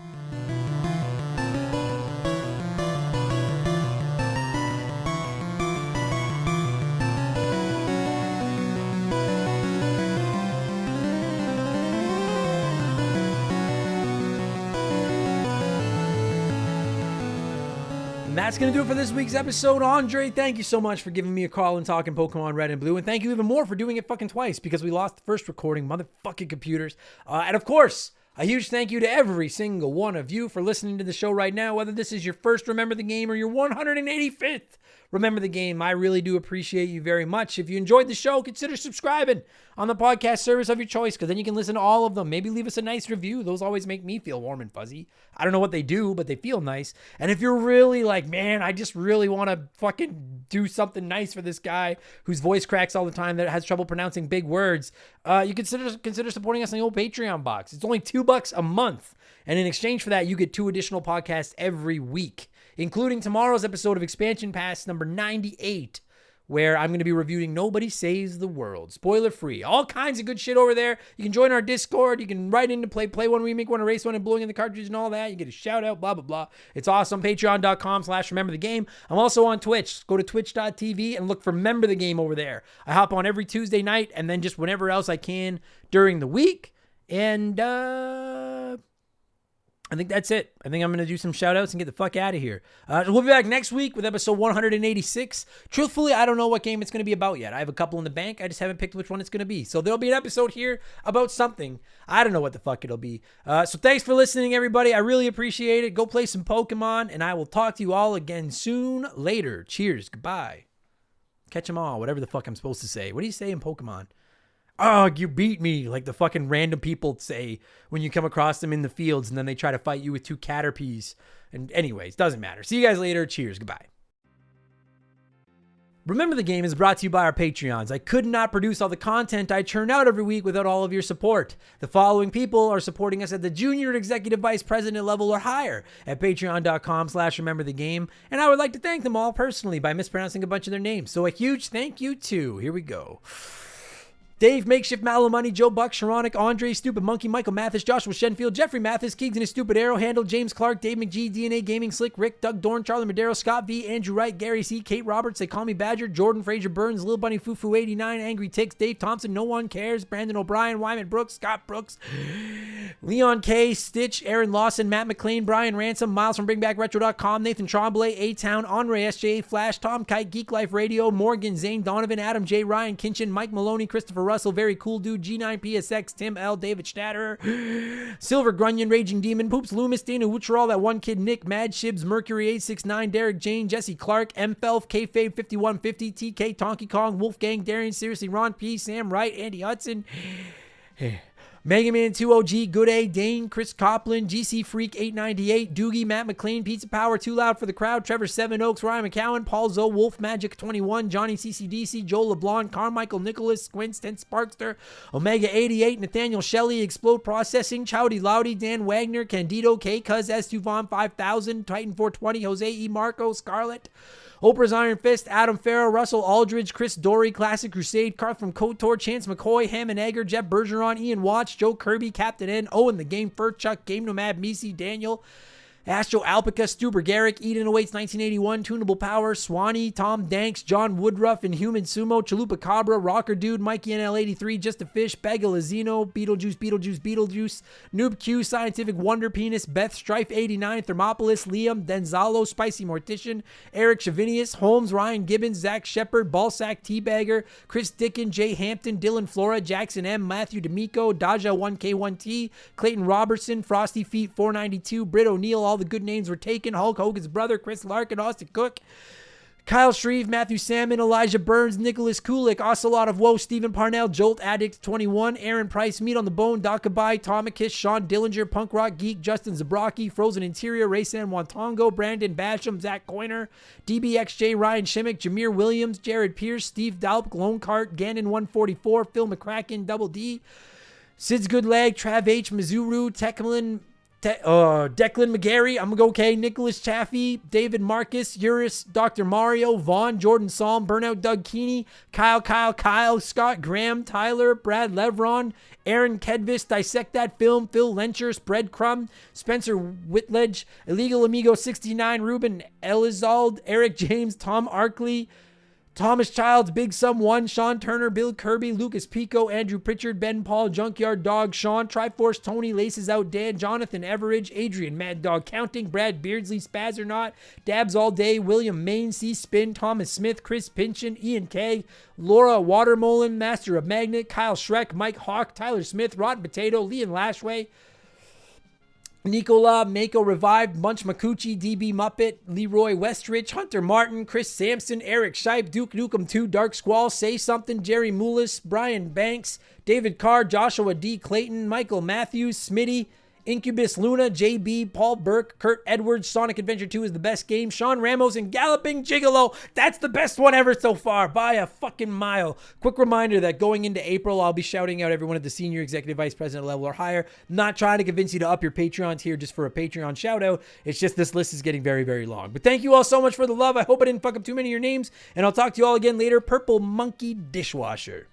And that's going to do it for this week's episode. Andre, thank you so much for giving me a call and talking Pokemon Red and Blue. And thank you even more for doing it fucking twice because we lost the first recording, motherfucking computers. And of course, a huge thank you to every single one of you for listening to the show right now, whether this is your first Remember the Game or your 185th Remember the Game. I really do appreciate you very much. If you enjoyed the show, consider subscribing on the podcast service of your choice, because then you can listen to all of them. Maybe leave us a nice review. Those always make me feel warm and fuzzy. I don't know what they do, but they feel nice. And if you're really like, man, I just really want to fucking do something nice for this guy whose voice cracks all the time, that has trouble pronouncing big words, you consider supporting us on the old Patreon box. It's only $2 a month. And in exchange for that, you get 2 additional podcasts every week, including tomorrow's episode of Expansion Pass number 98, where I'm going to be reviewing Nobody Saves the World. Spoiler free. All kinds of good shit over there. You can join our Discord. You can write in to play one, remake one, erase one, and blowing in the cartridge and all that. You get a shout out, blah, blah, blah. It's awesome. Patreon.com/Remember the Game. I'm also on Twitch. Go to twitch.tv and look for Remember the Game over there. I hop on every Tuesday night and then just whenever else I can during the week. And, I think that's it. I think I'm going to do some shout outs and get the fuck out of here. We'll be back next week with episode 186. Truthfully, I don't know what game it's going to be about yet. I have a couple in the bank. I just haven't picked which one it's going to be. So there'll be an episode here about something. I don't know what the fuck it'll be. So thanks for listening, everybody. I really appreciate it. Go play some Pokemon, and I will talk to you all again soon. Later. Cheers. Goodbye. Catch them all. Whatever the fuck I'm supposed to say. What do you say in Pokemon? Oh, you beat me, like the fucking random people say when you come across them in the fields and then they try to fight you with 2 Caterpies. And anyways, doesn't matter. See you guys later. Cheers. Goodbye. Remember the Game is brought to you by our Patreons. I could not produce all the content I churn out every week without all of your support. The following people are supporting us at the junior executive vice president level or higher at patreon.com/rememberthegame. And I would like to thank them all personally by mispronouncing a bunch of their names. So a huge thank you to, here we go, Dave, Makeshift, Mallow Money, Joe Buck, Sharonic, Andre, Stupid Monkey, Michael Mathis, Joshua Shenfield, Jeffrey Mathis, Keegan and his Stupid Arrow Handle, James Clark, Dave McGee, DNA Gaming, Slick, Rick, Doug Dorn, Charlie Madero, Scott V, Andrew Wright, Gary C, Kate Roberts, They Call Me Badger, Jordan Fraser Burns, Lil Bunny Fufu 89, Angry Ticks, Dave Thompson, No One Cares, Brandon O'Brien, Wyman Brooks, Scott Brooks, Leon K, Stitch, Aaron Lawson, Matt McLean, Brian Ransom, Miles from BringBackRetro.com, Nathan Tremblay, A-Town, Andre SJ, Flash, Tom Kite, Geek Life Radio, Morgan, Zane Donovan, Adam J, Ryan Kinchin, Mike Maloney, Christopher Russell, Very Cool Dude, G9PSX, Tim L, David Statter, Silver Grunion, Raging Demon, Poops Loomis, Dana Wutcherall, That One Kid, Nick, Mad Shibs, Mercury 869, Derek Jane, Jesse Clark, M Felf, Kfade 5150, TK, Tonky Kong, Wolfgang, Darian, Seriously, Ron P, Sam Wright, Andy Hudson, Mega Man 2 OG, Good A, Dane, Chris Copland, GC Freak 898, Doogie, Matt McLean, Pizza Power, Too Loud for the Crowd, Trevor Seven Oaks, Ryan McCowan, Paul Zoe, Wolf Magic 21, Johnny CCDC, Joel LeBlanc, Carmichael Nicholas, Squinston Sparkster, Omega 88, Nathaniel Shelley, Explode Processing, Chowdy Loudy, Dan Wagner, Candido, K Cuz, S2Von 5000, Titan 420, Jose E. Marco, Scarlett, Oprah's Iron Fist, Adam Farrow, Russell Aldridge, Chris Dory, Classic Crusade, Carth from KOTOR, Chance McCoy, Hammond Egger, Jeff Bergeron, Ian Watts, Joe Kirby, Captain N, Owen the Game Fur, Chuck, Game Nomad, Misi, Daniel, Astro Alpica, Stuber Garrick, Eden Awaits 1981, Tunable Power, Swanee, Tom Danks, John Woodruff, Inhuman Sumo, Chalupa Cabra, Rocker Dude, Mikey NL83, Just a Fish, Bega Lazino, Beetlejuice, Noob Q, Scientific Wonder Penis, Beth Strife 89, Thermopolis, Liam, Denzalo, Spicy Mortician, Eric Shavinius, Holmes, Ryan Gibbons, Zach Shepard, Ballsack Teabagger, Chris Dickin, Jay Hampton, Dylan Flora, Jackson M, Matthew D'Amico, Daja 1K1T, Clayton Robertson, Frosty Feet 492, Britt O'Neill, all the good names were taken. Hulk Hogan's brother, Chris Larkin, Austin Cook, Kyle Shreve, Matthew Salmon, Elijah Burns, Nicholas Kulik, Ocelot of Woe, Stephen Parnell, Jolt Addict 21, Aaron Price, Meat on the Bone, Dakabai, Tomicus, Sean Dillinger, Punk Rock Geek, Justin Zabrocki, Frozen Interior, Raysan Wantongo, Brandon Basham, Zach Coiner, DBXJ, Ryan Shimmick, Jameer Williams, Jared Pierce, Steve Dalp, Lone Cart, Gannon 144, Phil McCracken, Double D, Sid's Good Leg, Trav H, Mizuru, Tekmalin, Declan McGarry, I'm gonna go okay, Nicholas Chaffee, David Marcus, Urus, Dr. Mario, Vaughn, Jordan Salm, Burnout Doug Keeney, Kyle, Scott Graham, Tyler, Brad Levron, Aaron Kedvis, Dissect That Film, Phil Lenchers, Breadcrumb, Spencer Whitledge, Illegal Amigo 69, Ruben Elizald, Eric James, Tom Arkley, Thomas Childs, Big Sum 1, Sean Turner, Bill Kirby, Lucas Pico, Andrew Pritchard, Ben Paul, Junkyard Dog, Sean, Triforce, Tony, Laces Out, Dan, Jonathan Everidge, Adrian, Mad Dog Counting, Brad Beardsley, Spazernaut, Dabs All Day, William Main, C Spin, Thomas Smith, Chris Pinchin, Ian K, Laura Watermolin, Master of Magnet, Kyle Schreck, Mike Hawk, Tyler Smith, Rotten Potato, Leon Lashway, Nicola, Mako Revived, Bunch Makuchi, DB Muppet, Leroy Westrich, Hunter Martin, Chris Sampson, Eric Scheib, Duke Nukem 2, Dark Squall, Say Something, Jerry Mullis, Brian Banks, David Carr, Joshua D. Clayton, Michael Matthews, Smitty, Incubus Luna, JB, Paul Burke, Kurt Edwards, Sonic Adventure 2 is the best game, Sean Ramos, and Galloping Gigolo. That's the best one ever so far by a fucking mile. Quick reminder that going into April, I'll be shouting out everyone at the senior executive vice president level or higher. Not trying to convince you to up your Patreon tier just for a Patreon shout out. It's just this list is getting very, very long. But thank you all so much for the love. I hope I didn't fuck up too many of your names, and I'll talk to you all again later. Purple Monkey Dishwasher.